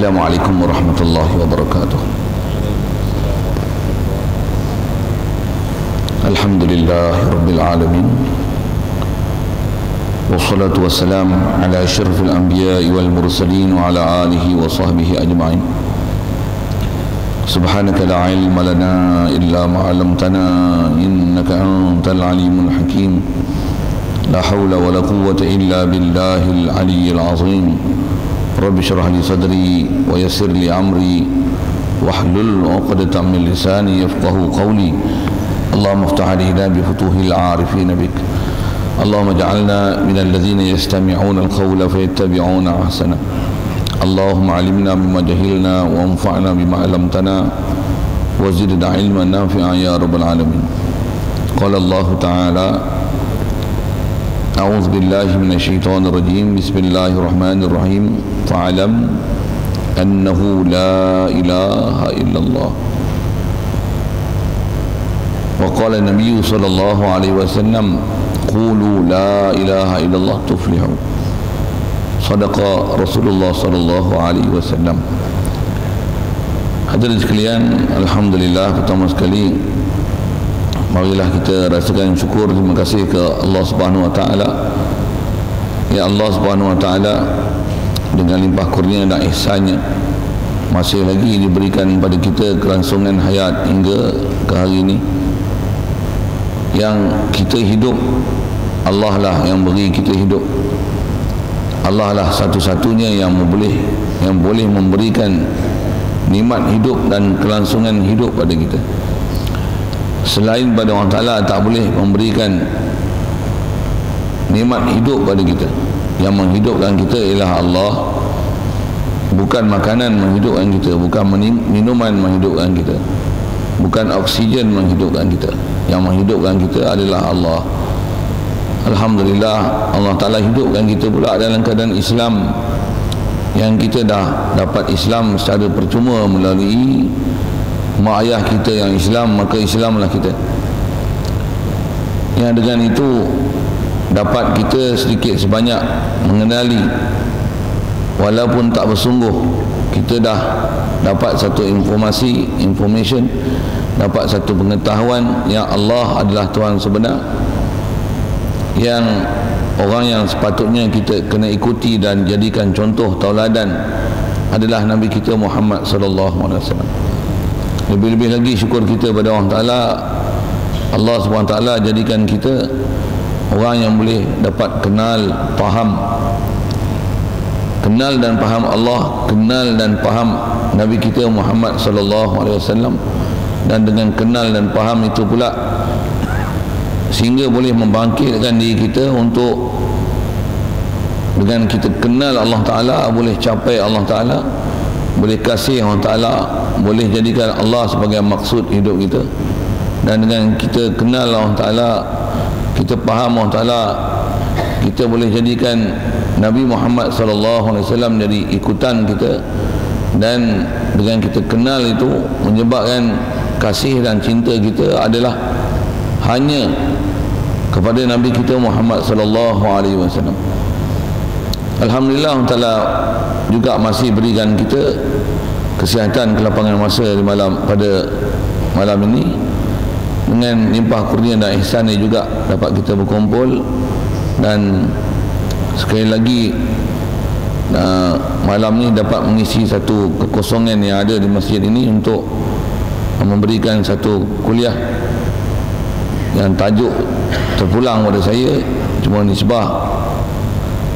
Assalamualaikum warahmatullahi wabarakatuh. Alhamdulillah rabbil alamin. Wassalatu wassalamu ala asyrafil anbiya'i wal mursalin wa ala alihi wa sahbihi ajma'in. Subhanaka la ilma lana illa ma 'allamtana innaka antal alimul hakim. La hawla wa la quwwata illa billahil aliyyil azim. Rabbi syrah li sadri wa yassir li amri wahlul 'uqdatam min lisani yafqahu qawli. Allahumma iftah 'alaina bi futuhil 'arifin bik. Allahumma ij'alna minal ladzina yastami'una al-qawla fayattabi'una ahsana. Allahumma 'allimna bima jahilna wa anfa'na bima 'allamtana wa zidna 'ilman nafi'an ya rabbal alamin. Qala Allah ta'ala: A'udzu billahi minasy syaithanir rajim. Bismillahirrahmanirrahim. Fa'lam annahu la ilaha illallah. Wa qala an-nabiy sallallahu alaihi wasallam: Qulu la ilaha illallah tuflihu. Sadaqa Rasulullah sallallahu alaihi wasallam. Hadirin sekalian, alhamdulillah, pertama sekali marilah kita rasakan syukur, terima kasih ke Allah Subhanahu wa taala. Ya Allah Subhanahu wa taala, dengan limpah kurnia dan ihsan-Nya masih lagi diberikan pada kita kelangsungan hayat hingga ke hari ini. Yang kita hidup, Allah lah yang beri kita hidup. Allah lah satu-satunya yang boleh memberikan nikmat hidup dan kelangsungan hidup pada kita. Selain pada Allah Ta'ala tak boleh memberikan nikmat hidup pada kita. Yang menghidupkan kita ialah Allah. Bukan makanan menghidupkan kita, bukan minuman menghidupkan kita, bukan oksigen menghidupkan kita. Yang menghidupkan kita adalah Allah. Alhamdulillah, Allah Ta'ala hidupkan kita pula dalam keadaan Islam. Yang kita dah dapat Islam secara percuma melalui mak ayah kita yang Islam, maka Islamlah kita. Yang dengan itu dapat kita sedikit sebanyak mengenali, walaupun tak bersungguh, kita dah dapat satu information, dapat satu pengetahuan yang Allah adalah Tuhan sebenar, yang orang yang sepatutnya kita kena ikuti dan jadikan contoh tauladan adalah Nabi kita Muhammad sallallahu alaihi wasallam. Lebih-lebih lagi syukur kita pada Allah Ta'ala, Allah SWT jadikan kita orang yang boleh dapat kenal dan faham Allah, kenal dan faham Nabi kita Muhammad SAW. Dan dengan kenal dan faham itu pula sehingga boleh membangkitkan diri kita untuk, dengan kita kenal Allah Ta'ala, boleh capai Allah Ta'ala, boleh kasih Allah Ta'ala, boleh jadikan Allah sebagai maksud hidup kita. Dan dengan kita kenal Allah Ta'ala, kita faham Allah Ta'ala, kita boleh jadikan Nabi Muhammad SAW jadi ikutan kita. Dan dengan kita kenal itu menyebabkan kasih dan cinta kita adalah hanya kepada Nabi kita Muhammad SAW. Alhamdulillah, Allah Ta'ala juga masih berikan kita kesihatan, kelapangan masa pada malam ini. Dengan limpah kurnia dan ihsan ini juga dapat kita berkumpul. Dan sekali lagi malam ini dapat mengisi satu kekosongan yang ada di masjid ini untuk memberikan satu kuliah yang tajuk terpulang pada saya cuma nisbah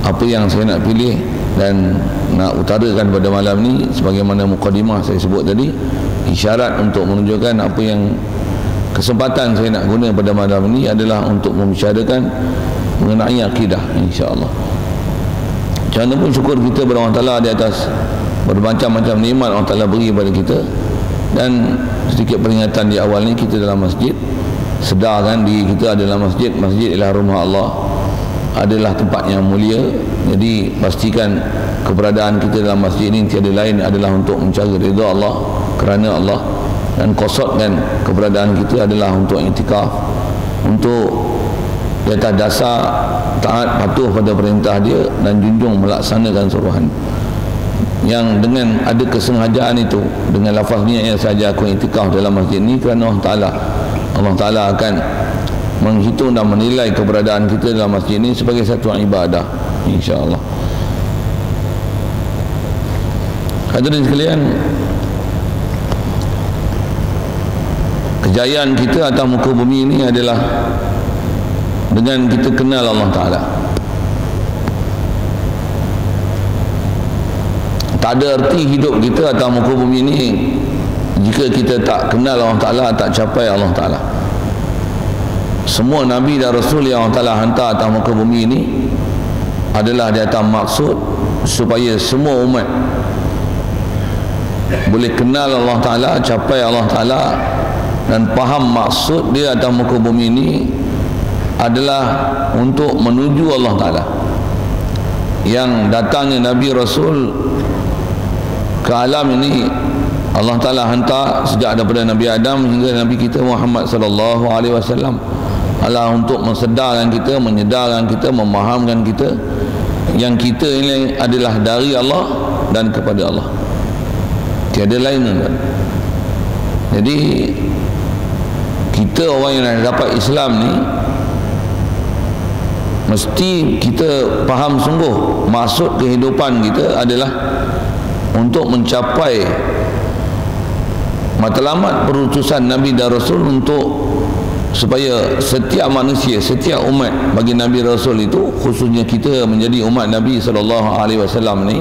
apa yang saya nak pilih dan nak utarakan pada malam ni. Sebagaimana mukadimah saya sebut tadi, isyarat untuk menunjukkan apa yang kesempatan saya nak guna pada malam ini adalah untuk membicarakan mengenai akidah, insya-Allah. Macam mana pun syukur kita kepada Allah Ta'ala di atas bermacam-macam nikmat Allah Ta'ala beri kepada kita. Dan sedikit peringatan di awal ni, kita dalam masjid, sedarkan diri kita adalah masjid. Masjid ialah rumah Allah, adalah tempat yang mulia. Jadi pastikan keberadaan kita dalam masjid ini tiada lain adalah untuk mencari ridha Allah, kerana Allah. Dan kosotkan keberadaan kita adalah untuk iktikaf, untuk di atas dasar taat patuh pada perintah dia dan junjung melaksanakan suruhan. yang dengan ada kesengajaan itu, dengan lafaz niat saja aku iktikaf dalam masjid ni kerana Allah Ta'ala akan menghitung dan menilai keberadaan kita dalam masjid ini sebagai satu ibadah, insya-Allah. Hadirin sekalian, kejayaan kita atas muka bumi ini adalah dengan kita kenal Allah Ta'ala. Tak ada arti hidup kita atas muka bumi ini jika kita tak kenal Allah Ta'ala, tak capai Allah Ta'ala. Semua Nabi dan Rasul yang Allah Ta'ala hantar atas muka bumi ini adalah di atas maksud supaya semua umat boleh kenal Allah Ta'ala, capai Allah Ta'ala dan faham maksud dia atas muka bumi ini adalah untuk menuju Allah Ta'ala. Yang datangnya Nabi Rasul ke alam ini Allah Ta'ala hantar sejak daripada Nabi Adam hingga Nabi kita Muhammad sallallahu alaihi wasallam adalah untuk mensedarkan kita, menyedarkan kita, memahamkan kita yang kita ini adalah dari Allah dan kepada Allah, tiada lain. Jadi kita orang yang dapat Islam ni mesti kita faham sungguh maksud kehidupan kita adalah untuk mencapai matlamat perutusan Nabi dan Rasul, untuk supaya setiap manusia, setiap umat bagi Nabi Rasul itu, khususnya kita menjadi umat Nabi SAW ni,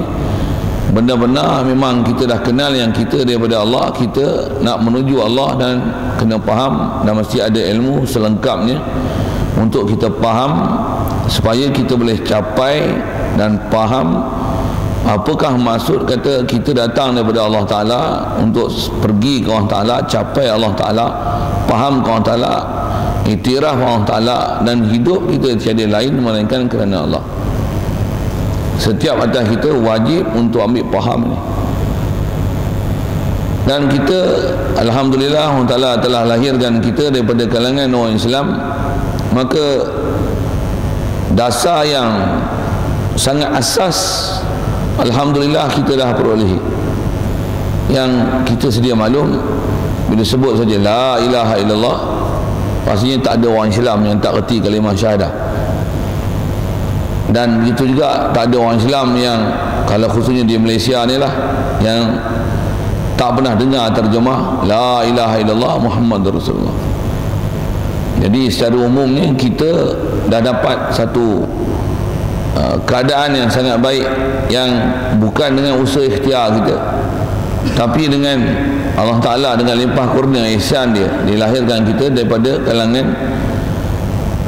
benar-benar memang kita dah kenal yang kita daripada Allah, kita nak menuju Allah dan kena faham dan mesti ada ilmu selengkapnya untuk kita faham supaya kita boleh capai dan faham apakah maksud kata kita datang daripada Allah Ta'ala untuk pergi ke Allah Ta'ala, capai Allah Ta'ala, faham ke Allah Ta'ala, iktiraf Allah Ta'ala, dan hidup kita tiada lain melainkan kerana Allah. Setiap atas kita wajib untuk ambil faham ni. Dan kita alhamdulillah Allah Ta'ala telah lahirkan kita daripada kalangan orang Islam, maka dasar yang sangat asas alhamdulillah kita dah perolehi. Yang kita sedia maklum bila sebut saja la ilaha illallah, pastinya tak ada orang Islam yang tak erti kalimah syahadah. Dan begitu juga tak ada orang Islam yang, kalau khususnya di Malaysia ni lah, yang tak pernah dengar terjemah la ilaha illallah Muhammadur Rasulullah. Jadi secara umum ni kita dah dapat satu keadaan yang sangat baik, yang bukan dengan usaha ikhtiar kita, tapi dengan Allah Ta'ala dengan limpah kurnia ihsan dia, dilahirkan kita daripada kalangan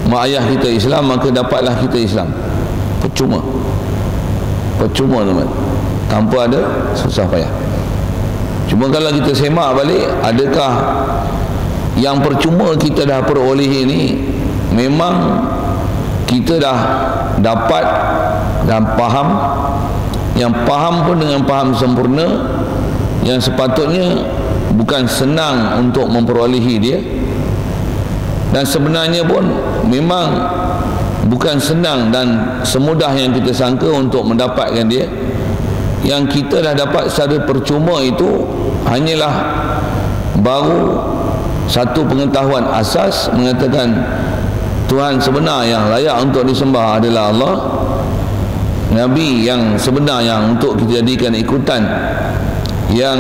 mak ayah kita Islam, maka dapatlah kita Islam. Percuma teman, tanpa ada susah payah. Cuma kalau kita semak balik, adakah yang percuma kita dah peroleh ini memang kita dah dapat dan faham, yang faham pun dengan faham sempurna, yang sepatutnya bukan senang untuk memperolehi dia, dan sebenarnya pun memang bukan senang dan semudah yang kita sangka untuk mendapatkan dia. Yang kita dah dapat secara percuma itu hanyalah baru satu pengetahuan asas mengatakan Tuhan sebenar yang layak untuk disembah adalah Allah, Nabi yang sebenar yang untuk kita jadikan ikutan, yang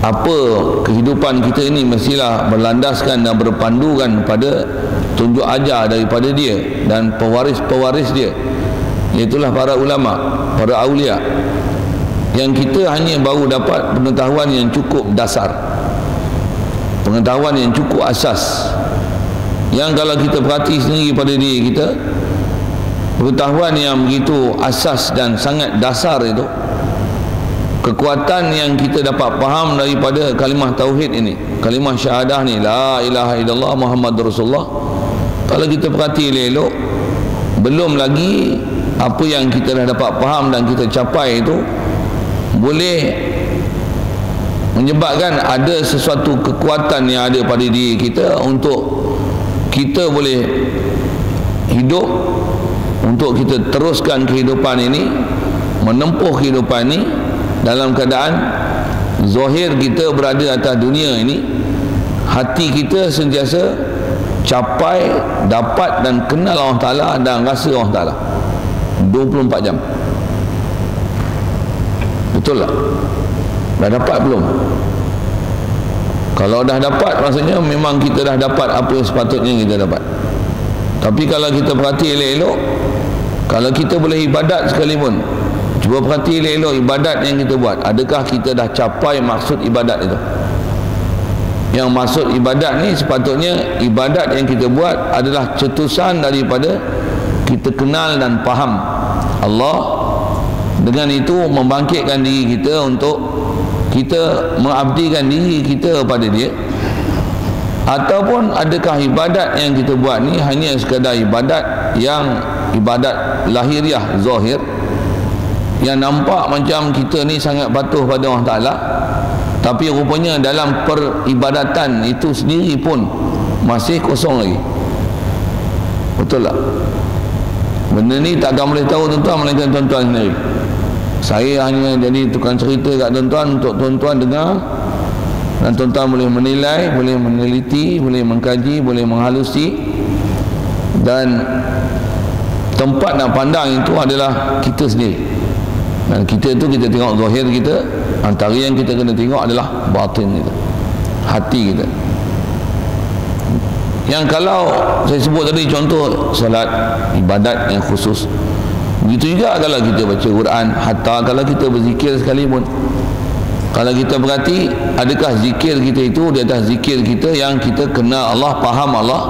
apa kehidupan kita ini mestilah berlandaskan dan berpandukan pada tunjuk ajar daripada dia dan pewaris-pewaris dia, iaitulah para ulama, para awliya. Yang kita hanya baru dapat pengetahuan yang cukup dasar, pengetahuan yang cukup asas, yang kalau kita perhati sendiri pada diri kita, pengetahuan yang begitu asas dan sangat dasar itu, kekuatan yang kita dapat faham daripada kalimah tauhid ini, kalimah syahadah ni, la ilaha illallah Muhammadur Rasulullah, kalau kita perhati elok, belum lagi apa yang kita dah dapat faham dan kita capai itu boleh menyebabkan ada sesuatu kekuatan yang ada pada diri kita untuk kita boleh hidup, untuk kita teruskan kehidupan ini menempuh kehidupan ni dalam keadaan zahir kita berada atas dunia ini, hati kita sentiasa capai, dapat dan kenal Allah Ta'ala dan rasa Allah Ta'ala 24 jam. Betul tak? Dah dapat belum? Kalau dah dapat, maksudnya memang kita dah dapat apa yang sepatutnya kita dapat. Tapi kalau kita perhati elok-elok, kalau kita boleh ibadat sekalipun, cuba perhati elok-elok ibadat yang kita buat, adakah kita dah capai maksud ibadat itu? Yang maksud ibadat ni sepatutnya ibadat yang kita buat adalah cetusan daripada kita kenal dan faham Allah. Dengan itu membangkitkan diri kita untuk kita mengabdikan diri kita kepada Dia. Ataupun adakah ibadat yang kita buat ni hanya sekadar ibadat yang ibadat lahiriah, zahir, yang nampak macam kita ni sangat patuh pada Allah Ta'ala, tapi rupanya dalam peribadatan itu sendiri pun masih kosong lagi. Betul tak? Benda ni takkan boleh tahu tuan-tuan melainkan tuan-tuan sendiri. Saya hanya jadi tukang cerita kat tuan-tuan untuk tuan-tuan dengar, dan tuan-tuan boleh menilai, boleh meneliti, boleh mengkaji, boleh menghalusi. Dan tempat nak pandang itu adalah kita sendiri. Dan kita itu kita tengok zahir kita, antara yang kita kena tengok adalah batin kita, hati kita. Yang kalau saya sebut tadi contoh salat, ibadat yang khusus, begitu juga kalau kita baca Quran, hatta kalau kita berzikir sekalipun, kalau kita perhati, adakah zikir kita itu di atas zikir kita yang kita kenal Allah, faham Allah.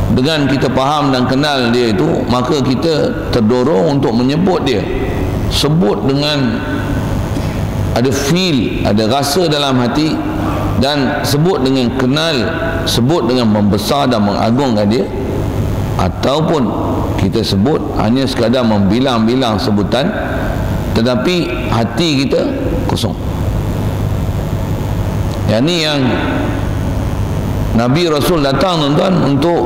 Dengan kita faham dan kenal Dia itu, maka kita terdorong untuk menyebut Dia, sebut dengan ada feel, ada rasa dalam hati, dan sebut dengan kenal, sebut dengan membesar dan mengagungkan Dia. Ataupun kita sebut hanya sekadar membilang-bilang sebutan, tetapi hati kita kosong. Yang ni yang Nabi Rasul datang tuan-tuan untuk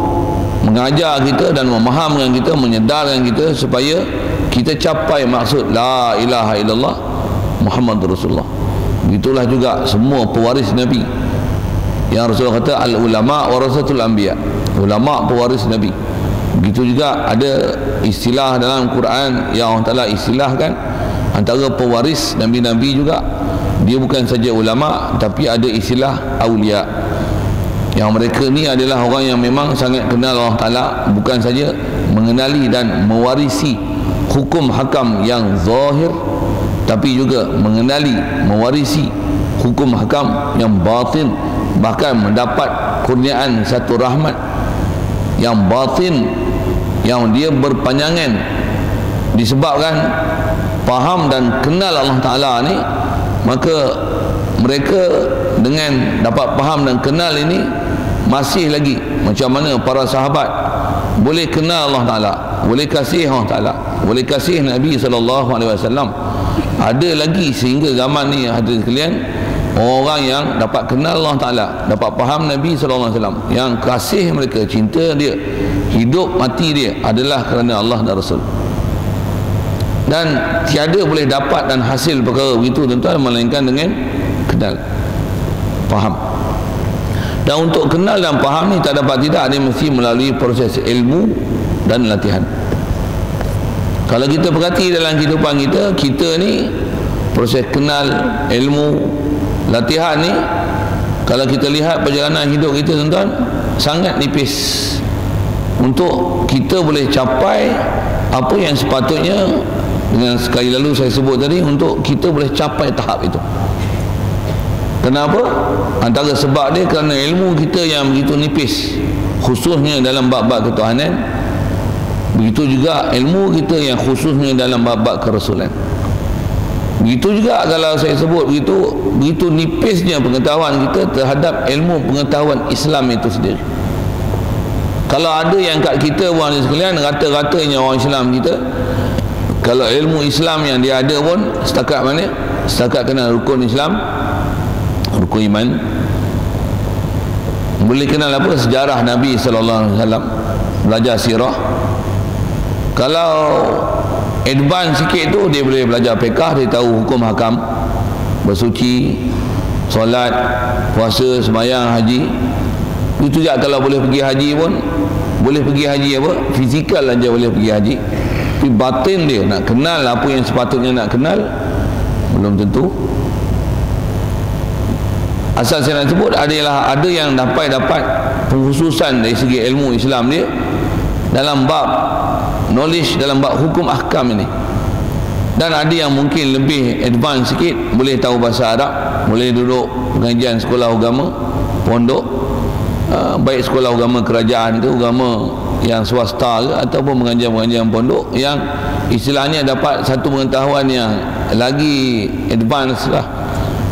mengajar kita dan memahamkan kita, menyedarkan kita supaya kita capai maksud la ilaha illallah Muhammadur Rasulullah. Begitulah juga semua pewaris Nabi. Yang Rasulullah kata al ulama warasatul anbiya, ulama pewaris Nabi. Begitu juga ada istilah dalam Quran yang Allah Ta'ala istilahkan antara pewaris Nabi-Nabi juga. Dia bukan saja ulama, tapi ada istilah awliya, yang mereka ni adalah orang yang memang sangat kenal Allah Ta'ala, bukan saja mengenali dan mewarisi hukum hakam yang zahir, tapi juga mengenali, mewarisi hukum hakam yang batin, bahkan mendapat kurniaan satu rahmat yang batin, yang dia berpanjangan disebabkan faham dan kenal Allah Ta'ala ni. Maka mereka dengan dapat faham dan kenal ini masih lagi macam mana para sahabat boleh kenal Allah Ta'ala, boleh kasih Allah Ta'ala, boleh kasih Nabi SAW. Ada lagi sehingga zaman ni hadirin sekalian, orang yang dapat kenal Allah Ta'ala, dapat faham Nabi SAW, yang kasih mereka, cinta dia, hidup mati dia adalah kerana Allah dan Rasul. Dan tiada boleh dapat dan hasil perkara begitu tuan-tuan melainkan dengan kenal, faham. Dan untuk kenal dan faham ni tak dapat tidak, dia mesti melalui proses ilmu dan latihan. Kalau kita perhati dalam kehidupan kita, kita ni proses kenal, ilmu, latihan ni, kalau kita lihat perjalanan hidup kita tuan-tuan, sangat nipis untuk kita boleh capai apa yang sepatutnya. Dengan sekali lalu saya sebut tadi, untuk kita boleh capai tahap itu. Kenapa? Antara sebab dia kerana ilmu kita yang begitu nipis, khususnya dalam bab-bab ketuhanan. Begitu juga ilmu kita yang khususnya dalam bab-bab kerasulan. Begitu juga kalau saya sebut begitu nipisnya pengetahuan kita terhadap ilmu pengetahuan Islam itu sendiri. Kalau ada yang kat kita orang sekalian, rata-ratanya orang Islam kita, kalau ilmu Islam yang dia ada pun setakat mana? Setakat kenal rukun Islam, rukun iman. Boleh kenal apa? Sejarah Nabi SAW, belajar sirah. Kalau advance sikit tu dia boleh belajar fiqh, dia tahu hukum hakam, bersuci, solat, puasa, sembahyang, haji. Itu je. Kalau boleh pergi haji pun, boleh pergi haji apa, fizikal aja boleh pergi haji, tapi batin dia nak kenal apa yang sepatutnya nak kenal belum tentu. Asal saya nak sebut adalah ada yang dapat pengkhususan dari segi ilmu Islam dia dalam bab knowledge, dalam bab hukum ahkam ini, dan ada yang mungkin lebih advance sikit, boleh tahu bahasa Arab, boleh duduk pengajian sekolah agama pondok, baik sekolah agama kerajaan tu, agama yang swasta ke, ataupun pengajian-pengajian pondok yang istilahnya dapat satu pengetahuan yang lagi advance lah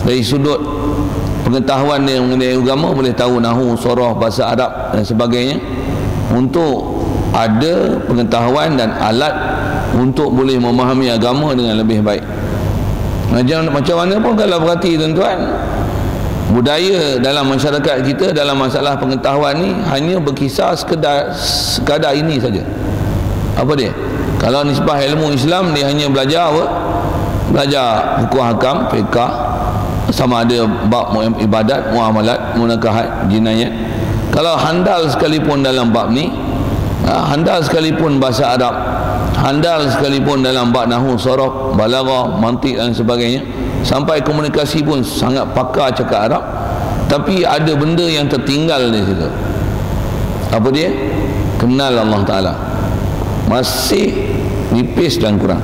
dari sudut pengetahuan dia mengenai agama, boleh tahu nahwu, sorah, bahasa Arab dan sebagainya, untuk ada pengetahuan dan alat untuk boleh memahami agama dengan lebih baik. Macam mana pun kalau berarti tuan-tuan, budaya dalam masyarakat kita dalam masalah pengetahuan ni hanya berkisar sekadar ini saja. Apa dia? Kalau nisbah ilmu Islam, dia hanya belajar apa? Belajar hukum hakam, fiqh, sama ada bab ibadat, muamalat, munakahat, jinayat. Kalau handal sekalipun dalam bab ni, handal sekalipun bahasa Arab, handal sekalipun dalam bab nahwu, saraf, balaghah, mantik dan sebagainya, sampai komunikasi pun sangat pakar cakap Arab, tapi ada benda yang tertinggal di situ. Apa dia? Kenal Allah Ta'ala masih nipis dan kurang.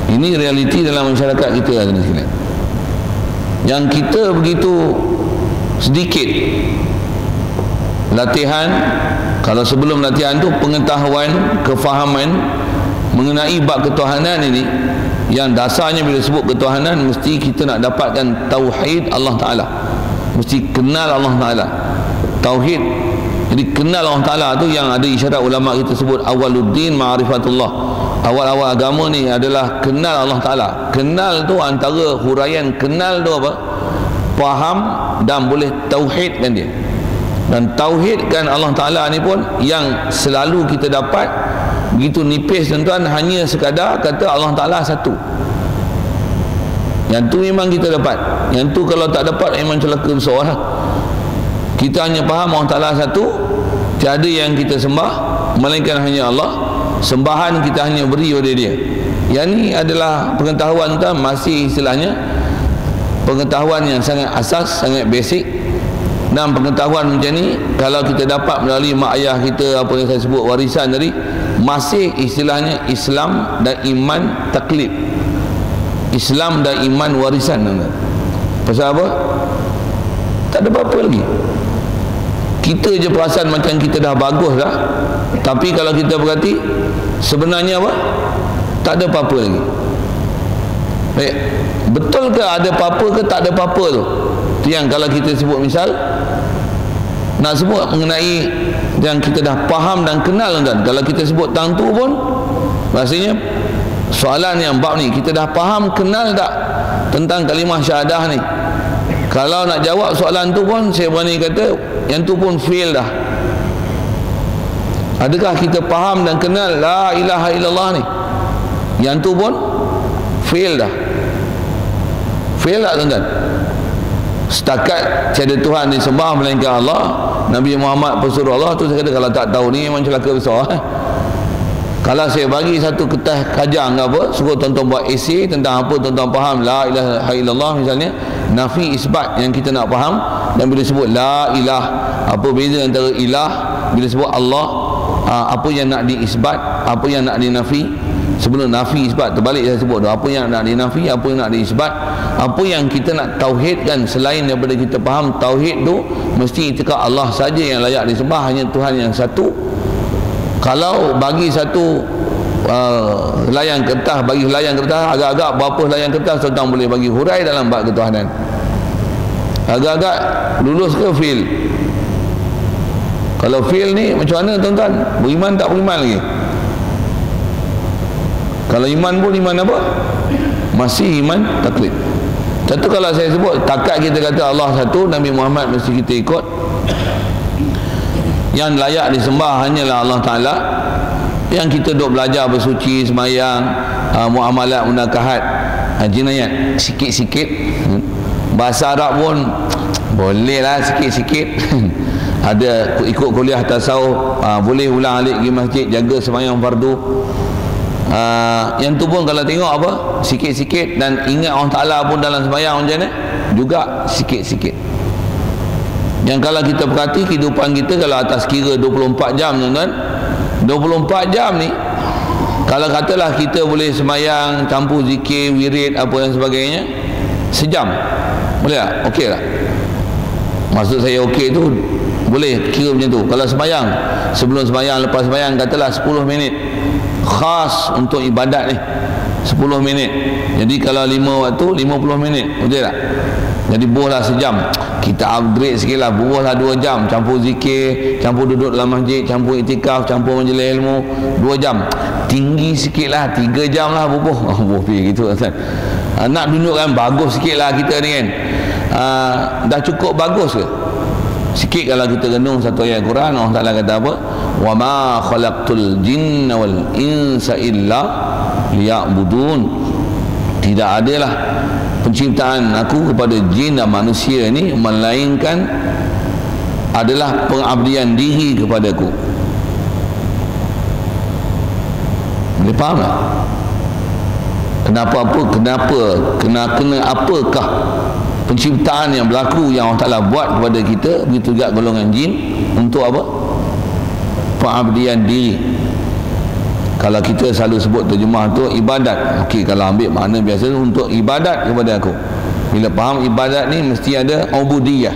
Ini realiti dalam masyarakat kita sekalian. Yang kita begitu sedikit latihan. Kalau sebelum latihan tu pengetahuan, kefahaman mengenai bab ketuhanan ini, yang dasarnya bila sebut ketuhanan mesti kita nak dapatkan tauhid Allah Ta'ala, mesti kenal Allah Ta'ala, tauhid. Jadi kenal Allah Ta'ala tu yang ada isyarat ulama kita sebut awaluddin ma'rifatullah. Awal-awal agama ni adalah kenal Allah Ta'ala. Kenal tu antara huraian kenal tu apa? Faham dan boleh tauhidkan dia. Dan tauhidkan Allah Ta'ala ni pun yang selalu kita dapat begitu nipis tuan-tuan, hanya sekadar kata Allah Ta'ala satu. Yang tu memang kita dapat. Yang tu kalau tak dapat memang celaka besar lah. Kita hanya faham Allah Ta'ala satu, tiada yang kita sembah melainkan hanya Allah. Sembahan kita hanya beri pada dia. Yang ni adalah pengetahuan tuan, masih istilahnya pengetahuan yang sangat asas, sangat basic. Dan pengetahuan macam ni kalau kita dapat melalui mak ayah kita, apa yang saya sebut warisan tadi, masih istilahnya Islam dan iman taklid. Islam dan iman warisan. Pasal apa? Tak ada apa-apa lagi. Kita je perasan macam kita dah bagus dah, tapi kalau kita berhati, sebenarnya apa? Tak ada apa-apa lagi. Baik, betul ke ada apa-apa ke tak ada apa-apa tu? Itu yang kalau kita sebut, misal nak sebut mengenai yang kita dah faham dan kenal kan, kalau kita sebut tang tu pun maksudnya soalan yang bab ni kita dah faham kenal tak tentang kalimah syahadah ni. Kalau nak jawab soalan tu pun saya berani kata yang tu pun fail dah. Adakah kita faham dan kenal la ilaha illallah ni? Yang tu pun fail dah. Fail tak tuan-tuan? Setakat tiada Tuhan disembah melainkan Allah, Nabi Muhammad pesuruh Allah, tu saya kata kalau tak tahu ni memang celaka besar. Kalau saya bagi satu kertas kajang ke apa, suruh tuan-tuan buat esei tentang apa tuan-tuan faham la ilaha illallah misalnya, nafi isbat yang kita nak faham, dan bila sebut la ilah, apa beza antara ilah, bila sebut Allah, apa yang nak diisbat, apa yang nak dinafi. Sebelum nafi isbat terbalik saya sebut tu, apa yang nak dinafi, apa yang nak diisbat, apa yang kita nak tauhidkan. Selain daripada kita faham tauhid tu, mesti itikad Allah saja yang layak disembah, hanya Tuhan yang satu. Kalau bagi satu layang kertas, bagi layang kertas, agak-agak berapa layang kertas tuan boleh bagi hurai dalam bab ketuhanan, agak-agak lulus ke fail? Kalau fail ni macam mana tuan-tuan? Beriman tak beriman lagi? Kalau iman pun iman apa? Masih iman taklid. Satu kalau saya sebut takat kita kata Allah satu, Nabi Muhammad mesti kita ikut. Yang layak disembah hanyalah Allah Ta'ala. Yang kita duk belajar bersuci, semayang, muamalat, munakahat, jinayat sikit-sikit. Bahasa Arab pun boleh lah sikit-sikit. Ada ikut kuliah tasawuf, boleh ulang alik pergi masjid, jaga semayang fardu. Yang tu pun kalau tengok apa, sikit-sikit, dan ingat Allah Ta'ala pun dalam semayang macam mana juga sikit-sikit. Yang kalau kita perhati kehidupan kita, kalau atas kira 24 jam tuan-tuan, 24 jam ni kalau katalah kita boleh semayang campur zikir, wirid, apa dan sebagainya, sejam boleh tak? Okey tak? Maksud saya okey tu boleh kira macam tu. Kalau semayang, sebelum semayang, lepas semayang, katalah 10 minit khas untuk ibadat ni, 10 minit. Jadi kalau 5 waktu, 50 minit, betul tak? Jadi buahlah sejam. Kita upgrade sikit lah, buahlah 2 jam, campur zikir, campur duduk dalam masjid, campur iktikaf, campur majlis ilmu, 2 jam. Tinggi sikit lah, 3 jam lah bubuh. Bubuh pergi gitu kan. Nak tunjukkan bagus sikit lah kita ni kan. Dah cukup bagus ke? Sikit kalau kita renung satu ayat Quran, Allah Ta'ala kata apa? Wa ma khalaqtul jinna wal insa illa liya'budun. Tidak adalah penciptaan aku kepada jin dan manusia ni melainkan adalah pengabdian diri kepadaku. Boleh faham tak? Kenapa apa? Kena apakah penciptaan yang berlaku yang Allah Ta'ala buat kepada kita, begitu juga golongan jin, untuk apa? Pengabdian diri. Kalau kita selalu sebut terjemah tu ibadat. Okey, kalau ambil makna biasa untuk ibadat kepada aku. Bila faham ibadat ni mesti ada ubudiyah.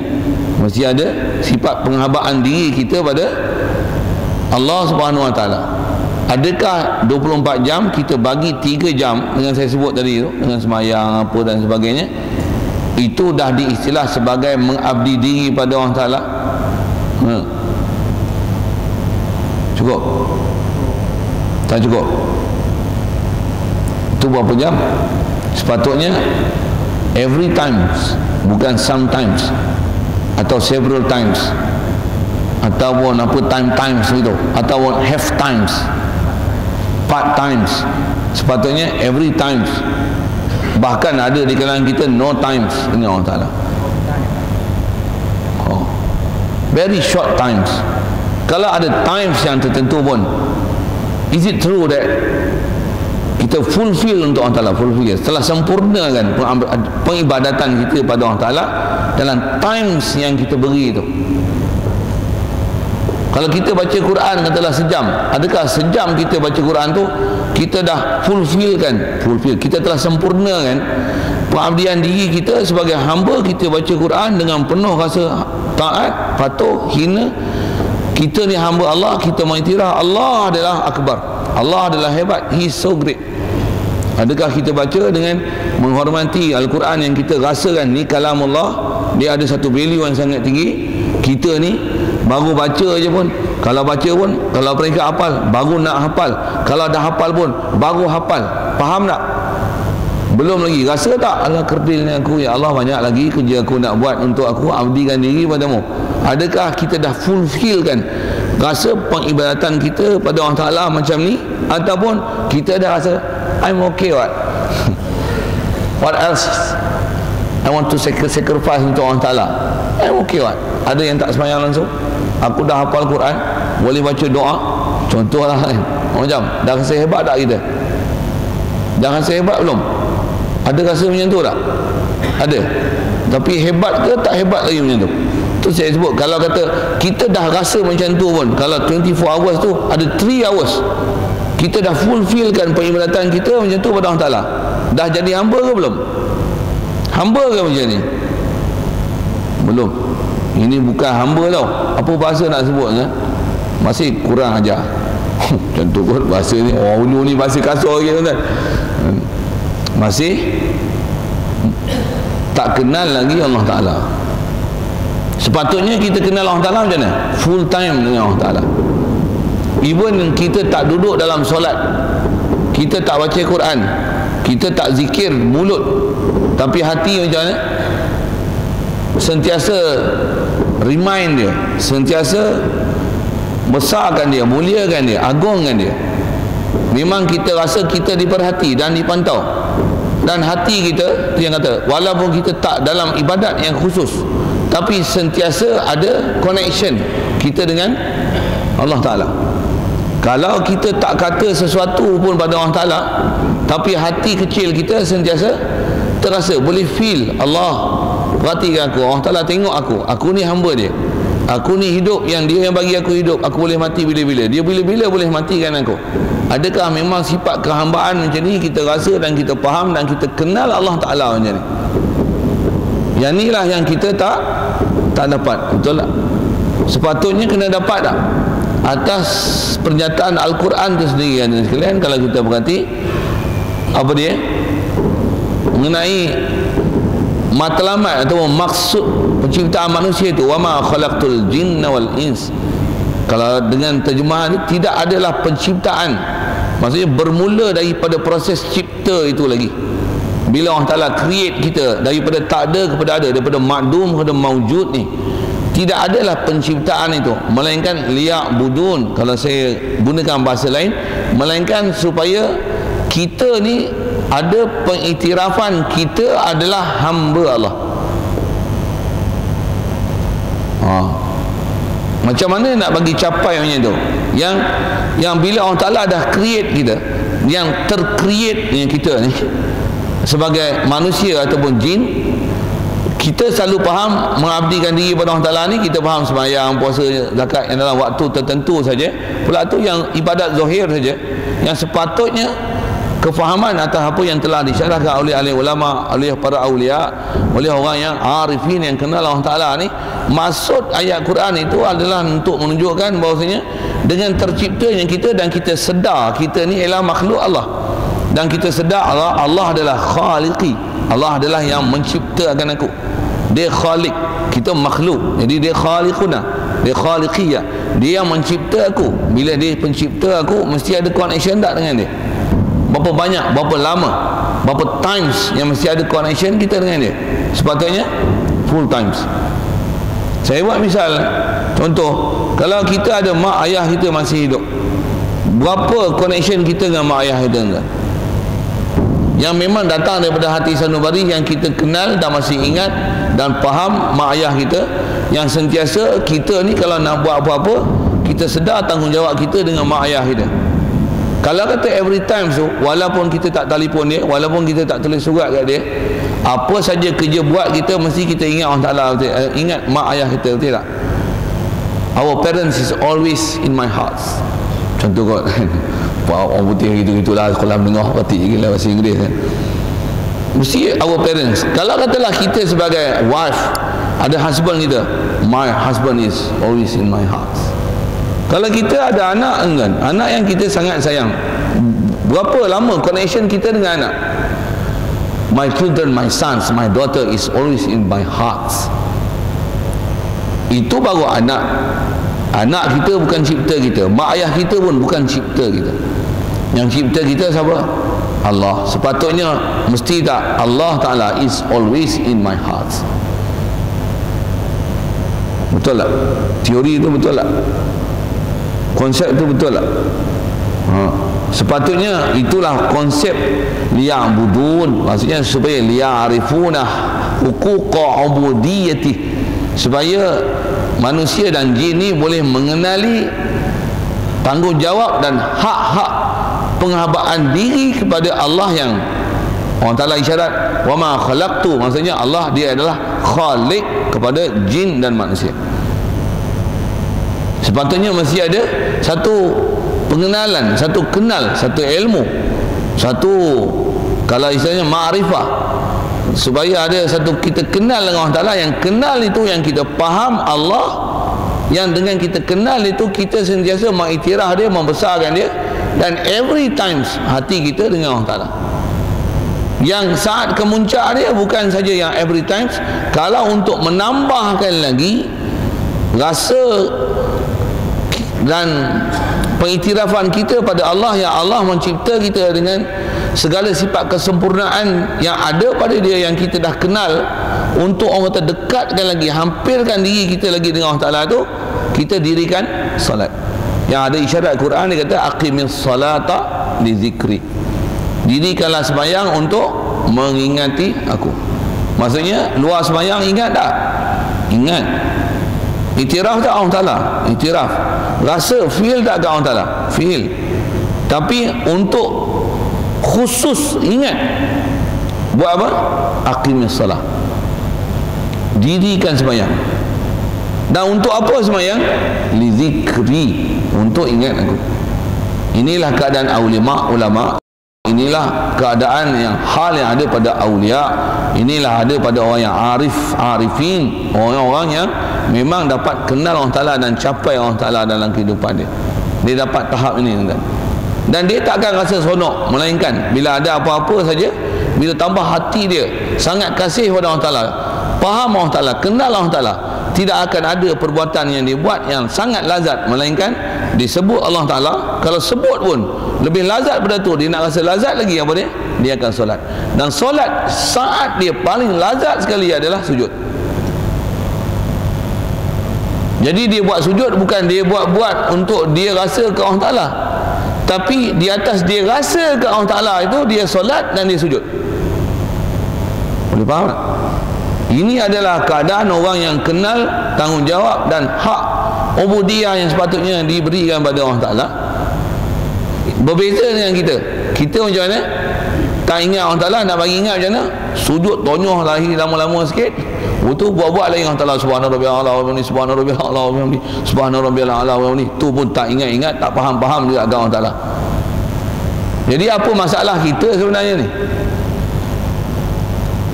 Mesti ada sifat penghambaan diri kita pada Allah Subhanahu Wa Taala. Adakah 24 jam kita bagi 3 jam dengan saya sebut tadi tu, dengan semayang apa dan sebagainya, itu dah diistilah sebagai mengabdi diri pada Allah Ta'ala? Cukup? Tak cukup? Itu berapa jam? Sepatutnya every times, bukan sometimes atau several times, ataupun apa times itu, ataupun half times, part times. Sepatutnya every times. Bahkan ada di kalangan kita no times dengan Allah Ta'ala. Very short times. Kalau ada times yang tertentu pun, is it true that kita fulfill untuk Allah Ta'ala, fulfill, setelah sempurnakan pengibadatan kita pada Allah Ta'ala dalam times yang kita beri itu? Kalau kita baca Quran katalah sejam, adakah sejam kita baca Quran tu kita dah fulfill, kita telah sempurnakan pengabdian diri kita sebagai hamba? Kita baca Quran dengan penuh rasa taat, patuh, hina. Kita ni hamba Allah, kita mengiktiraf Allah adalah akbar, Allah adalah hebat, He is so great. Adakah kita baca dengan menghormati Al-Quran yang kita rasakan ni kalamullah, dia ada satu value yang sangat tinggi? Kita ni baru baca je pun, kalau baca pun, kalau peringkat hafal baru nak hafal, kalau dah hafal pun baru hafal. Faham tak? Belum lagi rasa tak, Allah kerdilnya aku, ya Allah banyak lagi kerja aku nak buat untuk aku abdikan diri padamu. Adakah kita dah fulfillkan rasa pengibadatan kita pada Allah Ta'ala macam ni, ataupun kita dah rasa I'm okay what else I want to sacrifice untuk Allah Ta'ala, I'm okay Ada yang tak sembahyang langsung, aku dah hafal Quran, boleh baca doa, contohlah kan, macam dah rasa hebat tak kita? Dah rasa hebat belum? Ada rasa macam tu tak? Ada. Tapi hebat ke tak hebat lagi macam tu? Tu saya sebut, kalau kata kita dah rasa macam tu pun, kalau 24 hours tu ada 3 hours kita dah fulfillkan peribadatan kita macam tu pada Allah Ta'ala, dah jadi hamba ke belum? Hamba ke macam ni? Belum. Ini bukan hamba tau. Apa bahasa nak sebut kan? Masih kurang ajar. Contoh kot bahasa ni, orang ulu ni bahasa kasar lagi kan? Masih tak kenal lagi Allah Ta'ala. Sepatutnya kita kenal Allah Ta'ala macam mana? Full time dengan Allah Ta'ala. Even kita tak duduk dalam solat, kita tak baca Quran, kita tak zikir mulut, tapi hati macam mana? Sentiasa remind dia, sentiasa besarkan dia, muliakan dia, agungkan dia. Memang kita rasa kita diperhati dan dipantau. Dan hati kita, tu yang kata, walaupun kita tak dalam ibadat yang khusus, tapi sentiasa ada connection kita dengan Allah Ta'ala. Kalau kita tak kata sesuatu pun pada Allah Ta'ala, tapi hati kecil kita sentiasa terasa, boleh feel Allah perhatikan aku, Allah Ta'ala tengok aku ni hamba dia, aku ni hidup yang dia yang bagi aku hidup, aku boleh mati bila-bila, dia bila-bila boleh matikan aku. Adakah memang sifat kehambaan macam ni kita rasa dan kita faham dan kita kenal Allah Ta'ala macam ni? Yang inilah yang kita tak dapat. Betul tak? Sepatutnya kena dapat tak? Atas pernyataan Al-Quran itu sendiri, sekalian, kalau kita perhati apa dia mengenai matlamat atau maksud penciptaan manusia itu, wama khalaqtul jinna wal ins. Kalau dengan terjemahan ini, tidak adalah penciptaan, maksudnya bermula daripada proses cipta itu lagi. Bila Allah Ta'ala create kita daripada tak ada kepada ada, daripada makdum kepada maujud ni, tidak adalah penciptaan itu, melainkan liya'budun, kalau saya gunakan bahasa lain, melainkan supaya kita ni ada pengiktirafan kita adalah hamba Allah. Macam mana nak bagi capai macam tu? Yang bila Allah Ta'ala dah create kita, yang tercreate yang kita ni sebagai manusia ataupun jin, kita selalu faham mengabdikan diri pada Allah Ta'ala ni, kita faham sembahyang, puasa, zakat yang dalam waktu tertentu saja. Pula tu yang ibadat zahir saja, yang sepatutnya kefahaman atas apa yang telah disyarahkan oleh ahli ulama, oleh para awliya, oleh orang yang arifin yang kenal Allah Ta'ala ni. Maksud ayat Quran itu adalah untuk menunjukkan bahawasanya dengan terciptanya kita dan kita sedar kita ni ialah makhluk Allah, dan kita sedar Allah adalah khaliqi, Allah adalah yang menciptakan aku, dia khaliq, kita makhluk, jadi dia khaliquna, dia khaliqiyah, dia yang mencipta aku. Bila dia pencipta aku, mesti ada connection tak dengan dia? Berapa banyak, berapa lama, berapa times yang mesti ada connection kita dengan dia? Sepatutnya full times. Saya buat misal, contoh, kalau kita ada mak ayah kita masih hidup, berapa connection kita dengan mak ayah kita enggak? Yang memang datang daripada hati sanubari, yang kita kenal dan masih ingat dan faham mak ayah kita, yang sentiasa kita ni kalau nak buat apa-apa, kita sedar tanggungjawab kita dengan mak ayah kita. Kalau kata every time tu, walaupun kita tak telefon dia, walaupun kita tak tulis surat kat dia, apa saja kerja buat kita, mesti kita ingat Allah Ta'ala, ingat mak ayah kita, betul tak? Our parents is always in my heart. Contoh kot, orang putih gitu-gitulah, sekolah menengah reti gila bahasa Inggeris kan. Mesti our parents. Kalau katalah kita sebagai wife, ada husband kita, my husband is always in my heart. Kalau kita ada anak, enggan, anak yang kita sangat sayang, berapa lama connection kita dengan anak? My children, my sons, my daughter is always in my heart. Itu baru anak. Anak kita bukan cipta kita, mak ayah kita pun bukan cipta kita. Yang cipta kita siapa? Allah. Sepatutnya mesti tak, Allah Ta'ala is always in my heart. Betul tak? Teori itu betul tak? Konsep itu betul tak? Sepatutnya itulah konsep liya'budun, maksudnya supaya liya'rifuna huquqa ubudiyati, supaya manusia dan jin ni boleh mengenali tanggungjawab dan hak-hak penghambaan diri kepada Allah, yang Allah Ta'ala isyarat wama khalaqtu, maksudnya Allah dia adalah khaliq kepada jin dan manusia. Sepatutnya mesti ada satu pengenalan, satu kenal, satu ilmu, satu, kalau istilahnya ma'rifah, supaya ada satu kita kenal dengan Allah Ta'ala. Yang kenal itu yang kita faham Allah, yang dengan kita kenal itu kita sentiasa mengiktiraf dia, membesarkan dia, dan every times hati kita dengan Allah Ta'ala. Yang saat kemuncak dia bukan saja yang every times, kalau untuk menambahkan lagi rasa dan pengiktirafan kita pada Allah, yang Allah mencipta kita dengan segala sifat kesempurnaan yang ada pada dia, yang kita dah kenal, untuk orang kata dekatkan lagi, hampirkan diri kita lagi dengan Allah Ta'ala tu, kita dirikan salat. Yang ada isyarat Quran, dia kata aqimis salata li zikri. Dirikanlah sembahyang untuk mengingati aku. Maksudnya luar sembahyang ingat tak? Ingat. Iktiraf tak Allah Ta'ala? Iktiraf. Rasa, feel tak ke Allah Ta'ala? Feel. Tapi untuk khusus ingat, buat apa? Aqimis salah. Dirikan sembahyang. Dan untuk apa sembahyang? Li zikri, untuk ingat aku. Inilah keadaan ulama. Inilah keadaan yang hal yang ada pada aulia. Inilah ada pada orang yang arifin, orang-orang yang memang dapat kenal Allah Ta'ala dan capai Allah Ta'ala dalam kehidupan dia. Dia dapat tahap ini, tuan. Dan dia takkan rasa seronok, melainkan bila ada apa-apa saja, bila tambah hati dia sangat kasih kepada Allah Ta'ala, faham Allah Ta'ala, kenal Allah Ta'ala, tidak akan ada perbuatan yang dia buat yang sangat lazat, melainkan disebut Allah Ta'ala. Kalau sebut pun lebih lazat pada tu, dia nak rasa lazat lagi, apa dia akan solat. Dan solat saat dia paling lazat sekali adalah sujud. Jadi dia buat sujud bukan dia buat untuk dia rasa ke Allah Ta'ala, tapi di atas dia rasa ke Allah Ta'ala itu, dia solat dan dia sujud. Boleh faham tak? Ini adalah keadaan orang yang kenal tanggungjawab dan hak ubudiyah yang sepatutnya diberikan pada Allah Ta'ala. Berbeza dengan kita. Kita macam mana? Tak ingat Allah Ta'ala, nak bagi ingat macam mana? Sujud tonyoh lahir lama-lama sikit, itu buat-buat lagi Allah Ta'ala, subhana rabbiyal a'la wa bihamdi, subhana rabbiyal a'la wa bihamdi, subhana rabbiyal a'la wa bihamdi. Tu pun tak ingat-ingat, tak faham-faham juga agama Allah Ta'ala. Jadi apa masalah kita sebenarnya ni?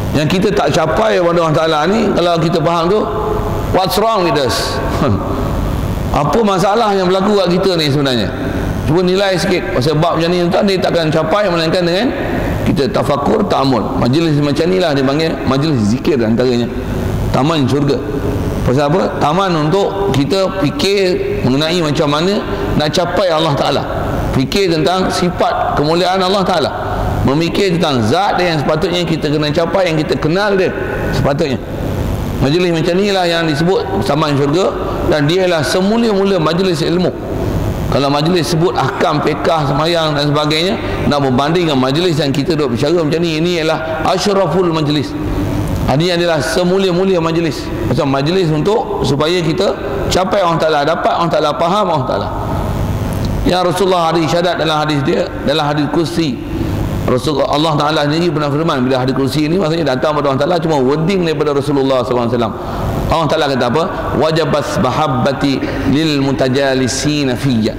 Yang kita tak capai pada Allah Ta'ala ni, kalau kita faham tu, what's wrong with us? Apa masalah yang berlaku kat kita ni sebenarnya? Cuba nilai sikit pasal bab macam ni, tuan, dia takkan capai melainkan dengan kita tafakur, ta'amul. Majlis macam ni lah dipanggil majlis zikir antaranya. Taman syurga. Pasal apa? Taman untuk kita fikir mengenai macam mana nak capai Allah Ta'ala. Fikir tentang sifat kemuliaan Allah Ta'ala. Memikir tentang zat dia yang sepatutnya kita kena capai, yang kita kenal dia sepatutnya. Majlis macam ni lah yang disebut taman syurga, dan dia lah semula-mula majlis ilmu. Kalau majlis sebut ahkam, fiqah, semayang dan sebagainya, nak berbanding dengan majlis yang kita duduk berbicara macam ni, ini ialah asyraful majlis. Ini adalah semulia-mulia majlis. Macam majlis untuk supaya kita capai Allah Ta'ala, dapat Allah Ta'ala, faham Allah Ta'ala. Yang Rasulullah hadis syahadat dalam hadis dia, dalam hadis kursi, Rasulullah Allah Ta'ala sendiri pernah firman, bila hadis kursi ini maksudnya datang pada Allah Ta'ala cuma wording daripada Rasulullah SAW. Allah Ta'ala kata apa? Wajabas mahabbati lil mutajalisina fiyya.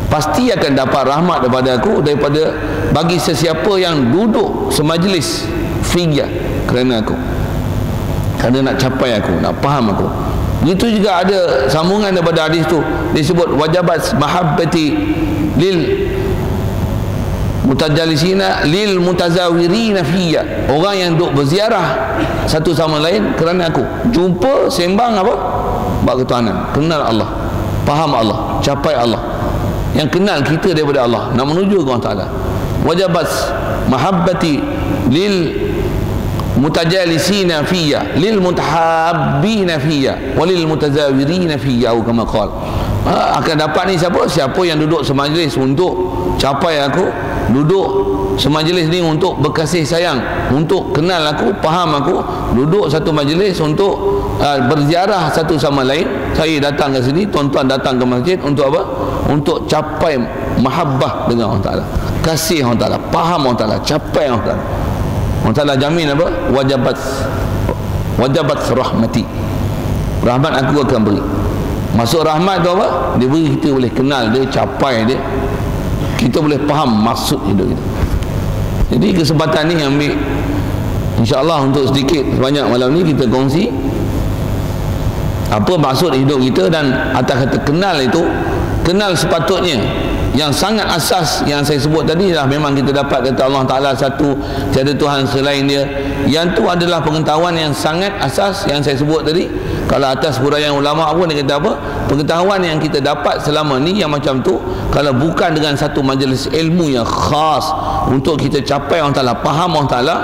Pasti akan dapat rahmat daripada aku, daripada bagi sesiapa yang duduk semajlis fiyya, kerana aku, kerana nak capai aku, nak faham aku. Itu juga ada sambungan daripada hadis tu, disebut wajabat mahabbati lil mutajalisina lil mutazawirina fiyya. Orang yang duk berziarah satu sama lain kerana aku. Jumpa, sembang apa? Bab ketuhanan, kenal Allah, faham Allah, capai Allah. Yang kenal kita daripada Allah, nak menuju ke Allah Ta'ala. Wajabat mahabbati lil mutajalisina fiyya, lil mutahabbina fiyya, walil mutazawirina fiyya, atau kama qala. Akan dapat ni siapa? Siapa yang duduk semajlis untuk capai aku, duduk semajlis ni untuk berkasih sayang, untuk kenal aku, faham aku, duduk satu majlis untuk berziarah satu sama lain. Saya datang ke sini, tuan-tuan datang ke masjid untuk apa? Untuk capai mahabbah dengan Allah Ta'ala, kasih Allah Ta'ala, faham Allah Ta'ala, capai Allah Ta'ala. Allah Ta'ala jamin apa? Wajabat rahmati, rahmat aku akan beri. Masuk rahmat tu apa? Dia beri, kita boleh kenal dia, capai dia, kita boleh faham maksud hidup kita. Jadi kesempatan ni ambil, insya-Allah untuk sedikit sebanyak malam ni kita kongsi apa maksud hidup kita. Dan atas kata kenal itu, kenal sepatutnya yang sangat asas yang saya sebut tadi adalah memang kita dapat kata Allah Ta'ala satu, tiada Tuhan selain dia. Yang tu adalah pengetahuan yang sangat asas yang saya sebut tadi. Kalau atas huraian ulama pun dia kata apa? Pengetahuan yang kita dapat selama ni yang macam tu, kalau bukan dengan satu majlis ilmu yang khas untuk kita capai Allah Ta'ala, faham Allah Ta'ala,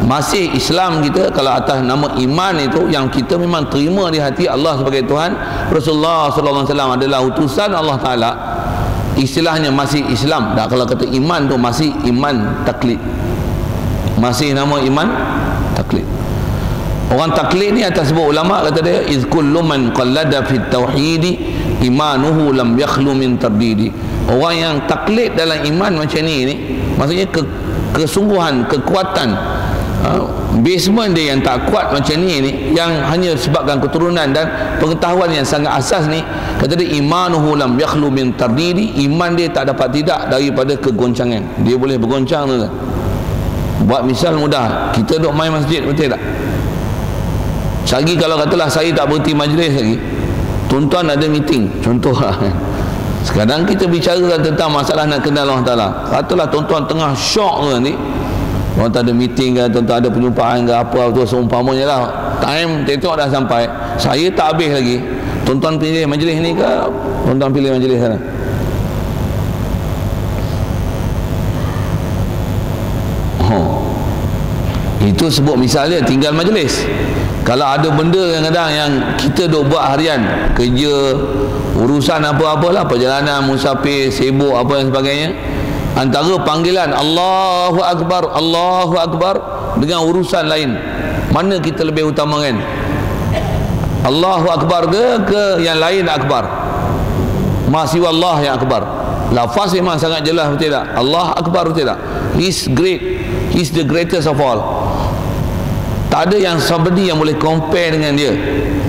masih Islam kita kalau atas nama iman itu, yang kita memang terima di hati Allah sebagai Tuhan, Rasulullah SAW adalah utusan Allah Ta'ala, istilahnya masih Islam. Tak, kalau kata iman tu masih iman taklid, masih nama iman taklid. Orang taklid ni atas sebut ulama kata dia iz kullu man qallada fit tauhid imanuhu lam yakhlu min tardidi. Orang yang taklid dalam iman macam ni maksudnya kesungguhan, kekuatan, basement dia yang tak kuat macam ni yang hanya sebabkan keturunan dan pengetahuan yang sangat asas ni, kata dia imanuhu lam yakhlu min tardidi, iman dia tak dapat tidak daripada kegoncangan. Dia boleh bergoncang tu. Buat misal mudah, kita duk main masjid, betul tak? Sehari kalau katalah saya tak berhenti majlis lagi, tuan-tuan ada meeting contoh lah. Sekarang kita bicara tentang masalah nak kenal Allah Ta'ala, katalah tuan-tuan tengah syok ke ni, orang tak ada meeting ke, tuan-tuan ada penyumpaan ke apa tu seumpamanya lah, time tengok dah sampai, saya tak habis lagi, tuan-tuan pilih majlis ni ke tuan-tuan pilih majlis sana? Itu sebut misalnya tinggal majlis. Kalau ada benda yang kadang yang kita duk buat harian, kerja, urusan apa-apalah, perjalanan, musafir, sibuk apa dan sebagainya, antara panggilan Allahu Akbar, Allahu Akbar dengan urusan lain, mana kita lebih utamakan? Allahu Akbar ke yang lain akbar? Masih Allah yang akbar. Lafaz memang sangat jelas, betul tak? Allah Akbar, betul tak? He's great, He's the greatest of all. Tak ada yang somebody yang boleh compare dengan dia.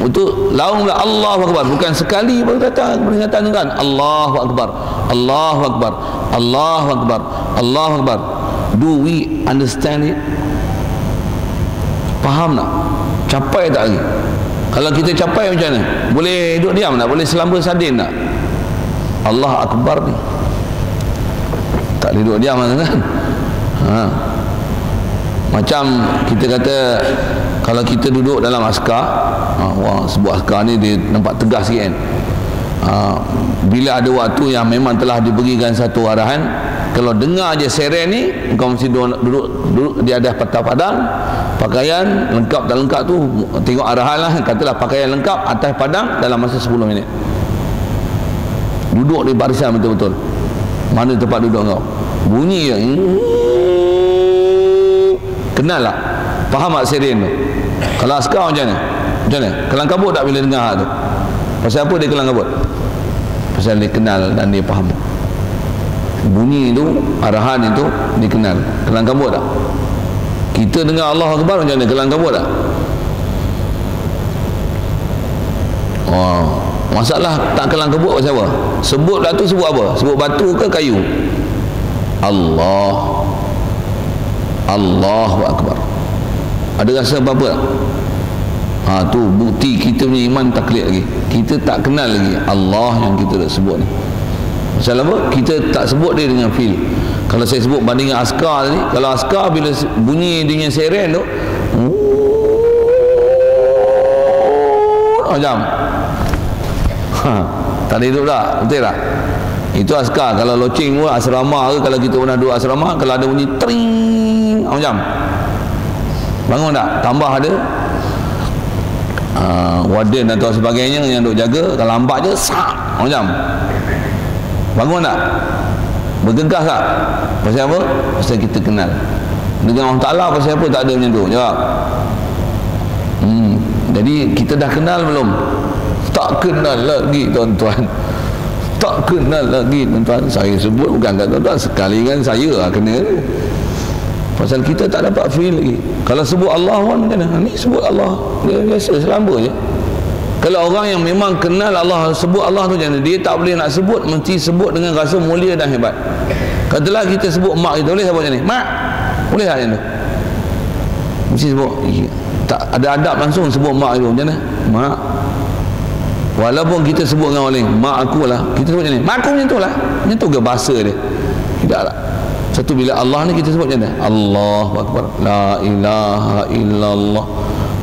Untuk laung Allahu Akbar, bukan sekali baru datang peringatan kan, Allahu Akbar, Allahu Akbar, Allahu Akbar, Allahu Akbar. Do we understand it? Faham tak? Capai tak lagi? Kalau kita capai macam mana? Boleh duduk diam tak? Boleh selamba sardin tak? Allah Akbar ni tak boleh duduk diam kan? Macam kita kata kalau kita duduk dalam askar, sebuah askar ni dia nampak tegas sikit kan. Bila ada waktu yang memang telah diberikan satu arahan, kalau dengar je seren ni, kau mesti duduk di atas peta padang, pakaian lengkap tak lengkap tu tengok arahan lah, katalah pakaian lengkap atas padang dalam masa 10 minit, duduk di barisan betul-betul. Mana tempat duduk kau, bunyi je, kenal tak? Faham tak seren tu? Kalau askar macam mana? Macam mana? Kelang kabut tak bila dengar tu? Pasal apa dia kelang kabut? Pasal dia kenal dan dia faham. Bunyi tu, arahan itu dikenal. Kelang kabut tak? Kita dengar Allah Akbar macam mana? Kelang kabut tak? Masalah tak kelang kabut pasal apa? Sebut lah tu sebut apa? Sebut batu ke kayu? Allah, Allahu Akbar. Ada rasa apa-apa tak? Tu bukti kita punya iman taklid lagi. Kita tak kenal lagi Allah yang kita dah sebut ni. Pasal apa? Kita tak sebut dia dengan feel. Kalau saya sebut banding askar tadi, kalau askar bila bunyi dia punya seren tu, macam tak ada hidup tak? Betul tak? Itu askar. Kalau loceng pun asrama ke, kalau kita pernah duduk asrama, kalau ada bunyi tring macam bangun tak? Tambah ada warden atau sebagainya yang duk jaga, kalau lambat je sak macam bangun tak? Bergegas tak? Pasal apa? Pasal kita kenal dengan Allah Ta'ala. Pasal apa tak ada macam tu? Jawab. Jadi kita dah kenal belum? Tak kenal lagi tuan-tuan, tak kenal lagi tuan-tuan. Saya sebut bukan kat tuan-tuan, sekali kan saya kena tu. Pasal kita tak dapat feel lagi. Kalau sebut Allah pun macam mana? Ni sebut Allah dia biasa selamba je. Kalau orang yang memang kenal Allah, sebut Allah tu macam mana? Dia tak boleh nak sebut, mesti sebut dengan rasa mulia dan hebat. Katalah kita sebut mak kita, boleh sebut macam ni? Mak, boleh tak macam tu? Mesti sebut. Tak ada adab langsung sebut mak itu macam mana? Mak. Walaupun kita sebut dengan orang lain, mak aku lah, kita sebut macam ni, mak aku macam tu lah. Macam tu ke bahasa dia? Tidak lah. Satu bila Allah ni kita sebut macam mana? Allahu Akbar, la ilaha illallah,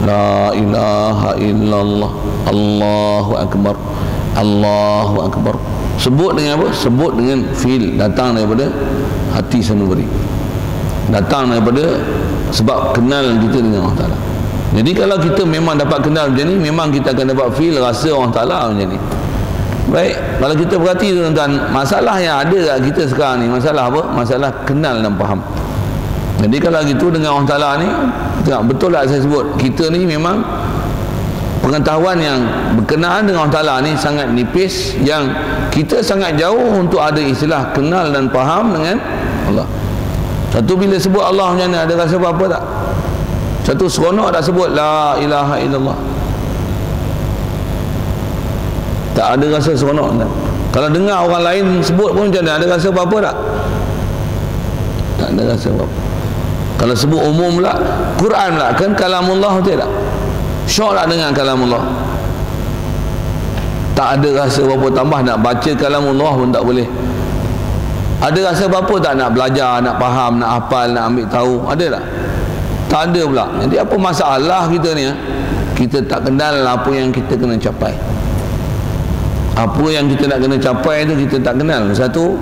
la ilaha illallah, Allahu Akbar, Allahu Akbar. Sebut dengan apa? Sebut dengan feel, datang daripada hati sanubari, datang daripada sebab kenal kita dengan Allah Ta'ala. Jadi kalau kita memang dapat kenal macam ni, memang kita akan dapat feel, rasa Allah Ta'ala macam ni. Baik, kalau kita perhati tuan-tuan, masalah yang ada kat kita sekarang ni, masalah apa? Masalah kenal dan faham. Jadi kalau gitu dengan Allah Ta'ala ni, betul lah saya sebut, kita ni memang pengetahuan yang berkenaan dengan Allah Ta'ala ni sangat nipis, yang kita sangat jauh untuk ada istilah kenal dan faham dengan Allah. Satu bila sebut Allah macam mana, ada rasa apa-apa tak? Satu seronok tak sebut la ilaha illallah, tak ada rasa seronok tak? Kalau dengar orang lain sebut pun macam mana, ada rasa apa-apa tak? Tak ada rasa apa-apa. Kalau sebut umum pula, Quran pula kan kalamullah, betul tak? Syok tak dengar kalamullah, tak ada rasa apa-apa. Tambah nak baca kalamullah pun tak boleh. Ada rasa apa-apa tak nak belajar, nak faham, nak hafal, nak ambil tahu? Ada tak? Tak ada pula. Jadi apa masalah kita ni? Kita tak kenal apa yang kita kena capai. Apa yang kita nak kena capai tu kita tak kenal. Satu,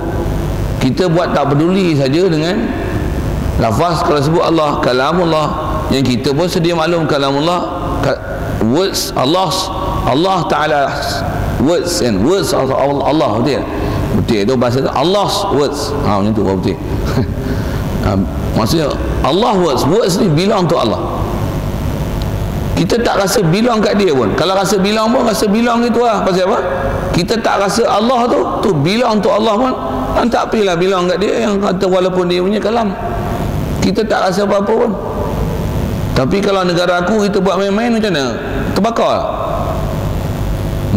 kita buat tak peduli saja dengan lafaz. Kalau sebut Allah, kalamullah, yang kita pun sedia maklum kalamullah, words Allah Ta'ala words, and words of Allah, betul? Betul itu bahasa tu, Allah's words. Macam tu betul. Maksudnya Allah words ni belong to Allah. Kita tak rasa bilang kat dia pun. Kalau rasa bilang pun, rasa bilang gitu lah. Pasal apa? Kita tak rasa Allah tu bilang untuk Allah pun, tak pilih bilang kat dia, yang kata walaupun dia punya kalam. Kita tak rasa apa-apa pun. Tapi kalau negara aku kita buat main-main macam mana? Terbakar.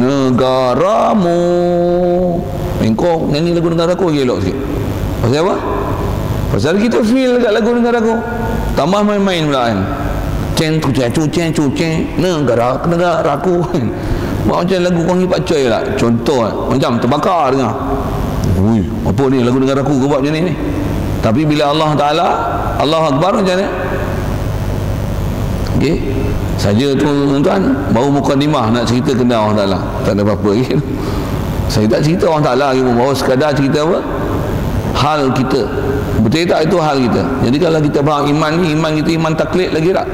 Negaramu. Engkau nyanyi lagu negara aku lagi elok sikit. Pasal apa? Pasal kita feel kat lagu negara aku. Tambah main-main pula kan. Ceng negara aku. Macam lagu Kong Hipat Coy lah. Contoh macam terbakar dengar. Ui, apa ni lagu negara aku buat macam ni ni. Tapi bila Allah Ta'ala, Allah Akbar macam ni. Okey. Saja tu tuan-tuan, baru mukadimah nak cerita kenal Allah Ta'ala. Tak ada apa-apa lagi. Saya tak cerita Allah Ta'ala lagi, baru sekadar cerita apa? Hal kita. Betul tak itu hal kita? Jadi kalau kita faham iman ni, iman kita iman taklid lagi tak?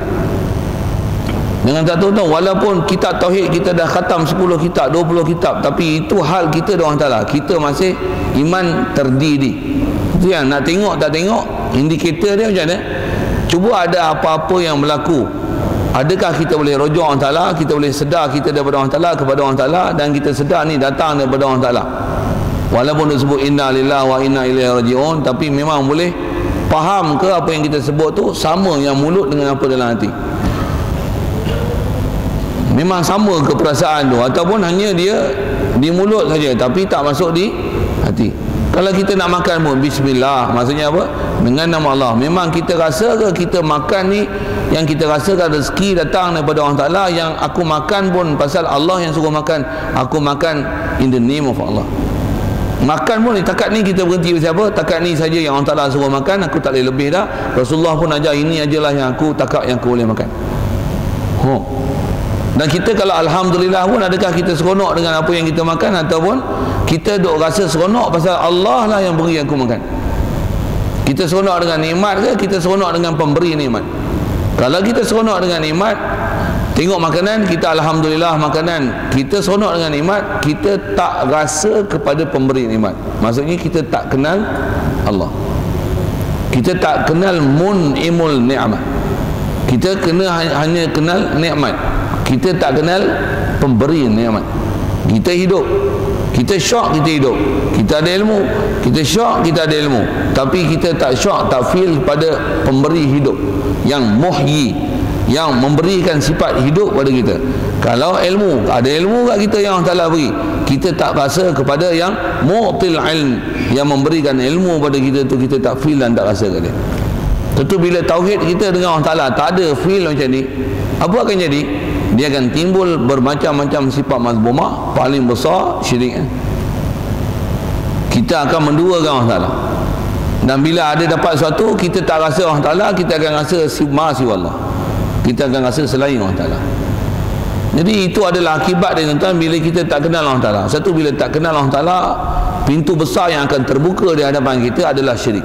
Dengan satu tu, walaupun kitab tauhid kita dah khatam 10 kitab, 20 kitab, tapi itu hal kita dengan Allah Ta'ala. Kita masih iman terdiri. Itu yang nak tengok tak tengok, indikator dia macam mana? Cuba ada apa-apa yang berlaku, adakah kita boleh rujuk Allah Ta'ala, kita boleh sedar kita daripada Allah Ta'ala kepada Allah Ta'ala, dan kita sedar ni datang daripada Allah Ta'ala. Walaupun disebut inna lillahi wa inna ilaihi raji'un, tapi memang boleh faham ke apa yang kita sebut tu sama yang mulut dengan apa dalam hati? Memang sama ke perasaan tu, ataupun hanya dia di mulut saja tapi tak masuk di hati? Kalau kita nak makan pun bismillah, maksudnya apa? Dengan nama Allah. Memang kita rasa ke kita makan ni, yang kita rasakan rezeki datang daripada Allah Ta'ala, yang aku makan pun pasal Allah yang suruh makan, aku makan in the name of Allah. Makan pun takat ni kita berhenti siapa? Takat ni saja yang Allah Ta'ala suruh makan, aku tak boleh lebih dah. Rasulullah pun ajar ini ajalah yang aku takat yang aku boleh makan. Dan kita kalau alhamdulillah pun, adakah kita seronok dengan apa yang kita makan, ataupun kita duk rasa seronok pasal Allah lah yang beri aku makan? Kita seronok dengan nikmat ke kita seronok dengan pemberi nikmat? Kalau kita seronok dengan nikmat, tengok makanan kita, alhamdulillah makanan, kita seronok dengan nikmat, kita tak rasa kepada pemberi nikmat. Maksudnya kita tak kenal Allah, kita tak kenal mun'imul ni'mah. Kita hanya kenal nikmat, kita tak kenal pemberi nikmat. Kita hidup, kita syok kita hidup, kita ada ilmu, kita syok kita ada ilmu, tapi kita tak syok, tak feel pada pemberi hidup yang muhyi, yang memberikan sifat hidup pada kita. Kalau ilmu, ada ilmu kat kita yang Allah Ta'ala beri, kita tak rasa kepada yang mu'til ilm, yang memberikan ilmu pada kita tu, kita tak feel dan tak rasa kat dia. Tentu bila tauhid kita dengan Allah Ta'ala tak ada feel macam ni, apa akan jadi? Dia akan timbul bermacam-macam sifat mazmumah. Paling besar syirik. Kita akan menduakan Allah Ta'ala, dan bila ada dapat sesuatu kita tak rasa Allah Ta'ala, kita akan rasa siwa Allah, kita akan rasa selain Allah Ta'ala. Jadi itu adalah akibat dia tuan-tuan, bila kita tak kenal Allah Ta'ala. Satu, bila tak kenal Allah Ta'ala, pintu besar yang akan terbuka di hadapan kita adalah syirik.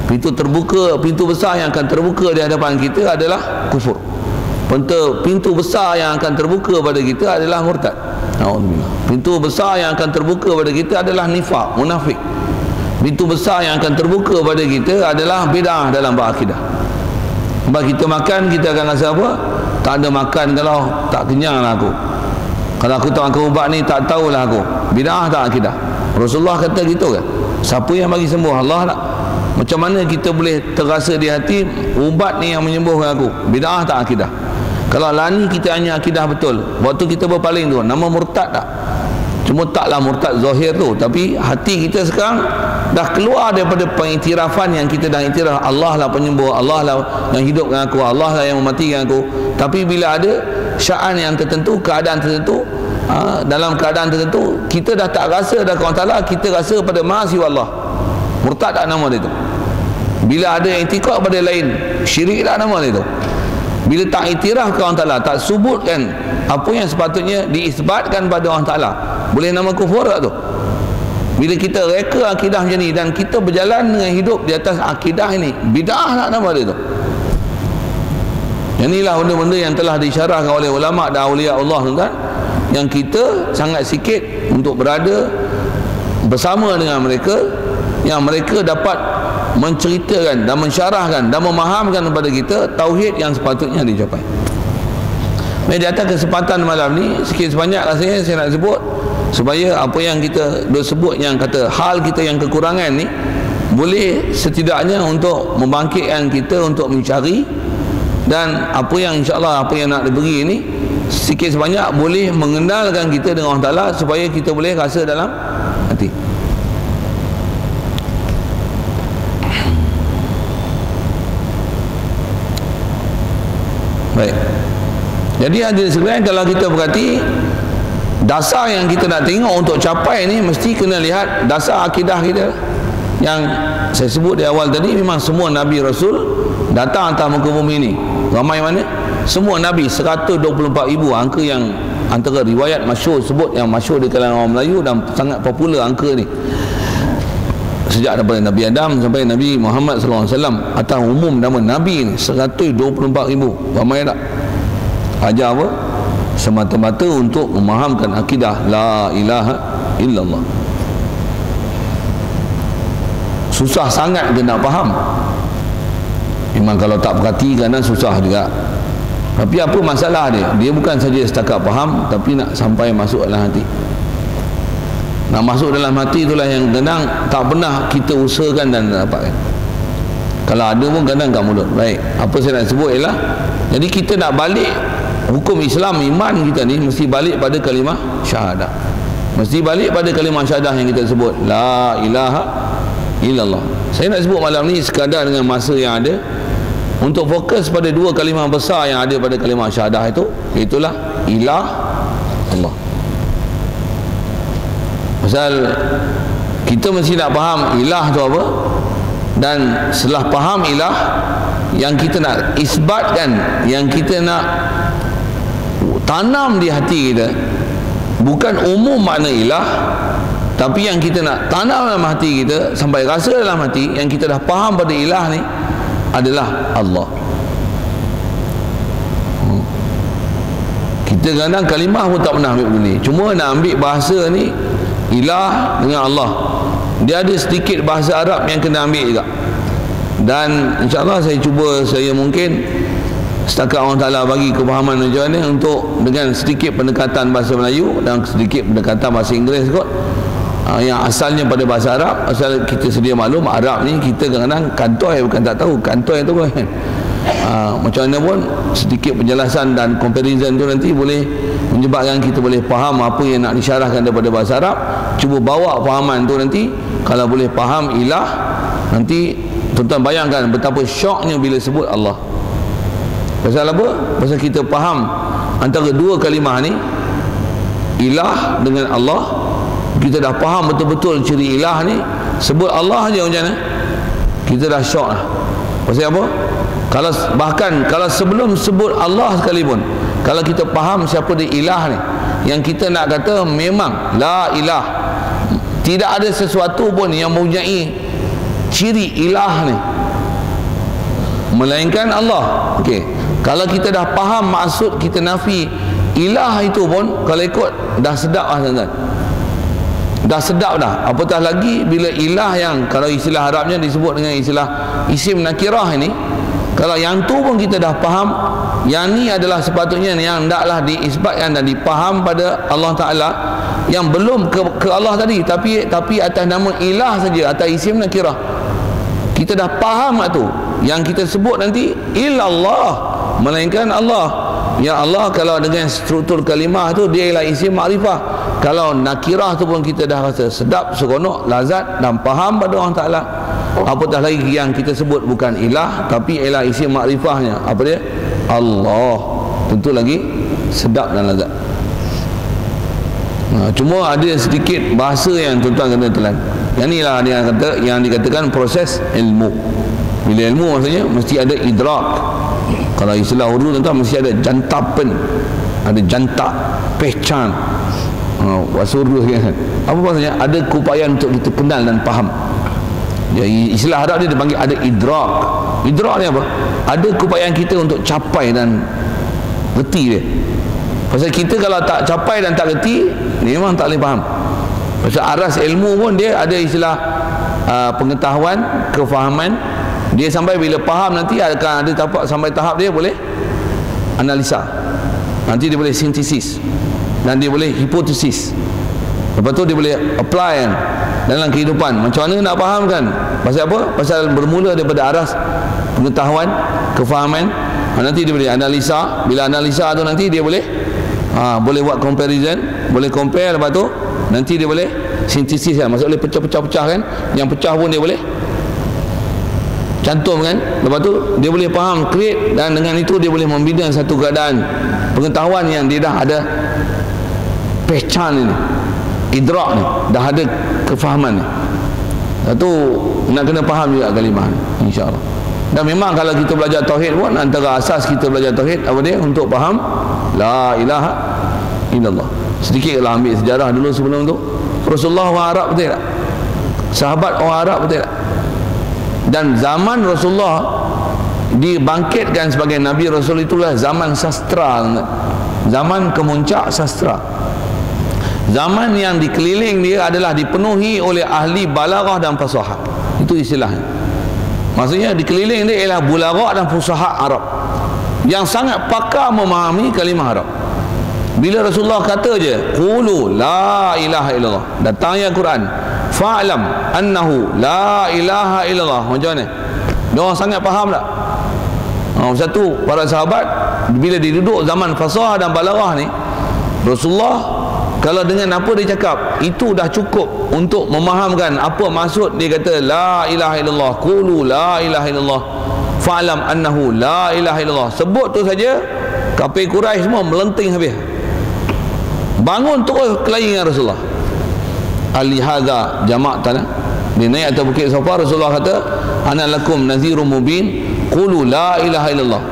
Pintu besar yang akan terbuka di hadapan kita adalah kufur. Pintu besar yang akan terbuka pada kita adalah murtad. Alhamdulillah. Pintu besar yang akan terbuka pada kita adalah nifaq, munafik. Pintu besar yang akan terbuka pada kita adalah bid'ah dalam berakidah. Sebab kita makan, kita akan rasa apa? Tak ada makan kalau tak kenyang lah aku. Kalau aku tak makan ubat ni, tak tahulah aku. Bid'ah tak akidah. Rasulullah kata gitu kan? Siapa yang bagi sembuh? Allah tak. Macam mana kita boleh terasa di hati ubat ni yang menyembuhkan aku? Bid'ah tak akidah. Kalau lani kita hanya akidah betul. Waktu kita berpaling tu, nama murtad tak? Cuma taklah murtad zahir tu, tapi hati kita sekarang dah keluar daripada pengiktirafan yang kita dah iktiraf Allah lah penyembuh, Allah lah yang hidupkan aku, Allah lah yang mematikan aku. Tapi bila ada sya'an yang tertentu, keadaan tertentu, dalam keadaan tertentu kita dah tak rasa dah Allah Ta'ala, kita rasa pada Maha Allah. Murtad tak nama dia tu. Bila ada i'tiqad pada lain, syirik tak nama dia tu. Bila tak iktiraf ke Allah Ta'ala, tak sebutkan apa yang sepatutnya diisbatkan pada Allah Ta'ala, boleh nama kufur tak tu? Bila kita reka akidah macam ni dan kita berjalan dengan hidup di atas akidah ini, bid'ah tak nama dia tu. Yang inilah benda-benda yang telah disyarahkan oleh ulama dan awliya Allah, tuan-tuan, yang kita sangat sikit untuk berada bersama dengan mereka, yang mereka dapat menceritakan dan mensyarahkan dan memahamkan kepada kita tauhid yang sepatutnya dicapai. Di atas kesempatan malam ni, sikit sebanyak rasanya saya nak sebut supaya apa yang kita dah sebut, yang kata hal kita yang kekurangan ni, boleh setidaknya untuk membangkitkan kita untuk mencari, dan apa yang insyaAllah apa yang nak diberi ni sikit sebanyak boleh mengenalkan kita dengan Allah Ta'ala, supaya kita boleh rasa dalam hati. Baik. Jadi hadirin sekalian, kalau kita perhati, dasar yang kita nak tengok untuk capai ni mesti kena lihat dasar akidah kita. Yang saya sebut di awal tadi, memang semua Nabi Rasul datang atas muka bumi ni. Ramai mana? Semua Nabi, 124,000, angka yang antara riwayat masyhur sebut, yang masyhur di kalangan orang Melayu dan sangat popular angka ni. Sejak daripada Nabi Adam sampai Nabi Muhammad SAW, atas umum nama Nabi ni 124,000. Ramai tak? Ajar apa? Semata-mata untuk memahamkan akidah la ilaha illallah. Susah sangat dia nak faham. Memang kalau tak perhati kadang susah juga. Tapi apa masalah dia? Dia bukan saja setakat faham, tapi nak sampai masuk dalam hati. Nak masuk dalam hati itulah yang kadang tak pernah kita usahakan dan dapatkan. Kalau ada pun kadang tak mudah. Baik, apa saya nak sebut ialah, jadi kita nak balik hukum Islam, iman kita ni mesti balik pada kalimah syahadah. Mesti balik pada kalimah syahadah yang kita sebut, la ilaha illallah. Saya nak sebut malam ni sekadar dengan masa yang ada untuk fokus pada dua kalimah besar yang ada pada kalimah syahadah itu, itulah ilah Allah. Pasal kita mesti nak faham ilah tu apa, dan setelah faham ilah, yang kita nak isbatkan, yang kita nak tanam di hati kita, bukan umum makna ilah, tapi yang kita nak tanam dalam hati kita sampai rasa dalam hati, yang kita dah faham pada ilah ni adalah Allah. Kita kadang kalimah pun tak pernah ambil benda ni, cuma nak ambil bahasa ni, ilah dengan Allah, dia ada sedikit bahasa Arab yang kena ambil juga. Dan insyaAllah saya cuba saya mungkin setakat Allah Ta'ala bagi kefahaman macam ni, untuk dengan sedikit pendekatan bahasa Melayu dan sedikit pendekatan bahasa Inggeris kot, yang asalnya pada bahasa Arab. Asal kita sedia maklum, Arab ni kita kadang-kadang kantoi, bukan tak tahu kantoi tu kan. Macam mana pun sedikit penjelasan dan comparison tu nanti boleh menyebabkan kita boleh faham apa yang nak disyarahkan daripada bahasa Arab. Cuba bawa fahaman tu nanti, kalau boleh faham ilah, nanti tuan-tuan bayangkan betapa syoknya bila sebut Allah. Pasal apa? Pasal kita faham antara dua kalimah ni, ilah dengan Allah, kita dah faham betul-betul ciri ilah ni, sebut Allah je macam mana, kita dah syok lah. Pasal apa? Kalau bahkan kalau sebelum sebut Allah sekalipun, kalau kita faham siapa dia ilah ni, yang kita nak kata memang la ilah, tidak ada sesuatu pun yang mempunyai ciri ilah ni melainkan Allah. Okey, kalau kita dah faham maksud kita nafi Ilah itu pun kalau ikut dah sedap lah tuan-tuan, dah sedap dah. Apatah lagi bila ilah yang kalau istilah Arabnya disebut dengan istilah isim nakirah ini, kalau yang tu pun kita dah faham, yang ni adalah sepatutnya yang hendaklah diisbatkan dan dipaham pada Allah Ta'ala, yang belum ke Allah tadi, tapi atas nama ilah saja, atas isim nakirah kita dah faham tu. Yang kita sebut nanti illallah, melainkan Allah. Ya Allah, kalau dengan struktur kalimah tu dia ialah isim makrifah. Kalau nakirah tu pun kita dah rasa sedap, seronok, lazat dan faham pada Allah Ta'ala. Apatah lagi yang kita sebut bukan ilah, tapi ialah isim makrifahnya. Apa dia? Allah. Tentu lagi sedap dan lazat. Cuma ada sedikit bahasa yang tuan-tuan kena telan. Yang ni lah yang dikatakan proses ilmu. Bila ilmu maksudnya mesti ada idrak. Kalau istilah Urdu tuan-tuan mesti ada jantapan, ada jantak, pehcan, bahasa Urdu kan. Apa maksudnya? Ada keupayaan untuk kita kenal dan faham. Jadi istilah Arab dia dipanggil ada idrak. Idrak ni apa? Ada keupayaan kita untuk capai dan reti dia. Pasal kita kalau tak capai dan tak reti, memang tak boleh faham. Pasal aras ilmu pun dia ada istilah pengetahuan, kefahaman. Dia sampai bila faham nanti akan ada sampai tahap dia boleh analisa. Nanti dia boleh sintesis dan dia boleh hipotesis. Lepas tu dia boleh apply kan dalam kehidupan. Macam mana nak faham kan? Pasal apa? Pasal bermula daripada aras pengetahuan, kefahaman. Nanti dia boleh analisa. Bila analisa tu nanti dia boleh boleh buat comparison, boleh compare. Lepas tu nanti dia boleh sintesis kan. Maksudnya boleh pecah-pecah kan. Yang pecah pun dia boleh cantum kan. Lepas tu dia boleh faham, create, dan dengan itu dia boleh membina satu keadaan pengetahuan yang dia dah ada pehcan ini, idrak ni, dah ada kefahaman ni. Itu nak kena faham juga kalimah ni, insya-Allah. Dan memang kalau kita belajar tauhid pun antara asas kita belajar tauhid apa dia? Untuk faham la ilaha illallah. Sedikitlah ambil sejarah dulu sebelum tu. Rasulullah orang Arab betul tak? Sahabat orang Arab betul tak? Dan zaman Rasulullah dibangkitkan sebagai Nabi Rasul itulah zaman sastra, zaman kemuncak sastra. Zaman yang dikeliling dia adalah dipenuhi oleh ahli balaghah dan fasaha. Itu istilahnya. Maksudnya dikeliling dia ialah balaghah dan fasaha Arab yang sangat pakar memahami kalimah Arab. Bila Rasulullah kata je qulu la ilaha illallah, datangnya Quran, fa'lam annahu la ilaha illallah. Macam mana? Dia orang sangat faham tak? Satu, para sahabat bila diduduk zaman fasahah dan balaghah ni, Rasulullah kalau dengan apa dia cakap itu dah cukup untuk memahamkan apa maksud dia kata la ilaha illallah, qulu la ilaha illallah, fa'lam annahu la ilaha illallah. Sebut tu saja kafir Quraisy semua melenting habis, bangun terus kelahi dengan Rasulullah. Alihadza jama'tana. Dia naik atas bukit Safa, Rasulullah kata ana lakum nadhirum mubin, qulu la ilaha illallah.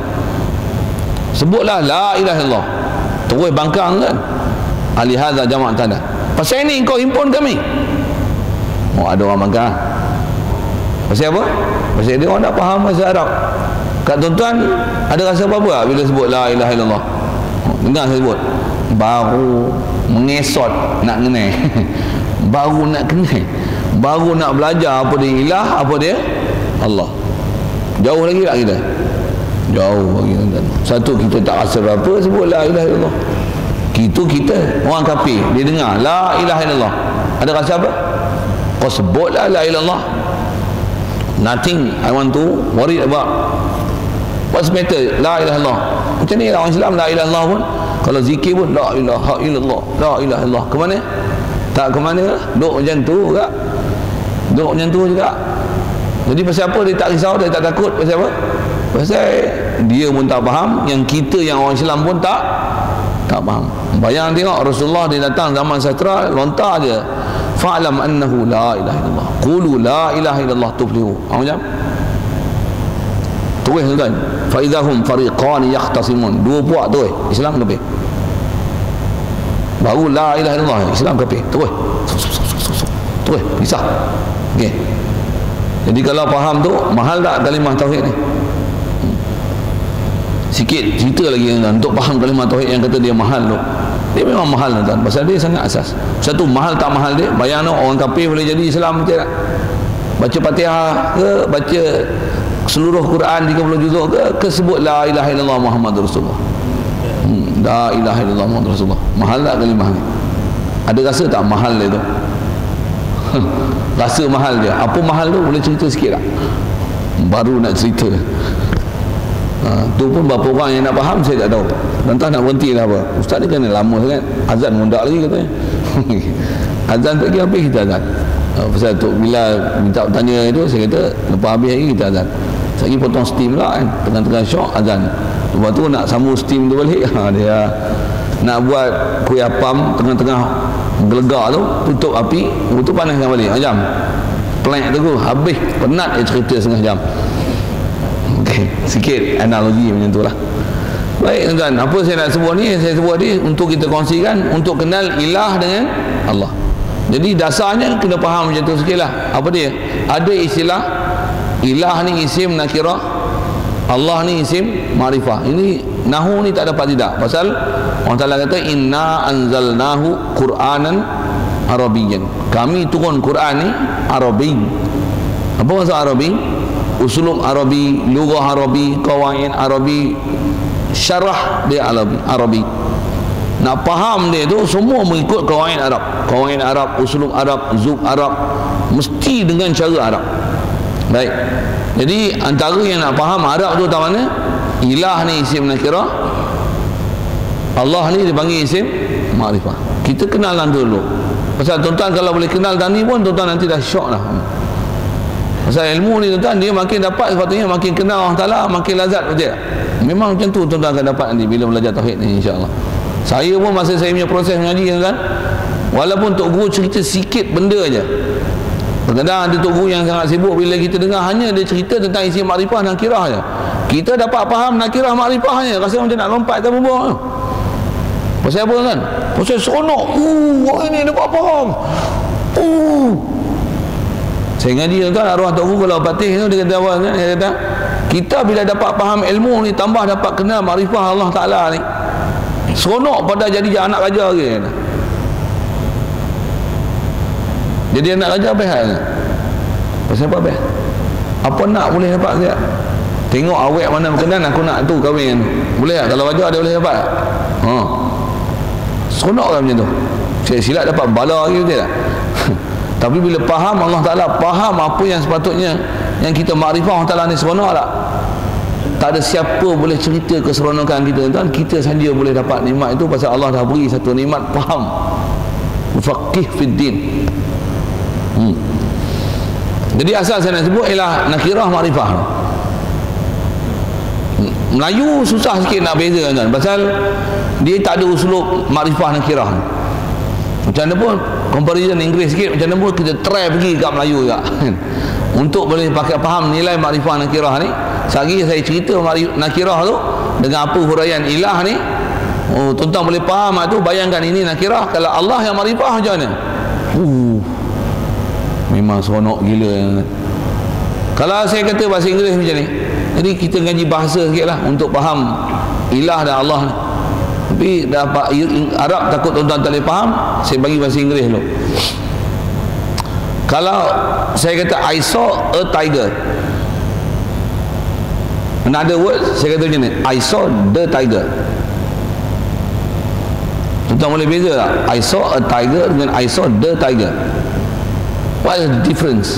Sebutlah la ilaha illallah. Terus bangkang kan. Alihadza jama'tana. Pasal ini kau himpun kami. Ada orang bangkang. Pasal apa? Pasal dia orang tak faham bahasa Arab. Kat tuan-tuan ada rasa apa-apa bila sebut la ilaha illallah? Dengar saya sebut, baru mengesot nak kenal. Baru nak kenal, baru nak belajar apa dia ilah, apa dia Allah. Jauh lagi tak kita? Jauh lagi tuan-tuan. Satu, kita tak rasa apa sebut la ilaha illallah. Kita orang kafir, dia dengar la ilaha illallah, ada rasa apa? Kau sebutlah la ilaha illallah, nothing I want to worry about. What's matter? La ilaha illallah. Macam ni orang Islam la ilaha illallah pun, kalau zikir pun la ilaha illallah, la ilaha illallah. Ke mana? Tak ke mana lah. Duduk macam tu juga. Duduk macam tu juga. Jadi pasal apa dia tak risau, dia tak takut? Pasal apa? Pasal dia pun tak faham, yang kita yang orang Islam pun tak faham. Bayang tengok Rasulullah dia datang zaman sastra, lontar je fa'lam annahu la ilaha illallah, qulu la ilaha illallah tuflihu. Macam terus tuan, fa idahum fariqan yahtasimun. Dua puak tu Islam kafir, baru la ilaha illallah Islam kafir. Terus pisah. Okey. Jadi kalau faham tu mahal tak kalimah tauhid ni? sikit cerita lagi tuan, untuk faham kalimah tauhid yang kata dia mahal tu. Dia memang mahal tuan, pasal dia sangat asas. Satu, mahal tak mahal dia, bayang tu orang kafir boleh jadi Islam macam tak? Baca Fatihah ke, baca seluruh Quran 30 juzuk ke sebut la ilaha illallah Muhammadur Rasulullah. La ilaha illallah Muhammadur Rasulullah. Mahal tak kalimah ni? Ada rasa tak mahal dia tu? Rasa mahal dia. Apa mahal tu? Boleh cerita sikit tak? Baru nak cerita. Tu pun berapa orang yang nak faham saya tak tahu. Entah nak berhenti lah apa. Ustaz ni kan lama sangat. Azan pun tak lagi katanya. Azan tak kira habis kita azan. Pasal tu bila minta tanya itu saya kata lepas habis lagi kita azan. Lagi potong steam lah kan. Tengah-tengah syok azan. Lepas tu nak sambung steam tu balik. Dia nak buat kuih apam tengah-tengah gelegak tu, tutup api, tu panaskan balik jam. Plank tu habis penat dia cerita setengah jam. Okey, sikit analogi macam tu lah. Baik tuan-tuan, apa saya nak sebut ni? Saya sebut ni untuk kita kongsikan, untuk kenal ilah dengan Allah. Jadi dasarnya kena faham macam tu sikit lah. Apa dia? Ada istilah ilah ni isim nakirah, Allah ni isim ma'rifah. Ini nahu ni tak dapat tidak. Pasal Allah Ta'ala kata inna anzalnahu Qur'anan Arabiyyan. Kami turun Quran ni Arabi. Apa maksud Arabi? Usulub Arabi, lughah Arabi, qawaid Arabi, syarah dia Arabi. Nak faham dia tu semua mengikut qawaid Arab. Qawaid Arab, usulub Arab, zub Arab, mesti dengan cara Arab. Baik. Jadi antara yang nak faham Arab tu tahu mana? Ilah ni isim nakirah, Allah ni dipanggil isim ma'rifah. Kita kenalan dulu. Pasal tuan-tuan kalau boleh kenal dan ni pun tuan-tuan nanti dah syok lah. Pasal ilmu ni tuan-tuan dia makin dapat sepatutnya makin kenal Allah Ta'ala makin lazat betul. Memang macam tu tuan-tuan akan dapat nanti bila belajar tauhid ni insya-Allah. Saya pun masa saya punya proses mengaji tuan-tuan, walaupun tok guru cerita sikit benda aja. Kadang-kadang ada tok guru yang sangat sibuk bila kita dengar hanya dia cerita tentang isim makrifah nakirah aja. Kita dapat faham nakirah makrifahnya, rasa macam nak lompat ke bawah. Pasal apa kan? Pasal seronok. Orang ini dapat faham. Saya ngaji tuan arwah tok guru kalau patih tu dia kata apa kan? Dia kata kita bila dapat faham ilmu ni tambah dapat kenal makrifah Allah Taala ni. Seronok pada jadi anak raja ke. Jadi anak raja apa hal? Pasal apa beh? Apa nak boleh dapat dia? Tengok awek mana berkenan aku nak tu kahwin. Boleh tak? Kalau raja dia boleh dapat. Seronok kan macam tu. Saya silap dapat bala lagi betul tak? Tapi bila faham Allah Ta'ala, faham apa yang sepatutnya yang kita makrifah Allah Ta'ala ni seronok tak? Tak ada siapa boleh cerita keseronokan kita tuan, kita saja boleh dapat nikmat itu pasal Allah dah beri satu nikmat faham. Faqih fid din. Jadi asal saya nak sebut ialah nakirah makrifah. Melayu susah sikit nak beza tuan, pasal dia tak ada usulub makrifah nakirah. Macam mana pun comparison Inggeris sikit, macam mana pun kita try pergi kat Melayu juga untuk boleh pakai faham nilai makrifah nakirah ni. Sehari saya cerita nakirah tu dengan apa huraian ilah ni, tuan-tuan boleh faham tu. Bayangkan ini nakirah, kalau Allah yang makrifah macam mana? Memang seronok gila. Kalau saya kata bahasa Inggeris macam ni, jadi kita ngaji bahasa sikit lah untuk faham ilah dan Allah ni. Tapi dapat Arab takut tuan-tuan tak boleh faham, saya bagi bahasa Inggeris dulu. Kalau saya kata I saw a tiger, another word saya kata macam ni, I saw the tiger. Tuan-tuan boleh beza tak? I saw a tiger dengan I saw the tiger. What is the difference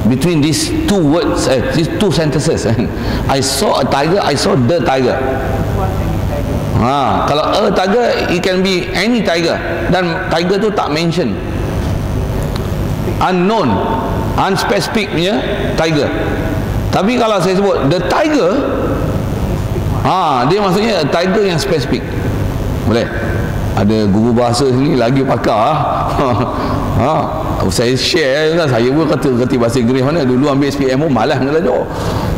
between these two words, these two sentences? I saw a tiger, I saw the tiger. Kalau a tiger, it can be any tiger, dan tiger tu tak mention, unknown, unspecific punya tiger. Tapi kalau saya sebut the tiger, dia maksudnya tiger yang spesifik. Boleh? Ada guru bahasa sini lagi pakar. Saya share kan, saya pun kata bahasa Inggeris mana dulu ambil SPM pun malas nak belajar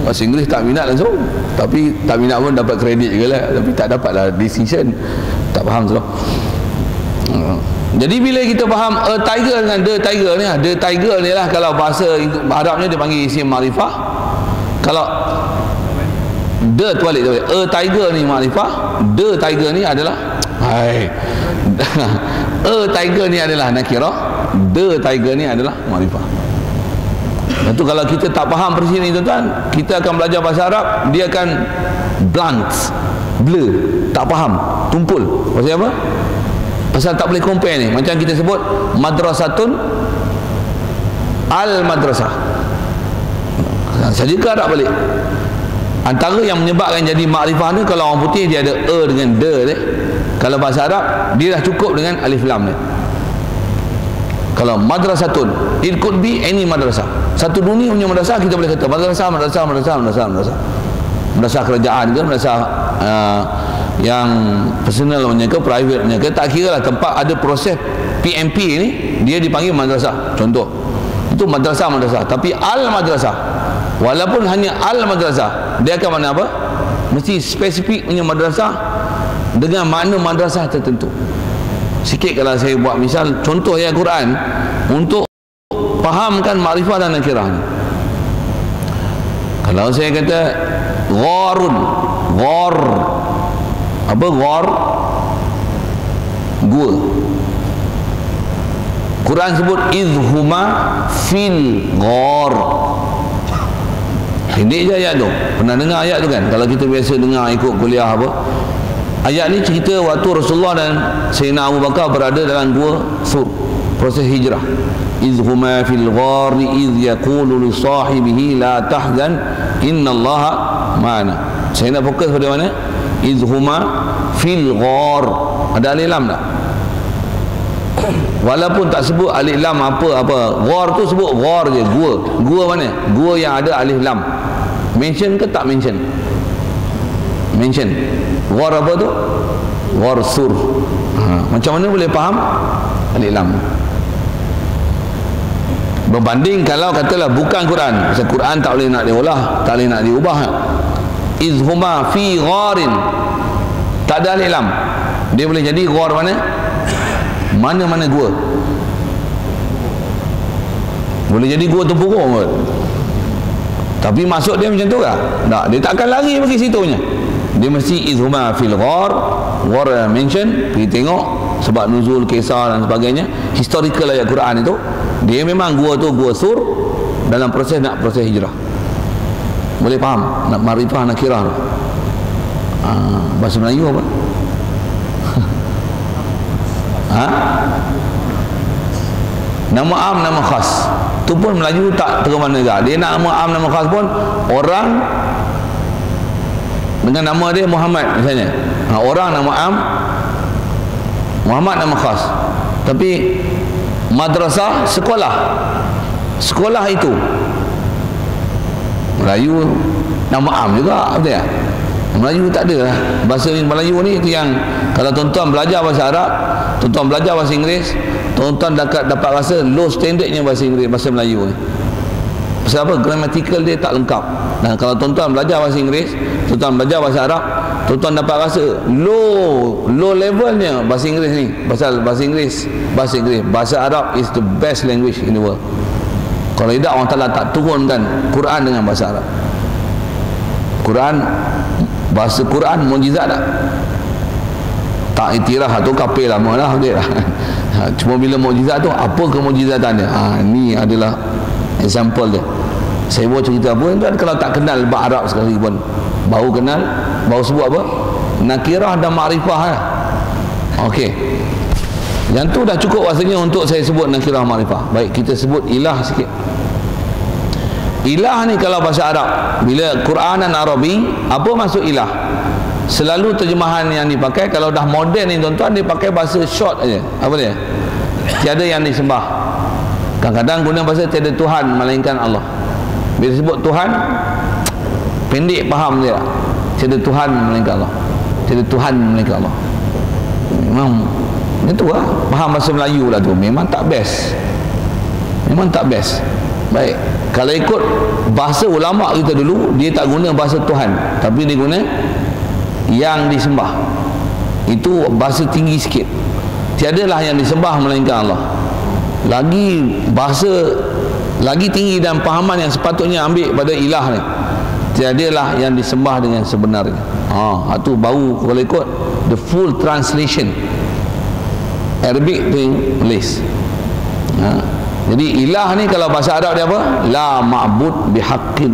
bahasa Inggeris, tak minat langsung. Tapi tak minat pun dapat kredit je lah, tapi tak dapat lah distinction, tak faham tu. Jadi bila kita faham a tiger dengan the tiger ni, the tiger ni lah kalau bahasa Arabnya dia panggil isim makrifah. Kalau The tu balik. A tiger ni makrifah, the tiger ni adalah A tiger ni adalah nakirah, the tiger ni adalah makrifah. Itu kalau kita tak faham persis ni tuan-tuan, kita akan belajar bahasa Arab, dia akan blank, blur, tak faham, tumpul. Pasal apa? Pasal tak boleh compare ni. Macam kita sebut madrasatun al-madrasah, saja ke Arab balik. Antara yang menyebabkan jadi makrifah ni, kalau orang putih dia ada a dengan de ni. Kalau bahasa Arab dia dah cukup dengan alif lam ni. Kalau madrasatun, it could be any madrasah. Satu dunia punya madrasah, kita boleh kata madrasah kerajaan ke, madrasah yang personal punya ke, private punya ke, tak kira lah tempat ada proses PMP ni, dia dipanggil madrasah. Contoh, itu madrasah. Tapi al-madrasah, walaupun hanya al-madrasah, dia akan makna apa? Mesti spesifik punya madrasah dengan makna madrasah tertentu. Sikit kalau saya buat misal contoh ayat Quran untuk fahamkan makrifah dan nakirah ni. Kalau saya kata gharun, ghar, apa ghar? Gua. Quran sebut idhuma fil ghar. Pendek je ayat tu. Pernah dengar ayat tu kan? Kalau kita biasa dengar ikut kuliah apa, ayat ni cerita waktu Rasulullah dan Sayyidina Abu Bakar berada dalam gua Sur, proses hijrah. Idhuma fil ghari idh yaqulu li sahibihi la tahzan innallaha ma'ana. Saya nak fokus pada mana? Idhuma fil ghar. Ada alif lam tak? Walaupun tak sebut alif lam apa. Ghar tu sebut ghar je, gua. Gua mana? Gua yang ada alif lam. Mention ke tak mention? Mention. Ghar apa tu? Ghar Sur. Macam mana boleh faham alif lam? Berbanding kalau katalah bukan Quran. Pasal Quran tak boleh nak diolah, tak boleh nak diubah. Izhuma fi gharin, tak ada alif lam, dia boleh jadi ghar mana? Mana-mana gua. Boleh jadi gua tempurung kot. Tapi maksud dia macam tu ke? Tak, dia takkan lari pergi situ punya. Dia mesti izhuma fil ghar. Ghar mention, pergi tengok sebab nuzul, kisah dan sebagainya, historical ayat Quran itu. Dia memang gua tu gua Sur dalam proses hijrah. Boleh faham? Nak makrifah nakirah tu. Bahasa Melayu apa? Nama am, nama khas. Tu pun Melayu tak terima negara. Dia nak nama am, nama khas pun orang dengan nama dia Muhammad misalnya. Orang nama am, Muhammad nama khas. Tapi madrasah, sekolah itu Melayu nama am juga, betul tak? Melayu tak ada lah. Bahasa Melayu ni itu yang kalau tuan-tuan belajar bahasa Arab, tuan-tuan belajar bahasa Inggeris, tuan-tuan dapat rasa low standardnya bahasa Inggeris, bahasa Melayu ni. Pasal apa? Grammatical dia tak lengkap. Dan kalau tuan-tuan belajar bahasa Inggeris, tuan-tuan belajar bahasa Arab, tuan-tuan dapat rasa low levelnya bahasa Inggeris ni. Pasal bahasa Inggeris, bahasa Arab is the best language in the world. Kalau tidak, orang Ta'ala tak turunkan Quran dengan bahasa Arab. Bahasa Quran mukjizat tak? Tak iktiraf tu kapil lama lah dia. Cuma bila mukjizat tu, apa kemukjizatan dia? Ni adalah example dia. Saya buat cerita apa tuan, kalau tak kenal bahasa Arab sekali pun baru kenal, baru sebut apa? Nakirah dan makrifah lah. Okey. Yang tu dah cukup rasanya untuk saya sebut nakirah makrifah. Baik, kita sebut ilah sikit. Ilah ni kalau bahasa Arab, bila Quran dan Arabi, apa maksud ilah? Selalu terjemahan yang dipakai, kalau dah moden ni tuan-tuan, dia pakai bahasa short aja. Apa dia? Tiada yang disembah. Kadang-kadang guna bahasa tiada Tuhan melainkan Allah. Bila sebut Tuhan, pendek faham dia. Tiada Tuhan melainkan Allah. Tiada Tuhan melainkan Allah. Memang itu lah. Faham bahasa Melayu lah tu. Memang tak best. Baik. Kalau ikut bahasa ulama kita dulu, dia tak guna bahasa Tuhan, tapi dia guna yang disembah. Itu bahasa tinggi sikit. Tiadalah yang disembah melainkan Allah. Lagi bahasa lagi tinggi dan pahaman yang sepatutnya ambil pada ilah ni. tiadalah yang disembah dengan sebenarnya. Itu baru kalau ikut the full translation Arabic tu English. Jadi ilah ni kalau bahasa Arab dia apa? La ma'bud bihaqqin,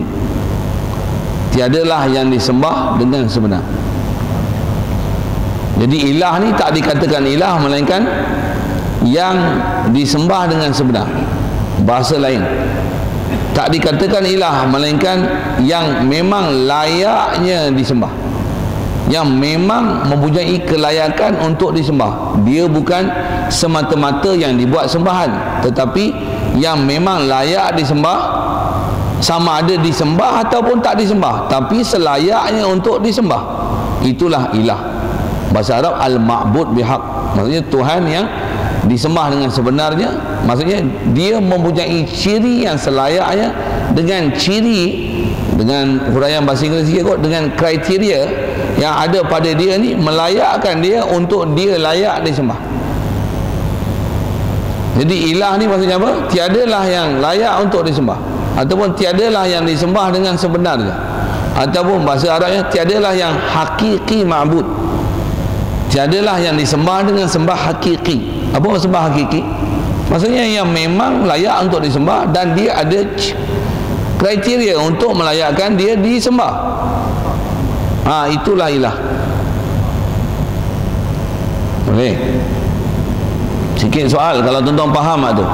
tiadalah yang disembah dengan sebenar. Jadi ilah ni tak dikatakan ilah, melainkan yang disembah dengan sebenar. Bahasa lain, tak dikatakan ilah, melainkan yang memang layaknya disembah, yang memang mempunyai kelayakan untuk disembah. Dia bukan semata-mata yang dibuat sembahan, tetapi yang memang layak disembah, sama ada disembah ataupun tak disembah, tapi selayaknya untuk disembah. Itulah ilah. Bahasa Arab al-ma'bud bihaq, maksudnya Tuhan yang disembah dengan sebenarnya. Maksudnya dia mempunyai ciri yang selayaknya, dengan ciri, dengan huraian bahasa Inggeris sikit kot, dengan kriteria yang ada pada dia ni melayakkan dia untuk dia layak disembah. Jadi ilah ni maksudnya apa? Tiadalah yang layak untuk disembah, ataupun tiadalah yang disembah dengan sebenarnya, ataupun bahasa Arabnya tiadalah yang hakiki ma'bud, tiadalah yang disembah dengan sembah hakiki. Apa sembah hakiki? Maksudnya yang memang layak untuk disembah dan dia ada kriteria untuk melayakkan dia disembah. Itulah ilah. Boleh? Sikit soal kalau tuan-tuan faham tu.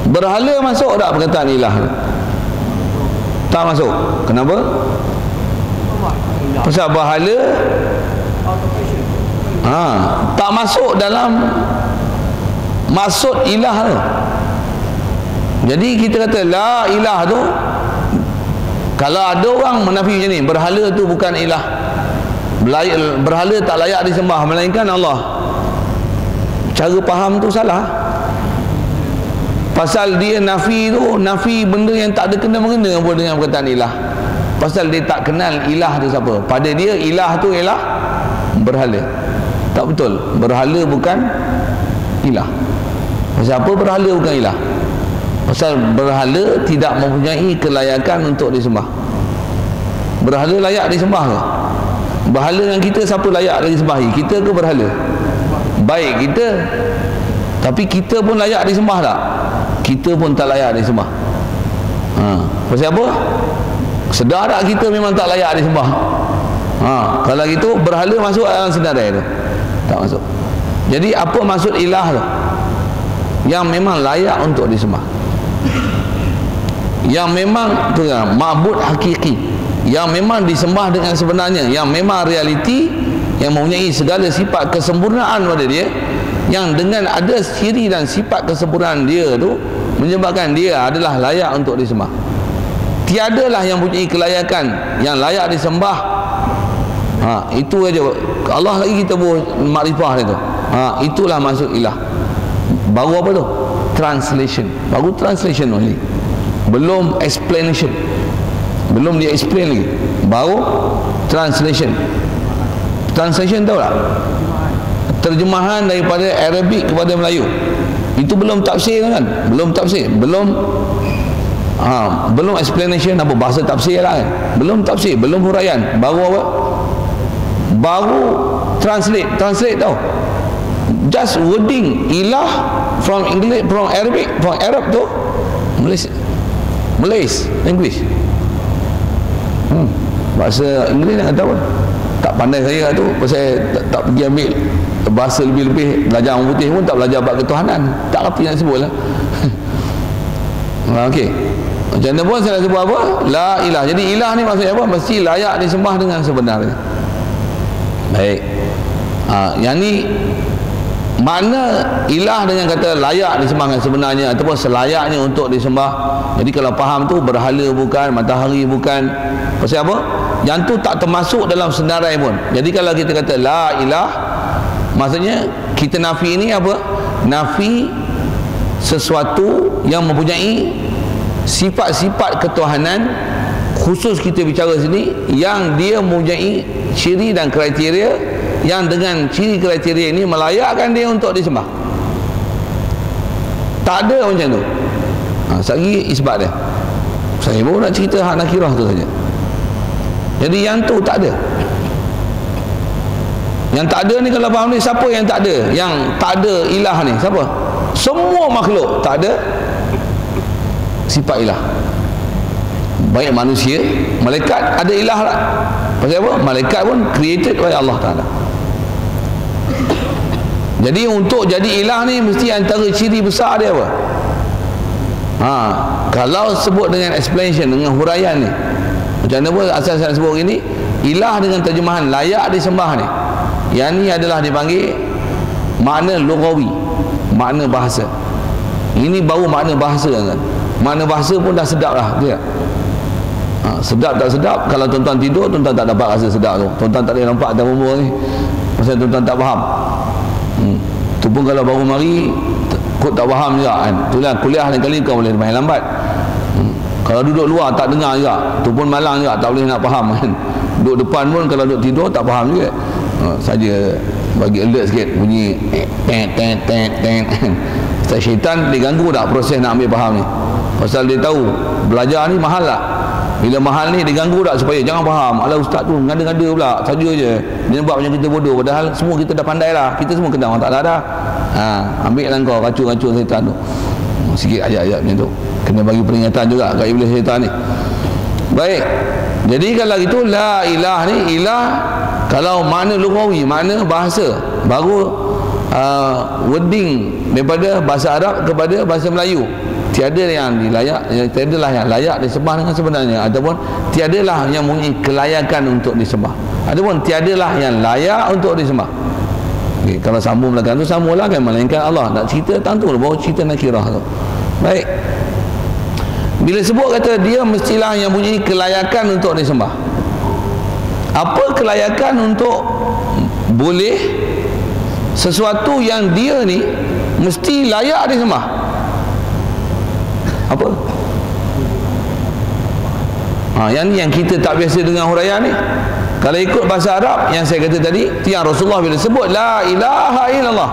Berhala masuk tak perkataan ilah? Tak masuk. Kenapa? Pasal berhala tak masuk dalam maksud ilah tu. Jadi kita kata la ilah tu, kalau ada orang menafi macam ni, berhala tu bukan ilah, berhala tak layak disembah melainkan Allah, cara faham tu salah. Pasal dia nafi tu, nafi benda yang tak ada kena-mengena pun dengan perkataan ilah. Pasal dia tak kenal ilah tu siapa. Pada dia ilah tu ialah berhala. Tak betul, berhala bukan ilah. Pasal apa berhala bukan ilah? Pasal berhala tidak mempunyai kelayakan untuk disembah. Berhala layak disembah ke? Berhala dengan kita siapa layak disembahi? Kita ke berhala? Baik kita, tapi kita pun layak disembah tak? Kita pun tak layak disembah. Pasal apa? Sedar tak kita memang tak layak disembah? Kalau gitu berhala masuk dalam senarai tu? Tak masuk. Jadi apa maksud ilah tu? Yang memang layak untuk disembah, yang memang tu kan, ma'bud hakiki, yang memang disembah dengan sebenarnya, yang memang realiti, yang mempunyai segala sifat kesempurnaan pada dia, yang dengan ada ciri dan sifat kesempurnaan dia tu menyebabkan dia adalah layak untuk disembah. Tiadalah yang mempunyai kelayakan yang layak disembah. Itu aja. Allah lagi kita buat makrifah dia tu. Itulah maksud ilah. Baru apa tu? Translation. Baru translation only. Belum explanation. Belum dia explain lagi. Baru translation. Translation tahu tak? Terjemahan daripada Arabic kepada Melayu. Itu belum tafsir kan? Belum tafsir. Belum explanation apa bahasa tafsir lah kan? Belum tafsir, belum huraian. Baru apa? Baru translate tau. Just wording ilah from English, from Arabic, from Arab tu Malaysia English. Bahasa Inggeris nak kata apa? Tak pandai saya tu, pasal tak pergi ambil bahasa lebih-lebih. Belajar orang putih pun tak belajar bab ketuhanan, tak kerti nak sebut lah. Okey, macam mana pun saya nak sebut apa? La ilah. Jadi ilah ni maksudnya apa? Mesti layak disembah dengan sebenarnya. Baik. Yang ni makna ilah dengan kata layak disembah dengan sebenarnya, ataupun selayaknya untuk disembah. Jadi kalau faham tu, berhala bukan, matahari bukan. Pasal apa? Yang tu tak termasuk dalam senarai pun. Jadi kalau kita kata la ilah, maksudnya kita nafi ini apa? Nafi sesuatu yang mempunyai sifat-sifat ketuhanan khusus. Kita bicara sini yang dia mempunyai ciri dan kriteria, yang dengan ciri kriteria ini melayakkan dia untuk disembah. Tak ada macam tu. Sekali isbat dia. Saya baru nak cerita hak nakirah tu saja. Jadi yang tu tak ada. Yang tak ada ni kalau faham ni, siapa yang tak ada? Yang tak ada ilah ni siapa? Semua makhluk tak ada sifat ilah. Baik manusia, malaikat ada ilah lah. Pasal apa? Malaikat pun created oleh Allah Ta'ala. Jadi untuk jadi ilah ni mesti antara ciri besar dia apa? Kalau sebut dengan explanation, dengan huraian ni, macam mana pun asal saya sebut ini, ilah dengan terjemahan layak disembah ni, yang ni adalah dipanggil makna lughawi, makna bahasa. Ini baru makna bahasa kan. Makna bahasa pun dah sedap lah dia. Sedap tak sedap, kalau tuan-tuan tidur, tuan-tuan tak dapat rasa sedap tu. Tuan-tuan tak boleh nampak atas umur ni, pasal tuan-tuan tak faham. Tu pun kalau baru mari kau tak faham juga kan. Itulah kuliah lain kali kau boleh main lambat. Kalau duduk luar tak dengar juga, tu pun malang juga, tak boleh nak faham kan. Duduk depan pun kalau duduk tidur tak faham juga. Saja bagi alert sikit bunyi Ustaz syaitan diganggu tak proses nak ambil faham ni. Pasal dia tahu belajar ni mahal tak. Bila mahal ni diganggu tak supaya jangan faham. Alah ustaz tu ngada-ngada pula saja je. Dia buat macam kita bodoh, padahal semua kita dah pandai lah. Kita semua kenal orang tak ada. Ambil lah kau racun-racun syaitan tu. Sikit ayat-ayat macam tu. Kena bagi peringatan juga kat iblis syaitan ni. Baik. Jadi kalau itu la ilah ni, ilah kalau makna lughawi, makna bahasa, baru wording daripada bahasa Arab kepada bahasa Melayu. Tiada yang dilayak, tiadalah yang layak disembah dengan sebenarnya, ataupun tiadalah yang mempunyai kelayakan untuk disembah, ataupun tiadalah yang layak untuk disembah. Okay, kalau sambung belakang tu sambunglah kan, melainkan Allah. Nak cerita tentu baru cerita nakirah tu. Baik. Bila sebut kata dia mestilah yang mempunyai kelayakan untuk disembah. Apa kelayakan untuk boleh sesuatu yang dia ni mesti layak disembah? Apa? Yang ni yang kita tak biasa dengan huraian ni. Kalau ikut bahasa Arab yang saya kata tadi, yang Rasulullah bila sebut la ilaha illallah,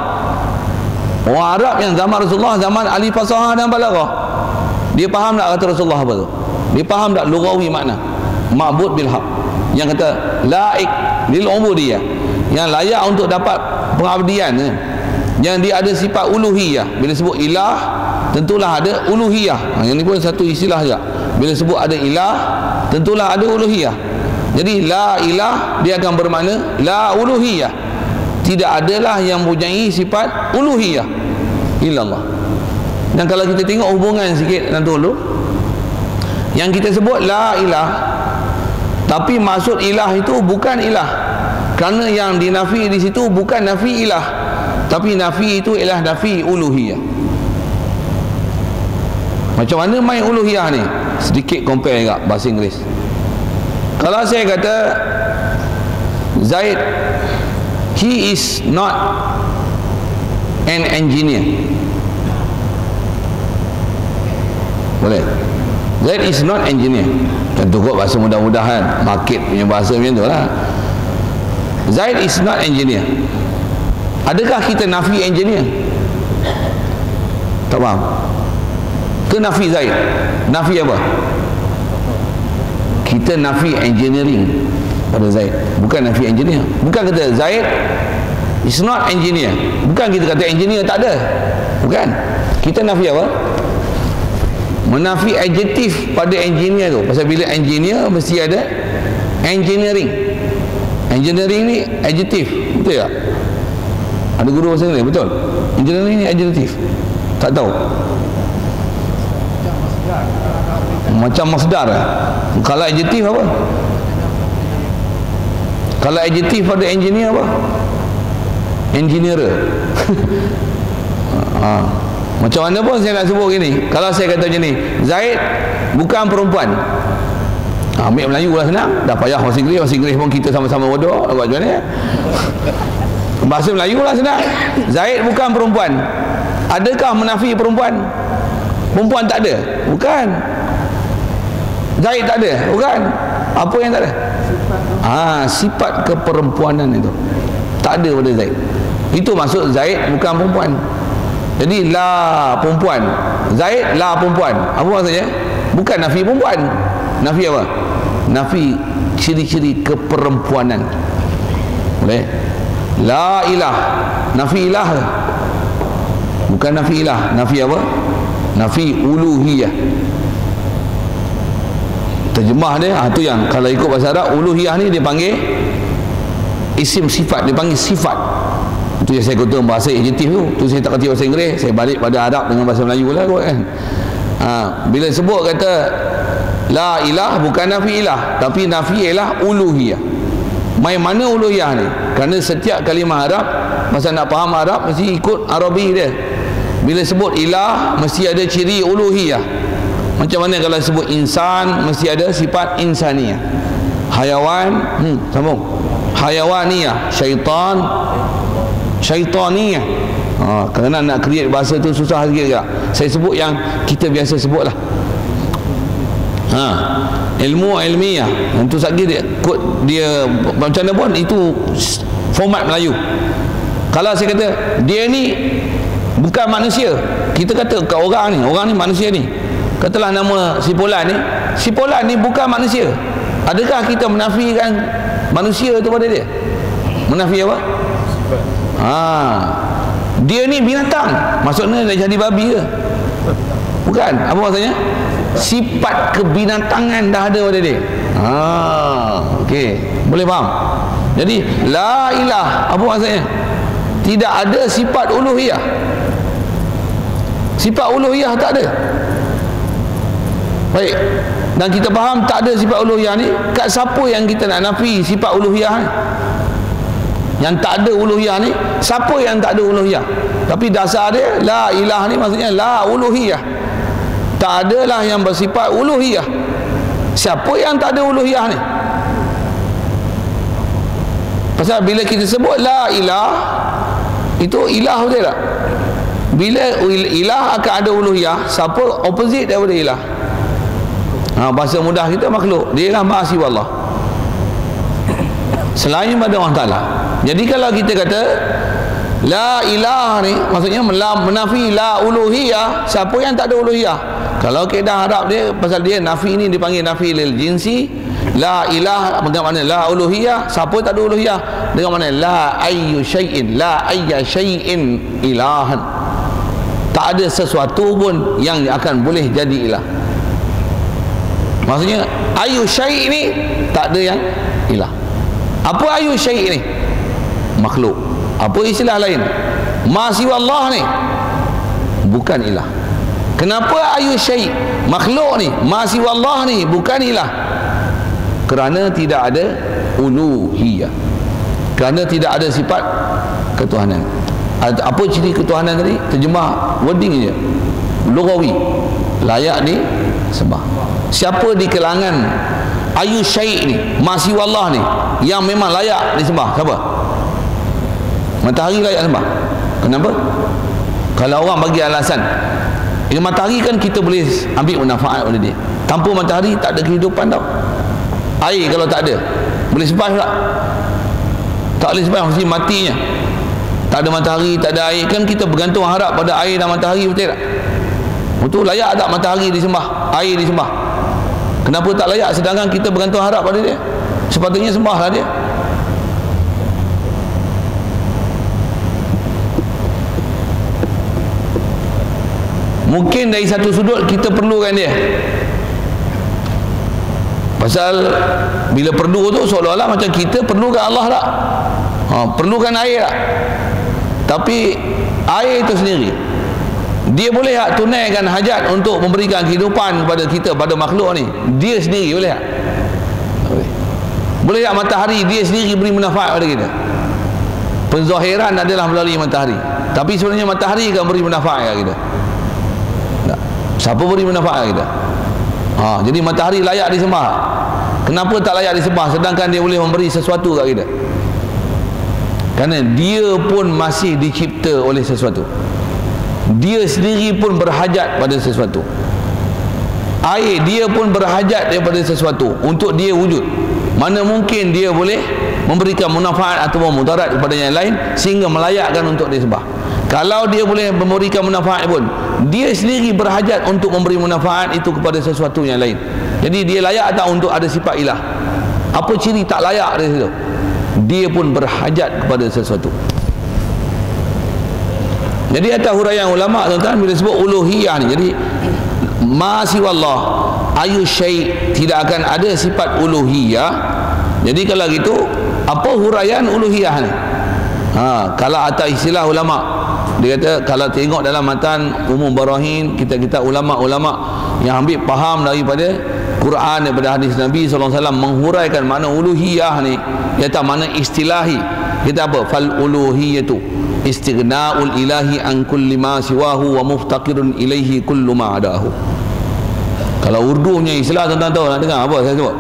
orang Arab yang zaman Rasulullah, zaman ahli fasahah dan balaghah, dia faham tak kata Rasulullah apa tu? Dia faham tak lughawi makna ma'bud bil haq, yang kata laik lil ubudiyah, yang layak untuk dapat pengabdian, yang dia ada sifat uluhiyah. Bila sebut ilah, tentulah ada uluhiyah. Yang ni pun satu istilah juga. Bila sebut ada ilah, tentulah ada uluhiyah. Jadi la ilah dia akan bermakna la uluhiyah. Tidak adalah yang mempunyai sifat uluhiyah illallah. Dan kalau kita tengok hubungan sikit nanti dulu, yang kita sebut la ilah, tapi maksud ilah itu bukan ilah, kerana yang dinafi di situ bukan nafi ilah, tapi nafi itu ialah nafi uluhiyah. Macam mana main uluhiyah ni? Sedikit compare juga bahasa Inggeris. Kalau saya kata Zaid, he is not an engineer, boleh? Zaid is not engineer. Contoh kot bahasa mudah-mudahan, market punya bahasa macam tu lah. Zaid is not engineer. Adakah kita nafi engineer? Tak faham? Ke nafi Zaid? Nafi apa? Kita nafi engineering pada Zaid, bukan nafi engineer. Bukan kata Zaid is not engineer, bukan kita kata engineer tak ada, bukan. Kita nafi apa? Menafi adjektif pada engineer tu. Pasal bila engineer mesti ada engineering. Engineering ni adjektif, betul tak? Ada guru bahasa Inggeris, betul? Engineering ni adjektif. Tak tahu. Macam masdar. Kalau adjektif apa? Kalau adjektif pada engineer apa? Engineer. Macam mana pun saya nak sebut gini. Kalau saya kata macam ni, Zaid bukan perempuan, ambil Melayu lah senang. Dah payah bahasa Inggeris. Bahasa Inggeris pun kita sama-sama bodoh. Nak buat macam mana? Bahasa Melayu lah senang. Zaid bukan perempuan. Adakah menafi perempuan? Perempuan tak ada? Bukan. Zaid tak ada? Bukan. Apa yang tak ada? Sifat keperempuanan itu tak ada pada Zaid. Itu maksud Zaid bukan perempuan. Jadi la perempuan, Zaid la perempuan. Apa maksudnya? Bukan nafi perempuan. Nafi apa? Nafi ciri-ciri keperempuanan. Boleh? La ilah, nafi ilah, bukan nafi ilah. Nafi apa? Nafi uluhiyah. Terjemah dia, tu yang kalau ikut bahasa Arab, uluhiyah ni dia panggil isim sifat, dia panggil sifat. Itu yang saya kata bahasa adjektif tu saya tak kerti bahasa Inggeris, saya balik pada Arab dengan bahasa Melayu lah kot kan. Bila sebut kata la ilah, bukan nafi ilah, tapi nafi ilah uluhiyah. Main mana uluhiyah ni? Kerana setiap kalimah Arab, masa nak faham Arab mesti ikut Arabi dia. Bila sebut ilah mesti ada ciri uluhiyah. Macam mana kalau sebut insan, mesti ada sifat insaniyah. Hayawan, sambung, hayawaniyah. Syaitan, syaitaniyah. Kerana nak create bahasa tu susah sikit juga. Saya sebut yang kita biasa sebut lah. Ilmu ilmiah, yang tu sakit dia macam mana pun itu format Melayu. Kalau saya kata dia ni bukan manusia, kita kata kat orang ni manusia ni, katalah nama si Polan ni bukan manusia, adakah kita menafikan manusia tu pada dia? Menafi apa? Dia ni binatang, maksudnya dia jadi babi ke? Bukan. Apa maksudnya? Sifat kebinatangan dah ada pada dia. Okey, boleh faham? Jadi la ilah, apa maksudnya? Tidak ada sifat uluhiyah. Sifat uluhiyah tak ada. Baik. Dan kita faham tak ada sifat uluhiyah ni, kat siapa yang kita nak nafi sifat uluhiyah ni? Yang tak ada uluhiyah ni, siapa yang tak ada uluhiyah? Tapi dasar dia la ilah ni maksudnya la uluhiyah. Tak adalah yang bersifat uluhiyah. Siapa yang tak ada uluhiyah ni? Pasal bila kita sebut la ilah, itu ilah betul tak? Bila ilah akan ada uluhiyah, siapa opposite daripada ilah? Bahasa mudah kita makhluk. Dia ialah maha siwa Allah, selain pada Allah Ta'ala. Jadi kalau kita kata la ilah ni, maksudnya menafi la uluhiyah, siapa yang tak ada uluhiyah? Kalau kaedah Arab dia, pasal dia nafi ni dipanggil nafi lil jinsi. La ilah dengan mana la uluhiyah, siapa tak ada uluhiyah? Dengan mana la ayyu syai'in, la ayya syai'in ilahan. Tak ada sesuatu pun yang akan boleh jadi ilah. Maksudnya ayyu syai' ni tak ada yang ilah. Apa ayyu syai' ni? Makhluk. Apa istilah lain? Ma siwa Allah ni bukan ilah. Kenapa ayyu syai'? Makhluk ni, ma siwa Allah ni bukan ilah. Kerana tidak ada uluhiyah. Kerana tidak ada sifat ketuhanan. Apa ciri ketuhanan tadi? Terjemah wording je, lughawi, layak disembah. Siapa di kalangan ayyu syai' ni, ma siwa Allah ni, yang memang layak disembah? Siapa? Matahari layak sembah. Kenapa? Kalau orang bagi alasan, matahari kan kita boleh ambil manfaat oleh dia. Tanpa matahari tak ada kehidupan tau. Air kalau tak ada, boleh survive tak? Tak boleh survive, mesti matinya. Tak ada matahari, tak ada air, kan kita bergantung harap pada air dan matahari, betul tak? Betul, layak tak matahari disembah, air disembah? Kenapa tak layak sedangkan kita bergantung harap pada dia? Sepatutnya sembahlah dia. Mungkin dari satu sudut kita perlukan dia. Pasal bila perlu tu seolah-olah macam kita perlukan Allah tak? Perlukan air tak? Tapi air itu sendiri, dia boleh tak tunaikan hajat untuk memberikan kehidupan kepada kita, pada makhluk ni? Dia sendiri boleh tak? Boleh tak matahari dia sendiri beri manfaat pada kita? Penzahiran adalah melalui matahari, tapi sebenarnya matahari akan beri manfaat kepada kita. Tak. Siapa beri manfaat kepada kita? Jadi matahari layak disembah. Kenapa tak layak disembah sedangkan dia boleh memberi sesuatu kat kita? Kerana dia pun masih dicipta oleh sesuatu. Dia sendiri pun berhajat pada sesuatu. Air dia pun berhajat daripada sesuatu untuk dia wujud. Mana mungkin dia boleh memberikan manfaat atau mudarat kepada yang lain sehingga melayakkan untuk disembah. Kalau dia boleh memberikan manfaat pun, dia sendiri berhajat untuk memberi manfaat itu kepada sesuatu yang lain. Jadi dia layak tak untuk ada sifat ilah? Apa ciri tak layak dari situ? Dia pun berhajat kepada sesuatu. Jadi atas huraian ulama tuan-tuan, bila sebut uluhiyah ni, jadi ma siwallah ayu syai', tidak akan ada sifat uluhiyah. Jadi kalau gitu, apa huraian uluhiyah ni? Kalau atas istilah ulama, dia kata kalau tengok dalam matan Umum Barahin, kita ulama-ulama yang ambil faham daripada Quran, daripada hadis Nabi SAW menghuraikan makna uluhiyah ni, dia kata makna istilahi. Kita apa? Fal uluhiyatu istighna'ul ilahi an kulli ma siwahu wa muftaqirun ilaihi kullu ma adahu. Kalau Urdu punya istilah tuan-tuan tahu, nak dengar apa saya sebut?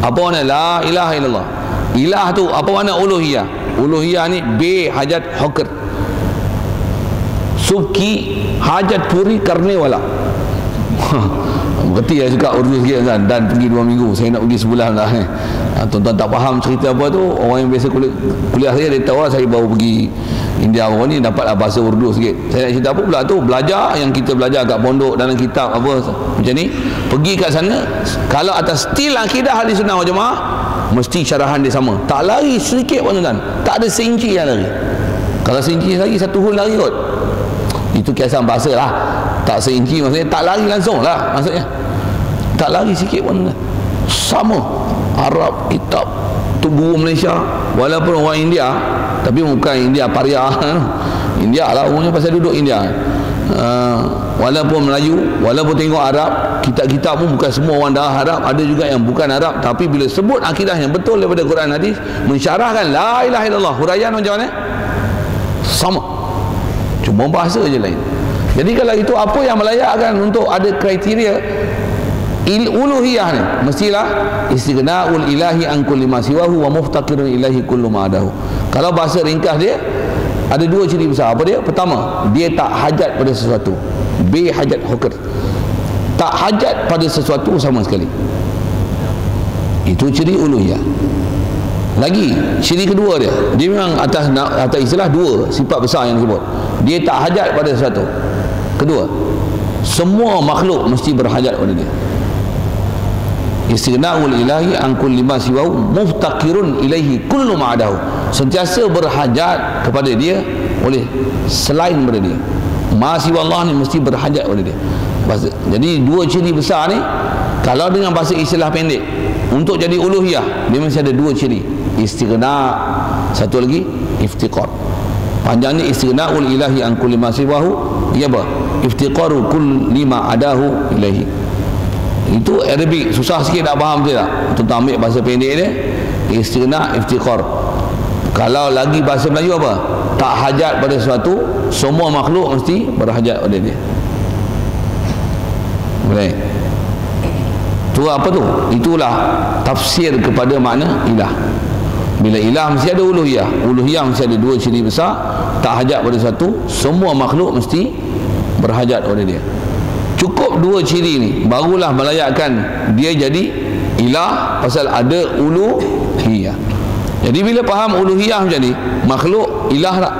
Apa makna la ilaha illallah? Ilah tu apa makna uluhiyah? Uluhiyah ni be hajat hokr, subki hajat puri karne wala. Berarti saya suka Urdu sikit kan, dan pergi 2 minggu, saya nak pergi sebulan lah. Tuan-tuan tak faham cerita apa tu, orang yang biasa kuliah saya, dia tahu saya baru pergi India baru ni, dapatlah bahasa Urdu sikit. Saya nak cerita apa pula tu, belajar yang kita belajar kat pondok dalam kitab apa macam ni, pergi kat sana, kalau atas stil akidah ahli sunnah wal jamaah, mesti syarahan dia sama, tak lari sedikit pun tuan, tak ada seinci yang lari. Kalau seinci lagi, 1 hul lari kot, itu kiasan bahasa lah. Tak seinci maksudnya tak lari langsung lah, maksudnya tak lari sikit pun tuan, sama. Arab, kitab tu guru Malaysia, walaupun orang India, tapi bukan India Paria India lah umumnya, pasal duduk India. Walaupun Melayu, walaupun tengok Arab, kitab-kitab pun bukan semua orang darah Arab, ada juga yang bukan Arab, tapi bila sebut akidah yang betul daripada Quran hadis, mensyarahkan la ilaha illallah, huraian macam mana? Sama, cuma bahasa je lain. Jadi kalau itu, apa yang melayakkan untuk ada kriteria uluhiyah ni? Mestilah istighna'ul ilahi an kulli ma siwahu wa muftaqirun ilahi kullu ma adahu. Kalau bahasa ringkas dia ada 2 ciri besar. Apa dia? Pertama, dia tak hajat pada sesuatu, be hajat hukr, tak hajat pada sesuatu sama sekali. Itu ciri uluhiyah. Lagi ciri kedua dia memang atas istilah 2 sifat besar yang disebut. Dia tak hajat pada sesuatu. Kedua, semua makhluk mesti berhajat pada dia. Istighna'ul ilahi an kulli ma siwahu muftaqirun ilaihi kullu ma adahu, sentiasa berhajat kepada dia oleh selain daripada dia. Ma siwa Allah ni mesti berhajat kepada dia. Jadi 2 ciri besar ni, kalau dengan bahasa istilah pendek, untuk jadi uluhiyah dia mesti ada 2 ciri. Istighna', satu lagi iftiqar. Panjangnya istighna'ul ilahi an kulli ma siwahu, ia apa? Iftiqaru kulli ma adahu ilaihi. Itu Arabic, susah sikit nak faham dia tak? Tuan ambil bahasa pendek dia, istighna', iftiqar. Kalau lagi bahasa Melayu apa? Tak hajat pada sesuatu, semua makhluk mesti berhajat pada dia. Boleh? Tu apa tu? Itulah tafsir kepada makna ilah. Bila ilah mesti ada uluhiyah. Uluhiyah mesti ada 2 ciri besar, tak hajat pada sesuatu, semua makhluk mesti berhajat pada dia. Cukup 2 ciri ni barulah melayakkan dia jadi ilah, pasal ada uluhiyah. Jadi bila faham uluhiyah macam ni, makhluk ilah tak?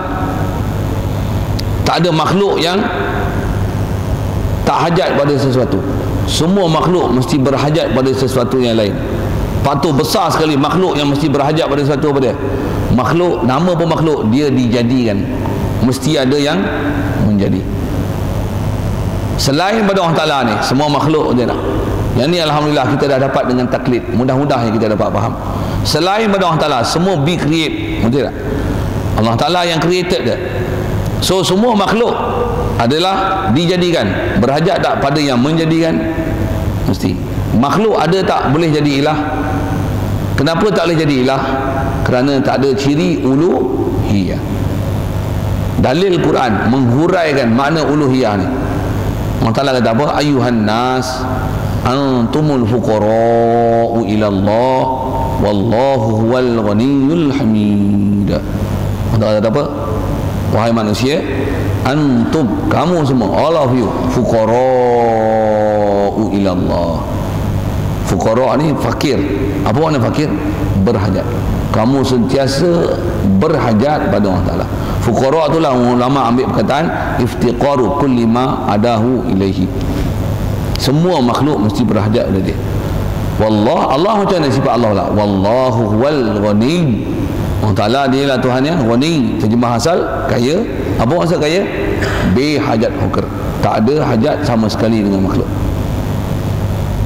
Tak ada makhluk yang tak hajat pada sesuatu. Semua makhluk mesti berhajat pada sesuatu yang lain. Patut besar sekali makhluk yang mesti berhajat pada sesuatu apa dia? Makhluk, nama pun makhluk, dia dijadikan. Mesti ada yang menjadi. Selain pada Allah Ta'ala ni, semua makhluk dia nak. Yang ni Alhamdulillah kita dah dapat dengan taklid, mudah-mudahnya kita dapat faham. Selain pada Allah Ta'ala, semua be create, betul tak? Allah Ta'ala yang created dia. So semua makhluk adalah dijadikan. Berhajat tak pada yang menjadikan? Mesti. Makhluk ada tak boleh jadi ilah? Kenapa tak boleh jadi ilah? Kerana tak ada ciri uluhiyah. Dalil Quran menghuraikan makna uluhiyah ni. Allah Ta'ala kata apa? Ayuhan nas antumul fuqara'u ila Allah wallahu huwal ghaniyul hamid. Allah Ta'ala kata apa? Wahai manusia, antum, kamu semua, all of you, fuqara'u ila Allah. Fuqara' ni fakir. Apa makna fakir? Berhajat. Kamu sentiasa berhajat pada Allah Ta'ala. Fuqara' itulah ulama ambil perkataan iftiqaru kulli ma adahu ilaihi. Semua makhluk mesti berhajat pada dia. Wallah, Allah macam mana sifat Allah lah? Wallahu huwal ghani. Allah Ta'ala dia lah Tuhan yang ghani. Terjemah asal kaya. Apa maksud kaya? Bi hajat hukr. Tak ada hajat sama sekali dengan makhluk.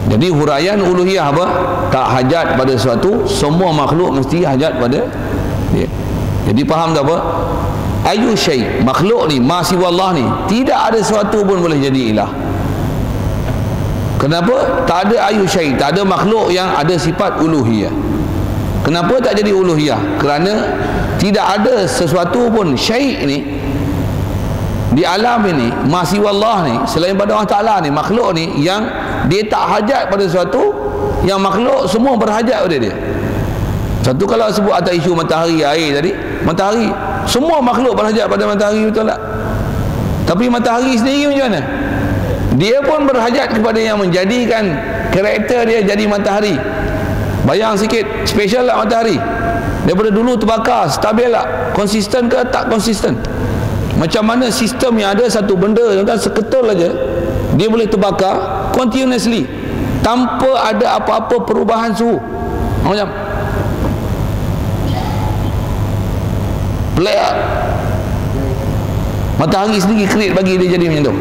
Jadi huraian uluhiyah apa? Tak hajat pada sesuatu, semua makhluk mesti hajat pada dia. Jadi faham tak apa? Ayu syai, makhluk ni, ma siwa Allah ni, tidak ada sesuatu pun boleh jadi ilah. Kenapa? Tak ada ayu syai, tak ada makhluk yang ada sifat uluhiyah. Kenapa tak jadi uluhiyah? Kerana tidak ada sesuatu pun syai ni di alam ini, ma siwa Allah ni, selain pada Allah Ta'ala ni, makhluk ni yang dia tak hajat pada sesuatu, yang makhluk semua berhajat pada dia. Satu kalau sebut atas isu matahari, air tadi, matahari, semua makhluk berhajat pada matahari, betul tak? Tapi matahari sendiri macam mana? Dia pun berhajat kepada yang menjadikan karakter dia jadi matahari. Bayang sikit, special lah matahari. Daripada dulu terbakar, stabil lah, konsisten ke tak konsisten? Macam mana sistem yang ada satu benda yang seketul aja dia boleh terbakar continuously tanpa ada apa-apa perubahan suhu. Macam pelik. Matahari sendiri create bagi dia jadi macam tu.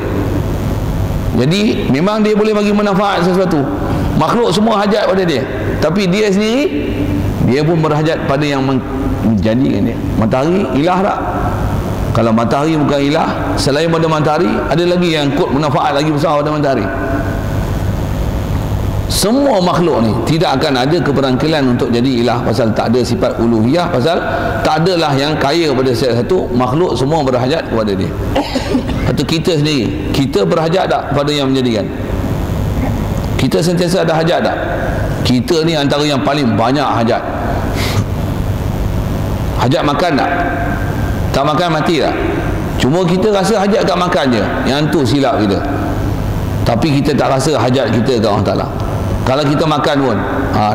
Jadi memang dia boleh bagi manfaat sesuatu. Makhluk semua hajat pada dia, tapi dia sendiri dia pun berhajat pada yang menjadikan dia. Matahari ilah tak? Kalau matahari bukan ilah, selain pada matahari ada lagi yang kod manfaat lagi besar pada matahari. Semua makhluk ni tidak akan ada keberangkilan untuk jadi ilah, pasal tak ada sifat uluhiyah, pasal tak adalah yang kaya pada satu. Makhluk semua berhajat kepada dia. Atau kita sendiri, kita berhajat tak pada yang menjadikan? Kita sentiasa ada hajat tak? Kita ni antara yang paling banyak hajat. Hajat makan tak? Tak makan mati tak? Cuma kita rasa hajat kat makan je. Yang tu silap kita. Tapi kita tak rasa hajat kita ke Allah Ta'ala. Kalau kita makan pun,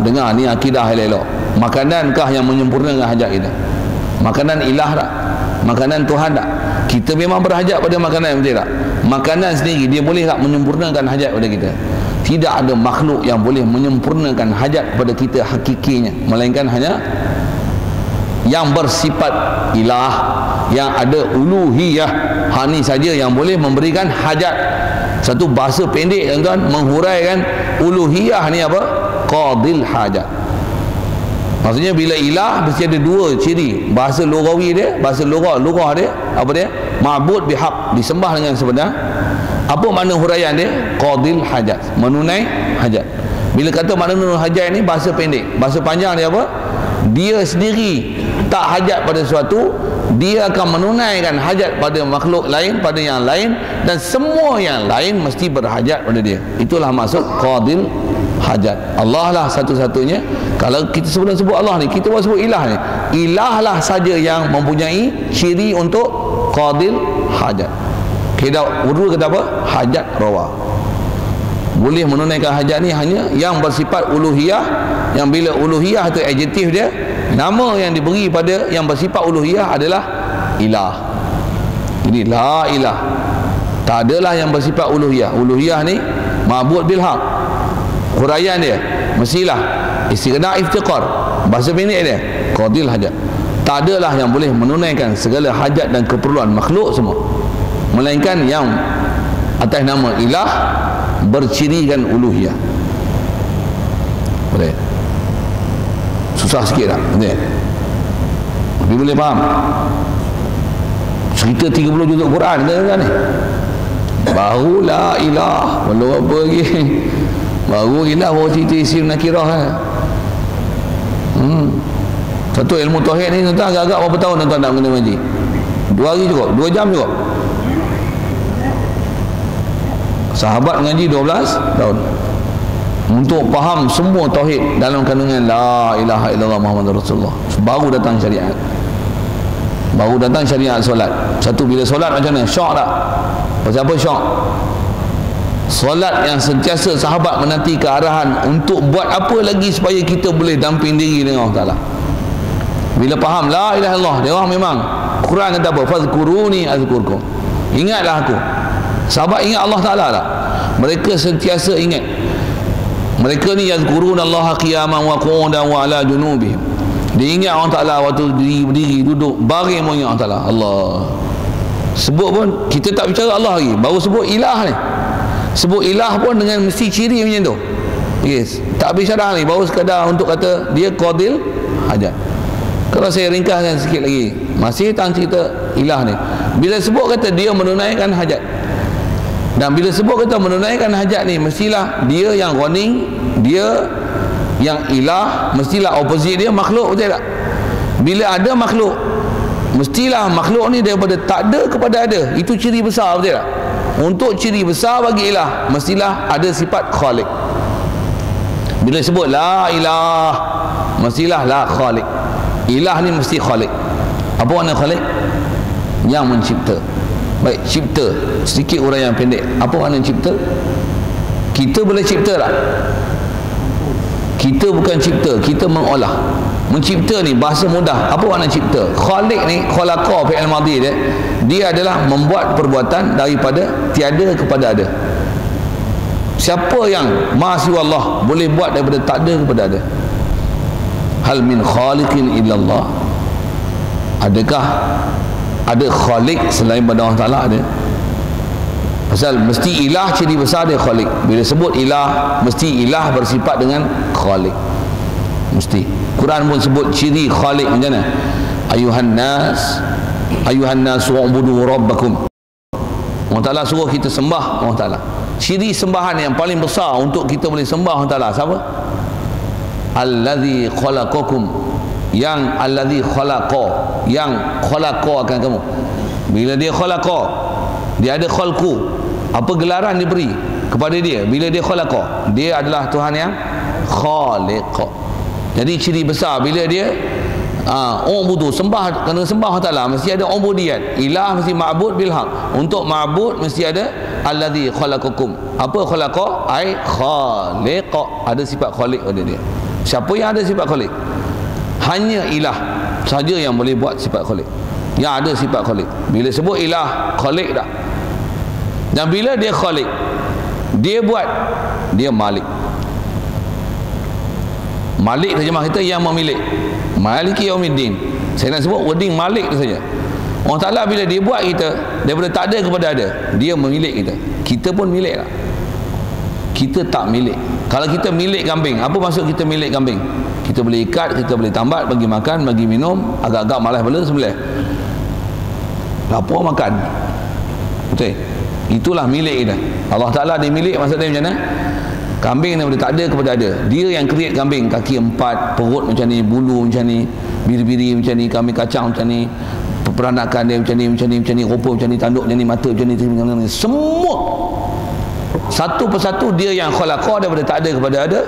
dengar ni akidah elok-elok. Makanankah yang menyempurnakan hajat kita? Makanan ilah tak? Makanan Tuhan tak? Kita memang berhajat pada makanan, betul tak? Makanan sendiri dia boleh tak menyempurnakan hajat pada kita? Tidak ada makhluk yang boleh menyempurnakan hajat pada kita hakikinya, melainkan hanya yang bersifat ilah, yang ada uluhiyah. Ni saja yang boleh memberikan hajat. Satu bahasa pendek tuan-tuan menghuraikan uluhiyah ni apa? Qadil hajat. Maksudnya bila ilah mesti ada dua ciri. Bahasa lugawi dia, bahasa lughah dia, apa dia? Ma'bud bihaq, disembah dengan sebenar. Apa makna huraian dia? Qadil hajat, menunai hajat. Bila kata makna menunai hajat ni bahasa pendek. Bahasa panjang dia apa? Dia sendiri tak hajat pada sesuatu, dia akan menunaikan hajat pada makhluk lain, pada yang lain, dan semua yang lain mesti berhajat pada dia. Itulah maksud qadil hajat. Allah lah satu-satunya. Kalau kita sebut Allah ni, kita sebut ilah ni, ilah lah saja yang mempunyai ciri untuk qadil hajat. Kita urdu kata apa? Hajat rawa. Boleh menunaikan hajat ni hanya yang bersifat uluhiyah, yang bila uluhiyah itu adjektif dia, nama yang diberi pada yang bersifat uluhiyah adalah ilah. Jadi la ilah, tak adalah yang bersifat uluhiyah. Uluhiyah ni ma'bud bil haq, huraian dia mestilah istighna iftiqar, bahasa pendek dia qadil hajat. Tak adalah yang boleh menunaikan segala hajat dan keperluan makhluk semua, melainkan yang atas nama ilah bercirikan uluhiyah. Boleh? Susah sikit tak? Boleh? Tapi boleh faham? Cerita 30 juzuk Quran kan ni? Baru la ilah, belum apa lagi. Baru ilah, baru cerita isim nakirah kan? Satu ilmu tauhid ni tuan-tuan agak-agak berapa tahun tuan-tuan nak kena ngaji? 2 hari cukup? 2 jam cukup? Sahabat ngaji 12 tahun untuk faham semua tauhid dalam kandungan la ilaha illallah Muhammadur Rasulullah. Baru datang syariat, baru datang syariat solat. Satu, bila solat macam mana? Syok tak? Pasal apa syok? Solat yang sentiasa sahabat menanti kearahan untuk buat apa lagi supaya kita boleh damping diri dengan Allah Ta'ala. Bila faham la ilaha illallah, dia orang memang Quran kata apa? Fazkuruni azkurkum, ingatlah aku. Sahabat ingat Allah Ta'ala tak? Mereka sentiasa ingat. Mereka ni yazkurunallaha qiyaman wa qu'udan wa ala junubihim. Dia ingat Allah Ta'ala waktu berdiri, duduk, baring pun ingat Allah Ta'ala. Allah. Sebut pun, kita tak bicara Allah lagi, baru sebut ilah ni. Sebut ilah pun dengan mesti ciri macam tu. Yes. Tak habis syarah ni, baru sekadar untuk kata dia qadil hajat. Kalau saya ringkaskan sikit lagi, masih tentang cerita ilah ni. Bila sebut kata dia menunaikan hajat, dan bila sebut kata menunaikan hajat ni, mestilah dia yang ghani, dia yang ilah, mestilah opposite dia makhluk, betul tak? Bila ada makhluk, mestilah makhluk ni daripada tak ada kepada ada. Itu ciri besar, betul tak? Untuk ciri besar bagi ilah, mestilah ada sifat khalik. Bila sebut la ilah, mestilah la khalik. Ilah ni mesti khalik. Apa makna khalik? Yang mencipta. Baik, cipta. Sedikit uraian yang pendek. Apa makna cipta? Kita boleh cipta tak? Kita bukan cipta, kita mengolah. Mencipta ni bahasa mudah. Apa makna cipta? Khalik ni, khalaqa fi'il madhi dia adalah membuat perbuatan daripada tiada kepada ada. Siapa yang maha siwa Allah boleh buat daripada tak ada kepada ada? Hal min khaliqin illallah. Adakah ada khalik selain pada Allah Ta'ala? Ada. Pasal mesti ilah ciri besar dia khalik. Bila sebut ilah, mesti ilah bersifat dengan khalik. Mesti. Quran pun sebut ciri khalik macam mana? Ayuhan nas wa'budu rabbakum. Allah Ta'ala suruh kita sembah Allah Ta'ala. Ciri sembahan yang paling besar untuk kita boleh sembah Allah Ta'ala siapa? Allazi khalaqakum. Yang allazi khalaqa, yang khalaqa akan kamu. Bila dia khalaqa, dia ada khalqu. Apa gelaran diberi kepada dia bila dia khalaqa? Dia adalah Tuhan yang khaliq. Jadi ciri besar bila dia ubudu, sembah, kena sembah Allah Ta'ala, mesti ada ubudiyat. Ilah mesti ma'bud bil haq. Untuk ma'bud mesti ada allazi khalaqakum. Apa khalaqa? Ai khaliq. Ada sifat khaliq pada dia. Siapa yang ada sifat khaliq? Hanya ilah saja yang boleh buat sifat khaliq, yang ada sifat khaliq. Bila sebut ilah, khaliq dah. Dan bila dia khaliq, dia buat, dia malik. Malik terjemah kita yang memilik. Maliki yaumiddin. Saya nak sebut wording malik tu saja. Allah Ta'ala bila dia buat kita daripada tak ada kepada ada, dia memilik kita. Kita pun milik lah. Kita tak milik. Kalau kita milik kambing, apa maksud kita milik kambing? Kita boleh ikat, kita boleh tambat, bagi makan, bagi minum, agak-agak malas bela sembelih. Lapor makan. Betul? Itulah milik kita. Allah Ta'ala dia milik, maksudnya macam mana? Kambing daripada tak ada kepada ada. Dia yang create kambing. Kaki 4, perut macam ni, bulu macam ni, biri-biri macam ni, kambing kacang macam ni, peranakan dia macam ni, macam ni, macam ni, rupa macam ni, tanduk macam ni, mata macam ni, semua satu persatu dia yang khalaqa daripada tak ada kepada ada.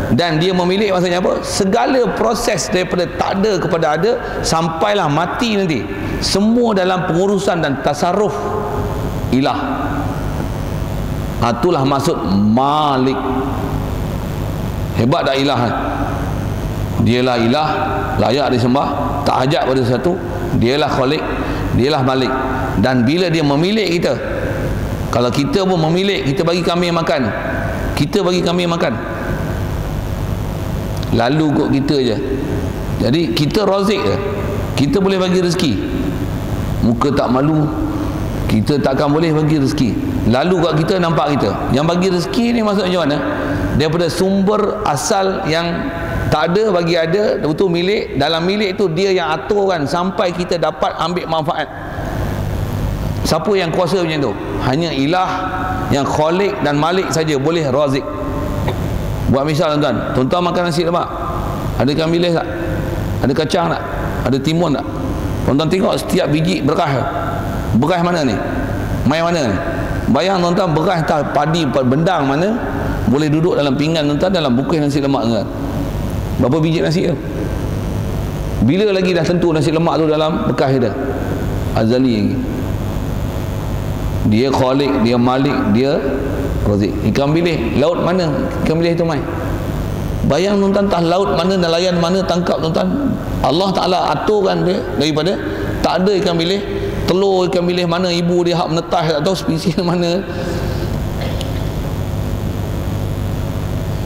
Dan dia memilih, maksudnya apa? Segala proses daripada tak ada kepada ada sampailah mati nanti, semua dalam pengurusan dan tasarruf ilah. Itulah maksud malik. Hebat dah ilah. Dialah ilah, layak disembah, tak hajat pada sesuatu. Dialah khalik, dialah malik. Dan bila dia memilih kita, kalau kita pun memilih, kita bagi kambing makan, kita bagi kambing makan, lalu kot kita je. Jadi kita razik je, kita boleh bagi rezeki. Muka tak malu, kita takkan boleh bagi rezeki. Lalu kat kita nampak kita yang bagi rezeki ni maksudnya macam mana? Daripada sumber asal yang tak ada bagi ada, betul milik. Dalam milik tu dia yang aturkan sampai kita dapat ambil manfaat. Siapa yang kuasa macam tu? Hanya ilah yang khalik dan malik saja boleh razik. Buat misal tuan-tuan, tuan-tuan makan nasi lemak, ada ikan bilis tak? Ada kacang tak? Ada timun tak? Tuan-tuan tengok setiap biji berkah. Berkah mana ni? Mai mana ni? Bayang tuan-tuan, berkah tak padi bendang mana boleh duduk dalam pinggan tuan-tuan, dalam bungkus nasi lemak tuan. Berapa biji nasi tu? Bila lagi dah tentu nasi lemak tu dalam bekas kita? Azali lagi. Dia khalik, dia malik, dia razik. Ikan bilis, laut mana ikan bilis itu mai? Bayang tuan-tuan, entah laut mana, nelayan mana tangkap tuan-tuan. Allah Ta'ala aturkan dia daripada tak ada ikan bilis. Telur ikan bilis mana ibu dia hak menetas, tak tahu spesies mana.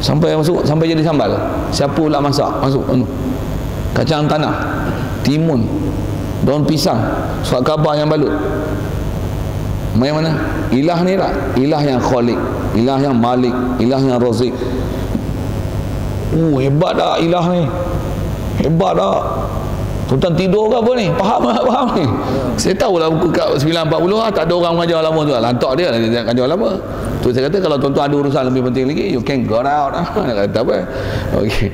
sampai masuk, sampai jadi sambal. Siapa pula masak? Masuk kacang tanah, timun, daun pisang, surat khabar yang balut. Main mana? Ilah ni lah, ilah yang Khalik, ilah yang Malik, ilah yang Razik. Hebat dah ilah ni, hebat dah. Sultan tidur ke apa ni? Faham ni. Saya tahulah buku kat 940 tak ada orang mengajar lama tu. Lantak dia ajar lama. Tu saya kata kalau tuan-tuan ada urusan lebih penting lagi, you can go out. Kata apa? Okey.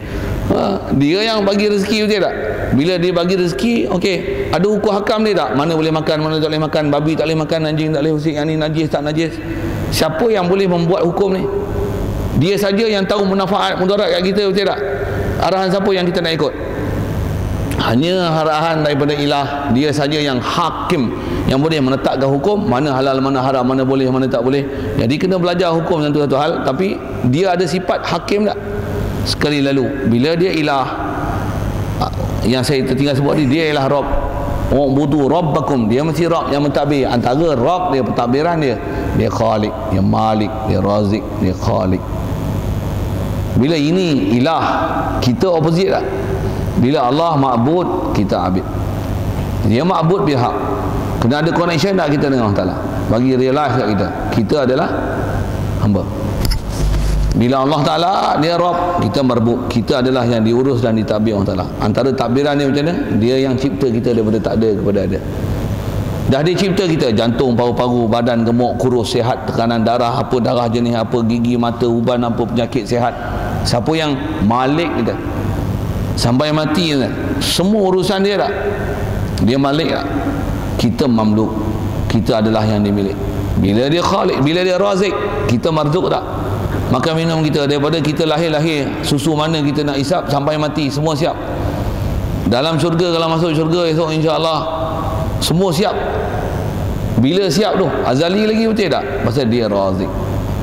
Dia yang bagi rezeki, betul tak? Bila dia bagi rezeki, okey, ada hukum hakam dia tak? Mana boleh makan, mana tak boleh makan, babi tak boleh makan, anjing tak boleh usik, yang ni najis tak najis. Siapa yang boleh membuat hukum ni? Dia saja yang tahu manfaat mudarat kat kita, betul tak? Arahan siapa yang kita nak ikut? Hanya arahan daripada ilah. Dia saja yang hakim, yang boleh menetapkan hukum, mana halal, mana haram, mana boleh, mana tak boleh. Jadi kena belajar hukum satu-satu hal. Tapi dia ada sifat hakim tak? Sekali lalu bila dia ilah, yang saya tertinggal sebut ni, dia ialah Rabb. Ubudu rabbakum, dia mesti Rabb yang mentadbir. Antara Rabb dia, pentadbiran dia Khalik, dia Malik, dia Razik, dia Khalik. Bila ini ilah, kita opposite tak? Bila Allah ma'bud, kita abid. Dia ma'bud bihaq. Kena ada connection tak kita dengan Allah Ta'ala? Bagi realize kat kita adalah hamba. Bila Allah Ta'ala dia Rabb, kita marbuk, kita adalah yang diurus dan ditadbir Allah Ta'ala. Antara tadbiran dia macam mana? Dia yang cipta kita daripada tak ada kepada ada. Dah dia cipta kita, jantung, paru-paru, badan gemuk, kurus, sihat, tekanan darah, apa darah jenis apa, gigi, mata, uban, apa penyakit, sihat. Siapa yang Malik kita? Sampai mati kan? Semua urusan dia tak? Dia Malik tak? Kita mamluk, kita adalah yang dimiliki. Bila dia Khalik, bila dia Razik, kita marzuk tak? Makan minum kita, daripada kita lahir-lahir, susu mana kita nak isap sampai mati, semua siap. Dalam syurga, kalau masuk syurga esok insya-Allah semua siap. Bila siap tu? Azali lagi, betul tak? Pasal dia Razik.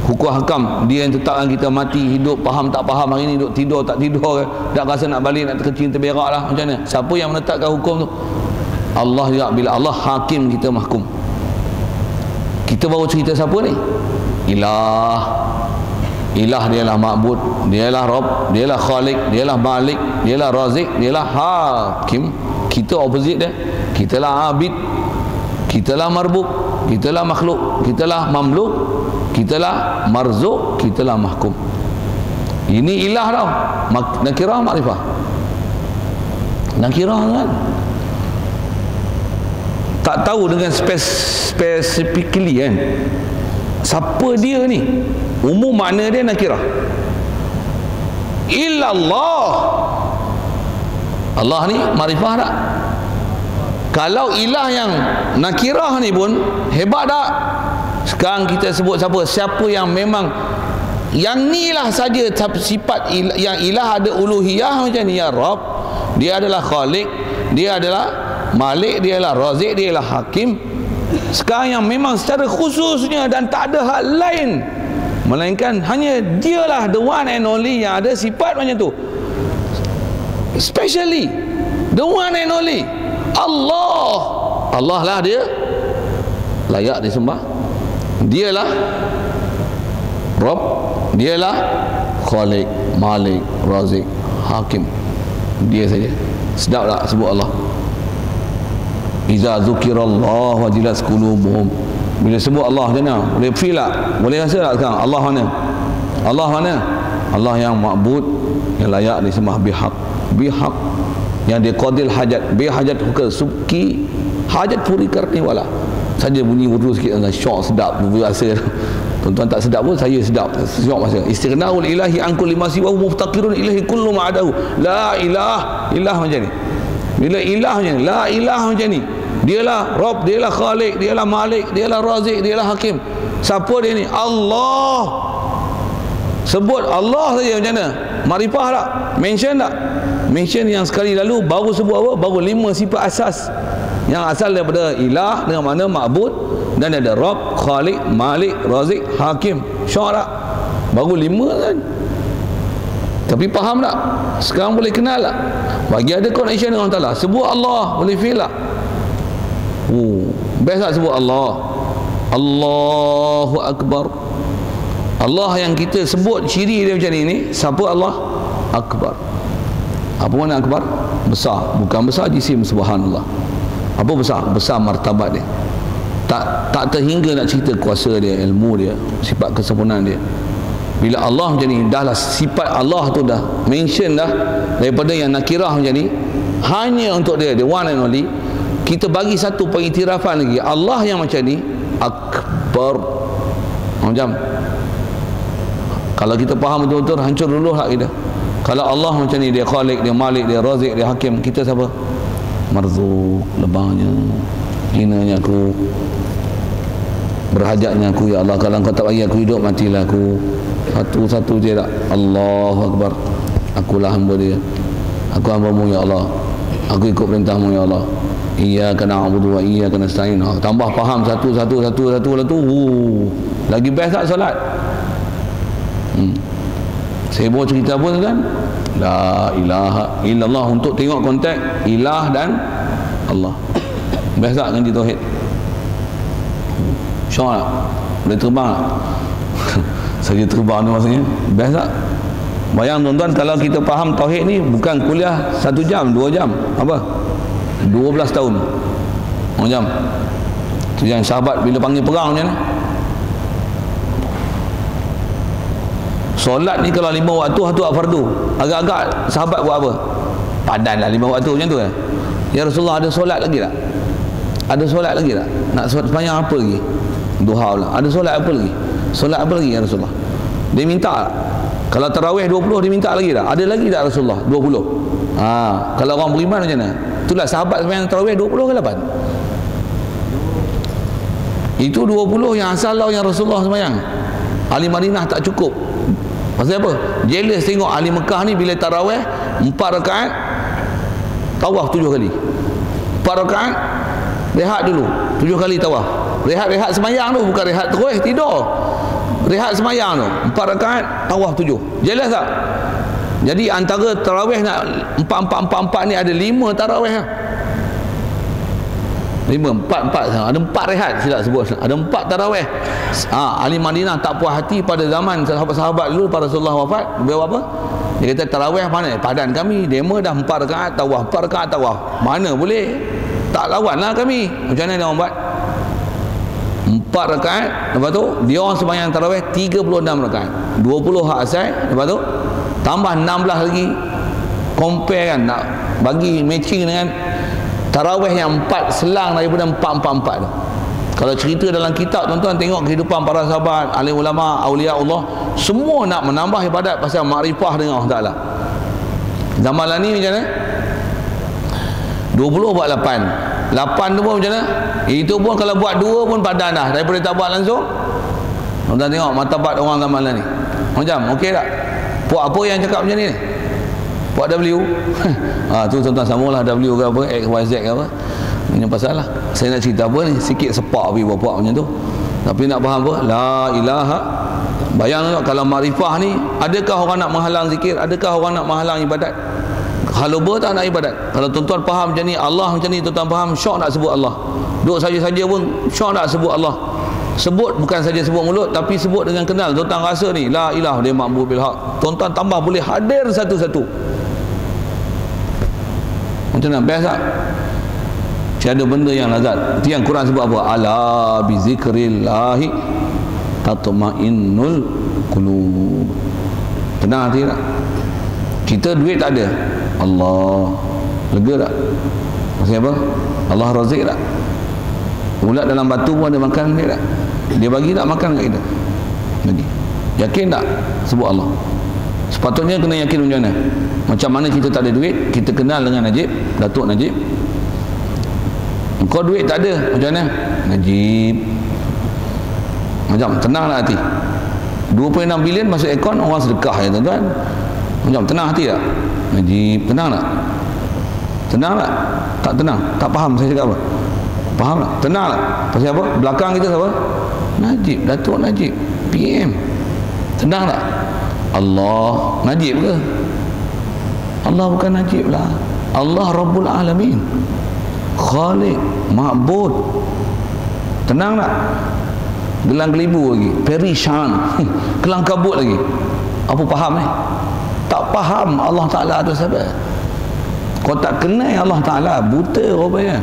Hukum hakam, dia yang tetapkan kita mati, hidup, faham tak faham, hari ni duduk tidur tak tidur, tak rasa nak balik, nak terkecil, terberak lah, macam mana? Siapa yang menetapkan hukum tu? Allah juga. Bila Allah hakim, kita mahkum. Kita baru cerita siapa ni? Ilah. Ilah dialah ma'bud, dialah Rabb, dialah Khalik, dialah Malik, dialah Razik, dialah hakim. Kita opposite dia. Kita lah abid, kita lah marbuk, kita lah makhluk, kita lah mamluk, kita lah marzuk, kita lah mahkum. Ini ilah tau. Nakirah, makrifah. Nakirah kan tak tahu dengan specifically kan siapa dia ni. Umum makna dia nakirah. Illallah. Allah ni makrifah tak? Kalau ilah yang nakirah ni pun hebat tak? Sekarang kita sebut siapa? Siapa yang memang yang ni lah saja sifat ilah, yang ilah ada uluhiyah macam ni, ya Rabb, dia adalah Khalik, dia adalah Malik, dia adalah Razik, dia adalah Hakim. Sekarang yang memang secara khususnya dan tak ada hal lain melainkan hanya dialah the one and only yang ada sifat macam tu, especially the one and only Allah. Allah lah dia layak disembah. Dialah Rabb, dialah Khalik, Malik, Razik, Hakim. Dia saja. Sedap tak sebut Allah? Iza dzukirallah wajilat qulubuhum. Bila sebut Allah macam mana? Boleh feel tak? Boleh rasa tak sekarang? Allah mana? Allah mana? Allah yang ma'bud, yang layak disembah bihaq. Bihaq, yang dia qadil hajat, bihajat hukal subki, hajat puri karni wala. Saja bunyi urus sikit dengan syok sedap rasa. Tuan-tuan tak sedap pun saya sedap. Syok masa istighna'ul ilahi an kulli ma siwa muftaqirun ilahi kullu ma adahu. La ilah, ilah macam ni. Bila ilah macam ni, la ilah macam ni. Dialah Rabb, dialah Khalik, dialah Malik, dialah Razik, dialah Hakim. Siapa dia ni? Allah. Sebut Allah saja macam mana? Makrifah tak? Mention tak? Mention yang sekali lalu baru sebut apa? Baru 5 sifat asas. Yang asal daripada ilah dengan mana ma'bud, dan ada Rabb, Khalik, Malik, Razik, Hakim. Syok tak? Baru 5 kan? Tapi faham tak? Sekarang boleh kenal tak? Bagi ada connection dengan Allah Ta'ala. Sebut Allah, boleh feel tak? Best tak sebut Allah? Allahu Akbar, Allah yang kita sebut ciri dia macam ni, siapa Allah? Akbar. Apa makna akbar? Besar. Bukan besar jisim, subhanallah. Apa besar? Besar martabat dia. Tak terhingga nak cerita kuasa dia, ilmu dia, sifat kesempurnaan dia. Bila Allah macam ni, dah lah sifat Allah tu dah mention dah, daripada yang nakirah macam ni, hanya untuk dia, the one and only. Kita bagi satu pengiktirafan lagi, Allah yang macam ni akbar. Macam kalau kita faham betul-betul, hancur dulu hak kita. Kalau Allah macam ni, dia Khalik, dia Malik, dia Razik, dia Hakim, kita siapa? Marzuk, lebahnya, hinanya aku, berhajatnya aku, ya Allah, kalau engkau tak bagi aku hidup, matilah aku. Satu-satu je tak? Allahu Akbar. Akulah hamba dia, aku hamba-Mu ya Allah, aku ikut perintah-Mu ya Allah. Iyyaka na'budu wa iyyaka nasta'in. Tambah faham satu. Lagi best tak solat? Saya bawa cerita pun kan, la ilaha illallah, untuk tengok konteks ilah dan Allah. Best tak ngaji tauhid? Syok tak? Boleh terbang tak? Saja terbang tu maksudnya best tak? Bayang tuan-tuan, kalau kita faham tauhid ni bukan kuliah 1 jam, 2 jam, apa? 12 tahun. Macam tu yang sahabat bila panggil perang macam mana? Solat ni kalau 5 waktu, satu fardu. Agak-agak sahabat buat apa? Padan lah 5 waktu macam tu kan? Ya Rasulullah, ada solat lagi tak? Ada solat lagi tak? Nak solat sepanjang apa lagi? Duha pula. Ada solat apa lagi? Solat apa lagi ya Rasulullah? Dia minta tak? Kalau tarawih 20 dia minta lagi tak? Ada lagi tak Rasulullah? 20. Kalau orang beriman macam mana? Itulah sahabat sepanjang tarawih 20 ke 8? Itu 20 yang asal lah yang Rasulullah sepanjang. Ahli Madinah tak cukup. Pasal apa? Jealous tengok ahli Mekah ni bila tarawih 4 rakaat tawaf 7 kali. 4 rakaat rehat dulu 7 kali tawaf. Rehat semayang tu, bukan rehat terus tidur. Rehat semayang tu 4 rakaat tawaf 7. Jelas tak? Jadi antara tarawih nak 4 ni ada 5 tarawih lah. 5, 4 ada 4 rehat, silap sebut, ada 4 tarawih. Ahli Madinah tak puas hati pada zaman sahabat-sahabat dulu, pada Rasulullah wafat, dia buat apa? Dia kata tarawih mana? Padan kami, demo dah 4 rakaat tawaf, 4 rakaat tawaf, mana boleh, tak lawan lah kami. Macam mana dia orang buat? 4 rakaat, lepas tu dia orang sembahyang tarawih 36 rakaat, 20 hak asal, lepas tu tambah 16 lagi, compare kan, nak bagi matching dengan tarawih yang 4 selang daripada 4 tu. Kalau cerita dalam kitab, tuan-tuan tengok kehidupan para sahabat, alim ulama, awliya Allah, semua nak menambah ibadat pasal makrifah dengan Allah Ta'ala. Zaman lah ni macam mana? 20 buat 8 tu pun macam mana? Itu pun kalau buat 2 pun padan dah, daripada tak buat langsung. Tuan-tuan tengok martabat orang zaman lah ni macam, okey tak? Puak apa yang cakap macam ni? Puak W. Tu tuan-tuan samalah W ke apa, X, Y, Z ke apa. Ini pasal lah. Saya nak cerita apa ni, sikit sepak pergi buat macam tu. Tapi nak faham apa? La ilaha. Bayang tak kalau makrifah ni, adakah orang nak menghalang zikir? Adakah orang nak menghalang ibadat? Haluba tak nak ibadat? Kalau tuan-tuan faham macam ni, Allah macam ni, tuan-tuan faham, syok nak sebut Allah. Duduk saja-saja pun syok nak sebut Allah. Sebut bukan saja sebut mulut, tapi sebut dengan kenal. Tuan-tuan rasa ni, la ilah dia ma'bud bil haq. Tuan-tuan tambah boleh hadir satu-satu. Macam mana? Best tak? Tiada benda yang lazat. Itu yang Quran sebut apa? Ala bi zikrillahi tatma'innul qulub. Tenang hati tak? Kita duit tak ada, Allah lega tak? Maksudnya apa? Allah razik tak? Ulat dalam batu pun ada makan dia tak? Dia bagi tak makan kat kita? Bagi. Yakin tak? Sebut Allah. Sepatutnya kena yakin macam mana? Macam mana kita tak ada duit, kita kenal dengan Najib, Datuk Najib. Kau duit tak ada, macam mana? Najib. Macam tenanglah hati. 2.6 bilion masuk akaun, orang sedekah ya tuan-tuan. Macam tenang hati tak? Najib, tenang tak? Tenang tak? Tak tenang, tak faham saya cakap apa? Faham tak? Tenang tak? Pasal apa? Belakang kita siapa? Najib, Datuk Najib, PM. Tenang tak? Allah Najib ke? Allah bukan Najib lah. Allah Rabbul Alamin, Khalik, Ma'bud. Tenang tak? gelang gelibu lagi, perishan, kelang kabut lagi. Apa faham ni? Tak faham Allah Ta'ala tu siapa. Kau tak kenal Allah Ta'ala, buta rupanya.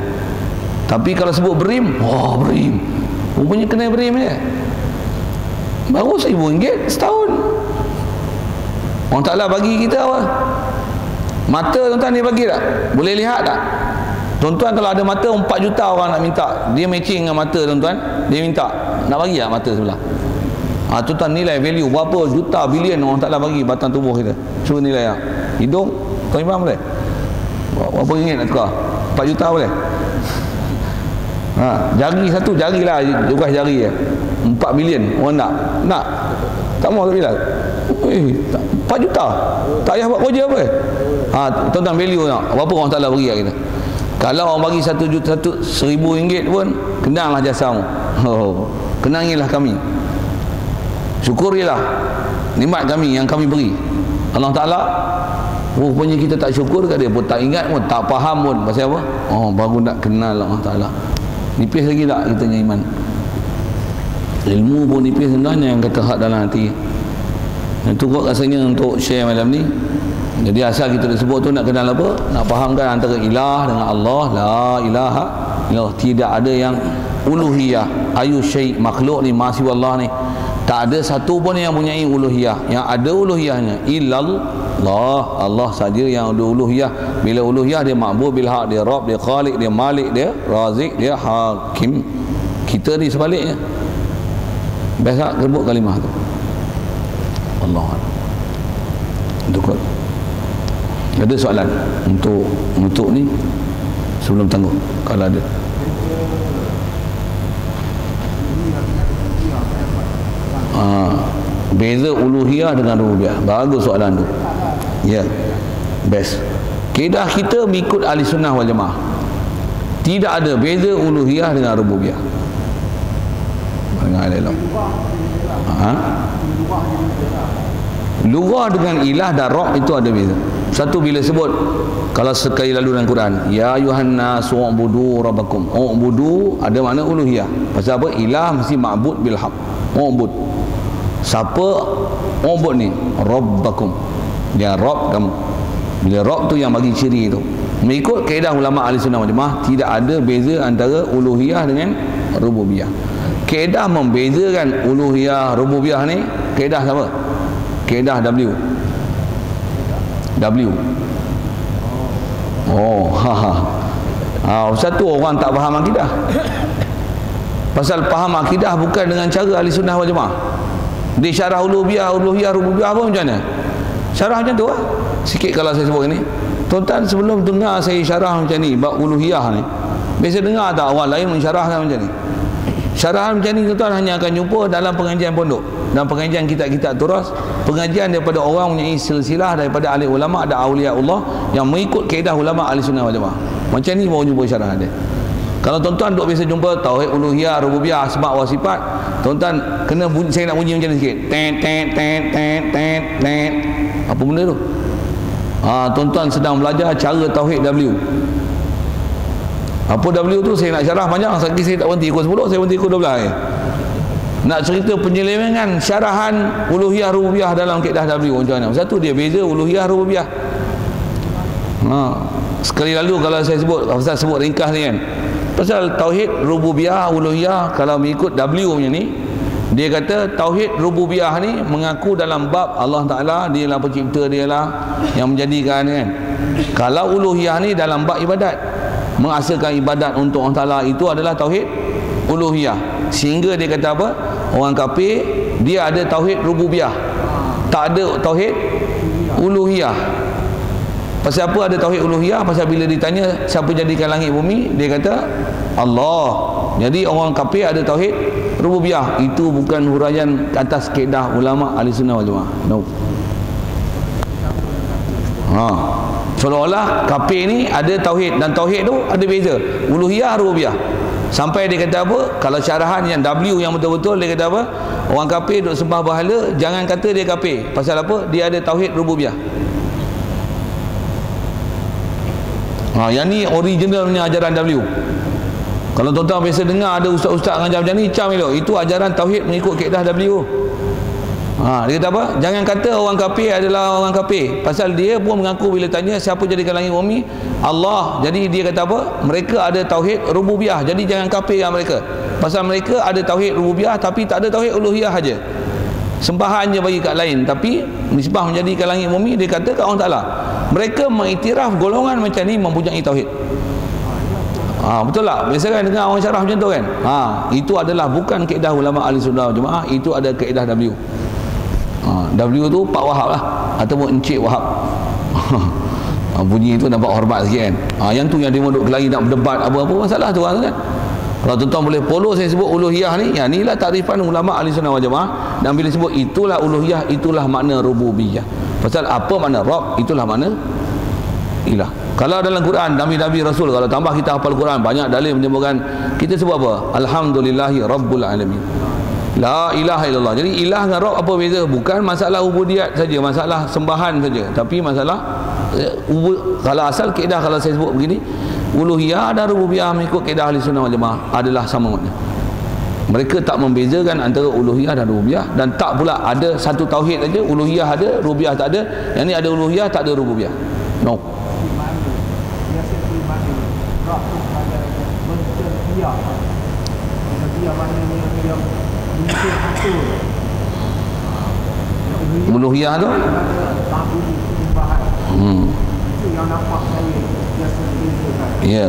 Tapi kalau sebut berim, wah berim, rupanya kenal berim dia. Baru RM1,000 setahun. Allah Ta'ala bagi kita apa? Mata tuan-tuan dia bagi tak? Boleh lihat tak? Tuan-tuan kalau ada mata 4 juta orang nak minta, dia matching dengan mata tuan-tuan, dia minta, nak bagi tak mata sebelah? Tuan-tuan nilai value berapa juta bilion orang Ta'ala bagi batang tubuh kita. Cuba nilai tak? Hidung, tuan Imam boleh? Berapa ringgit nak tukar? 4 juta boleh? Jari satu, jari lah juga jari ya. 4 bilion orang nak tak mau tak bilang 4 juta tak payah buat kerja apa. Tuan-tuan value tak? Berapa orang Ta'ala bagi kat kita? Kalau orang bagi 1 juta, 1,000 ringgit pun, kenanglah jasamu. Kenangilah kami, syukurilah nikmat kami yang kami beri. Allah Ta'ala rupanya kita tak syukur kat dia pun, tak ingat pun, tak faham pun. Pasal apa? Baru nak kenal Allah Ta'ala. Nipis lagi tak kita punya iman? Ilmu pun nipis sebenarnya, yang kata hak dalam hati. Itu kot rasanya untuk share malam ni. Jadi asal kita disebut tu nak kenal apa? Nak fahamkan antara ilah dengan Allah. La ilaha illallah. Tidak ada yang uluhiyah. Ayu syai' makhluk ni, masih Allah ni, tak ada satu pun yang mempunyai uluhiyah. Yang ada uluhiyahnya illallah, Allah saja yang ada uluhiyah. Bila uluhiyah, dia ma'bud bil haq, dia Rabb, dia Khaliq, dia Malik, dia Razik, dia Hakim. Kita ni sebaliknya. Biasa rebut kalimah tu. Allah. Untuk ada soalan untuk ni sebelum tangguh kalau ada. Beza uluhiyah dengan rububiyah. Bagus soalan tu. Ya, best. Kaedah kita mengikut ahli sunnah wal jamaah. Tidak ada beza uluhiyah dengan rububiyah. Dengar elok. Lughah dengan ilah dan Rabb itu ada beza. Satu, bila sebut, kalau sekali lalu dalam Quran, ya ayuhan nas u'budu rabbakum. U'budu ada makna uluhiyah. Pasal apa? Ilah mesti ma'bud bil haq. U'bud. Siapa u'bud ni? Rabbakum. Dia Rabb kamu. Bila Rabb tu yang bagi ciri itu. Mengikut kaedah ulama ahli sunnah wal jamaah, tidak ada beza antara uluhiyah dengan rububiyah. Kaedah membezakan uluhiyah rububiyah ni kaedah apa? Kaedah W. Satu orang tak faham akidah. Pasal faham akidah bukan dengan cara ahli sunnah wal jamaah. Dia syarah uluhiyah, rububiyah apa macam mana? Syarah macam tu lah. Sikit kalau saya sebut ni. Tuan-tuan sebelum dengar saya syarah macam ni, bab uluhiyah ni, biasa dengar tak orang lain mensyarahkan macam ni? Syarahan macam ni tuan-tuan hanya akan jumpa dalam pengajian pondok, dalam pengajian kitab-kitab turas, pengajian daripada orang mempunyai silsilah daripada ahli ulama dan awliya Allah yang mengikut kaedah ulama ahli sunnah wal jamaah. Macam ni baru jumpa syarahan dia. Kalau tuan-tuan duk biasa jumpa tauhid uluhiyah, rububiyah, asma wa sifat, tuan-tuan kena bunyi, saya nak bunyi macam ni sikit. Tet. Apa benda tu? Tuan-tuan sedang belajar cara tauhid W. Apa W tu saya nak syarah panjang, sekali saya tak berhenti ikut 10, saya berhenti ikut 12 nak cerita penyelewengan syarahan uluhiyah rububiyah dalam kaedah W macam mana. Satu, dia beza uluhiyah rububiyah. Sekali lalu kalau saya sebut ringkas ni kan, pasal tauhid rububiyah uluhiyah, kalau mengikut W punya ni, dia kata tauhid rububiyah ni mengaku dalam bab Allah Ta'ala, dia lah pencipta, dia lah yang menjadikan kan. Kalau uluhiyah ni dalam bab ibadat, menghasilkan ibadat untuk Allah Ta'ala, itu adalah tauhid uluhiyah. Sehingga dia kata apa? Orang kafir dia ada tauhid rububiyah, tak ada tauhid uluhiyah. Pasal apa ada tauhid uluhiyah? Pasal bila ditanya siapa jadikan langit bumi, dia kata Allah. Jadi orang kafir ada tauhid rububiyah. Itu bukan huraian atas kaedah ulama ahli sunnah wal jamaah. No. Seolah-olah kafir ni ada tauhid, dan tauhid tu ada beza uluhiyah rububiyah. Sampai dia kata apa? Kalau syarahan yang W yang betul-betul, dia kata apa? Orang kafir duk sembah berhala, jangan kata dia kafir. Pasal apa? Dia ada tauhid rububiyah. Yang ni originalnya ajaran W. Kalau tuan-tuan biasa dengar ada ustaz-ustaz mengajar macam ni, cam elok. Itu ajaran tauhid mengikut kaedah W. Dia kata apa? Jangan kata orang kafir adalah orang kafir, pasal dia pun mengaku bila tanya siapa jadikan langit bumi, Allah. Jadi dia kata apa? Mereka ada tauhid rububiyah. Jadi jangan kafir dengan mereka, pasal mereka ada tauhid rububiyah tapi tak ada tauhid uluhiyah saja. Sembahan je bagi kat lain, tapi nisbah menjadikan langit bumi dia kata kat Allah Taala. Mereka mengiktiraf golongan macam ni mempunyai tauhid. Betul tak? Biasa kan dengar orang syarah macam tu kan? Itu adalah bukan kaedah ulama ahli sunnah wal jamaah, itu ada kaedah W. W tu Pak Wahab lah, ataupun Encik Wahab. Bunyi tu nampak hormat sikit kan. Yang tu yang dia duduk lagi nak berdebat apa-apa masalah tu kan. Kalau tuan-tuan boleh follow saya sebut uluhiyah ni, yang inilah takrifan ulama ahli sunnah wal jamaah. Dan bila sebut itulah uluhiyah, itulah makna rububiyah. Pasal apa makna Rabb, itulah makna ilah. Kalau dalam Quran, Nabi-Nabi Rasul, kalau tambah kita hafal Quran, banyak dalil menyebutkan, kita sebut apa? Alhamdulillahi Rabbul Alamin, la ilaha illallah. Jadi ilah dengan Rabb apa beza? Bukan masalah ubudiyat saja, masalah sembahan saja, tapi masalah kalau asal kaedah, kalau saya sebut begini, uluhiyah dan rububiyah mengikut kaedah ahli sunnah wal jamaah adalah sama makna. Mereka tak membezakan antara uluhiyah dan rububiyah, dan tak pula ada satu tauhid saja, uluhiyah ada, rububiyah tak ada. Yang ni ada uluhiyah, tak ada rububiyah. No. Uluhiyah tu ya,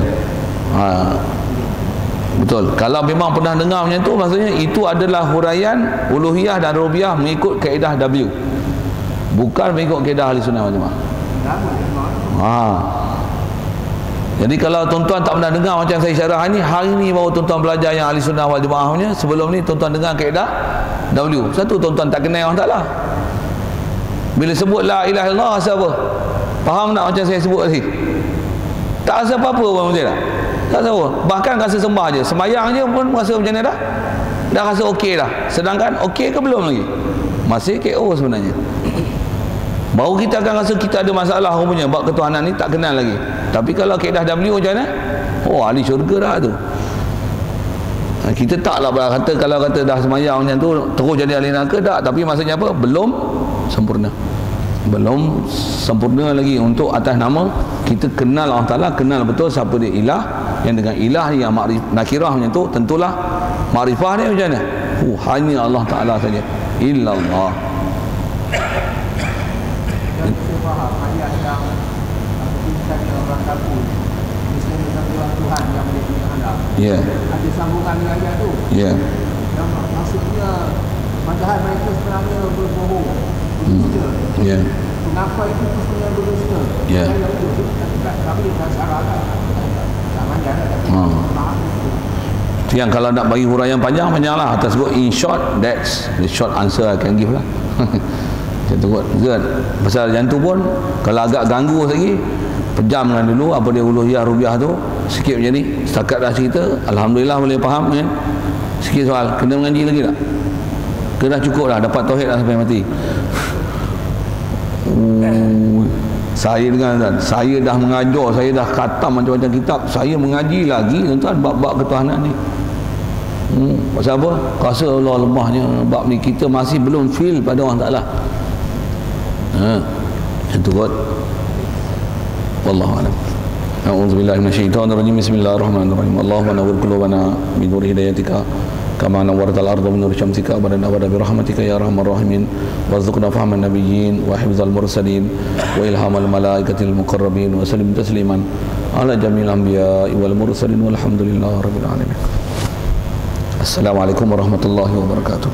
betul. Kalau memang pernah dengar macam tu, maksudnya itu adalah huraian uluhiyah dan rububiyah mengikut kaedah W, bukan mengikut kaedah ahli sunnah wal jamaah. Jadi kalau tuan-tuan tak pernah dengar macam saya syarah ni, hari ni baru tuan-tuan belajar yang ahli sunnah wal jamaah punya. Sebelum ni tuan-tuan dengar kaedah W. Satu, tuan-tuan tak kenal Allah Ta'ala. Bila sebut la ilaha illallah, rasa apa? Faham tak macam saya sebut tadi? Tak rasa apa-apa pun, betul tak? Tak rasa apa. Bahkan rasa sembah je, sembahyang je pun rasa macam ni dah. Dah rasa okey dah. Sedangkan okey ke belum lagi? Masih KO sebenarnya. Baru kita akan rasa kita ada masalah rupanya, bab ketuhanan ni tak kenal lagi. Tapi kalau kaedah W macam mana? Ahli syurga dah tu. Kita taklah kata, kalau kata dah semayang macam tu terus jadi ahli neraka, tak. Tapi maksudnya apa? Belum sempurna. Belum sempurna lagi untuk atas nama kita kenal Allah Ta'ala, kenal betul siapa dia ilah. Yang dengan ilah ni yang nakirah macam tu, tentulah makrifah dia macam mana? Hanya Allah Ta'ala saja. Illallah. Ya. Ada sambungan dengan ayat tu. Ya. Yang maksudnya padahal mereka sebenarnya berbohong. Berdusta. Ya. Mengapa itu sebenarnya berdusta? Ya. Tapi tak salah tak. Tak panjang tak. Yang kalau nak bagi huraian panjang lah. Atas sebut in short, that's the short answer I can give lah. Macam tu kot. Pasal yang tu pun kalau agak ganggu lagi, pejamkan dulu apa dia uluhiyah rububiyah tu sikit macam ni. Setakat dah cerita, alhamdulillah boleh faham kan. Sikit soal, kena mengaji lagi tak? Ke dah cukup dah, dapat tauhid dah sampai mati? Saya dengan tuan, saya dah mengajar, saya dah khatam macam-macam kitab, saya mengaji lagi tuan bab-bab ketuhanan ni. Pasal apa? Rasa Allah lemahnya bab ni, kita masih belum feel pada Allah Ta'ala. Itu kot. Wallahu a'lam. A'udzubillahi minasyaitonirrajim. Bismillahirrahmanirrahim. Allahumma nawwir qulubana bi nuri hidayatika kama nawwartal arda bi nuri syamsika wa nawwir bi rahmatika ya arhamar rahimin. Warzuqna fahman nabiyyin wa hifdzal mursalin wa ilhamal malaikatil muqarrabin wa sallim tasliman ala jamil anbiya'i wal mursalin walhamdulillahi rabbil alamin. Assalamualaikum warahmatullahi wabarakatuh.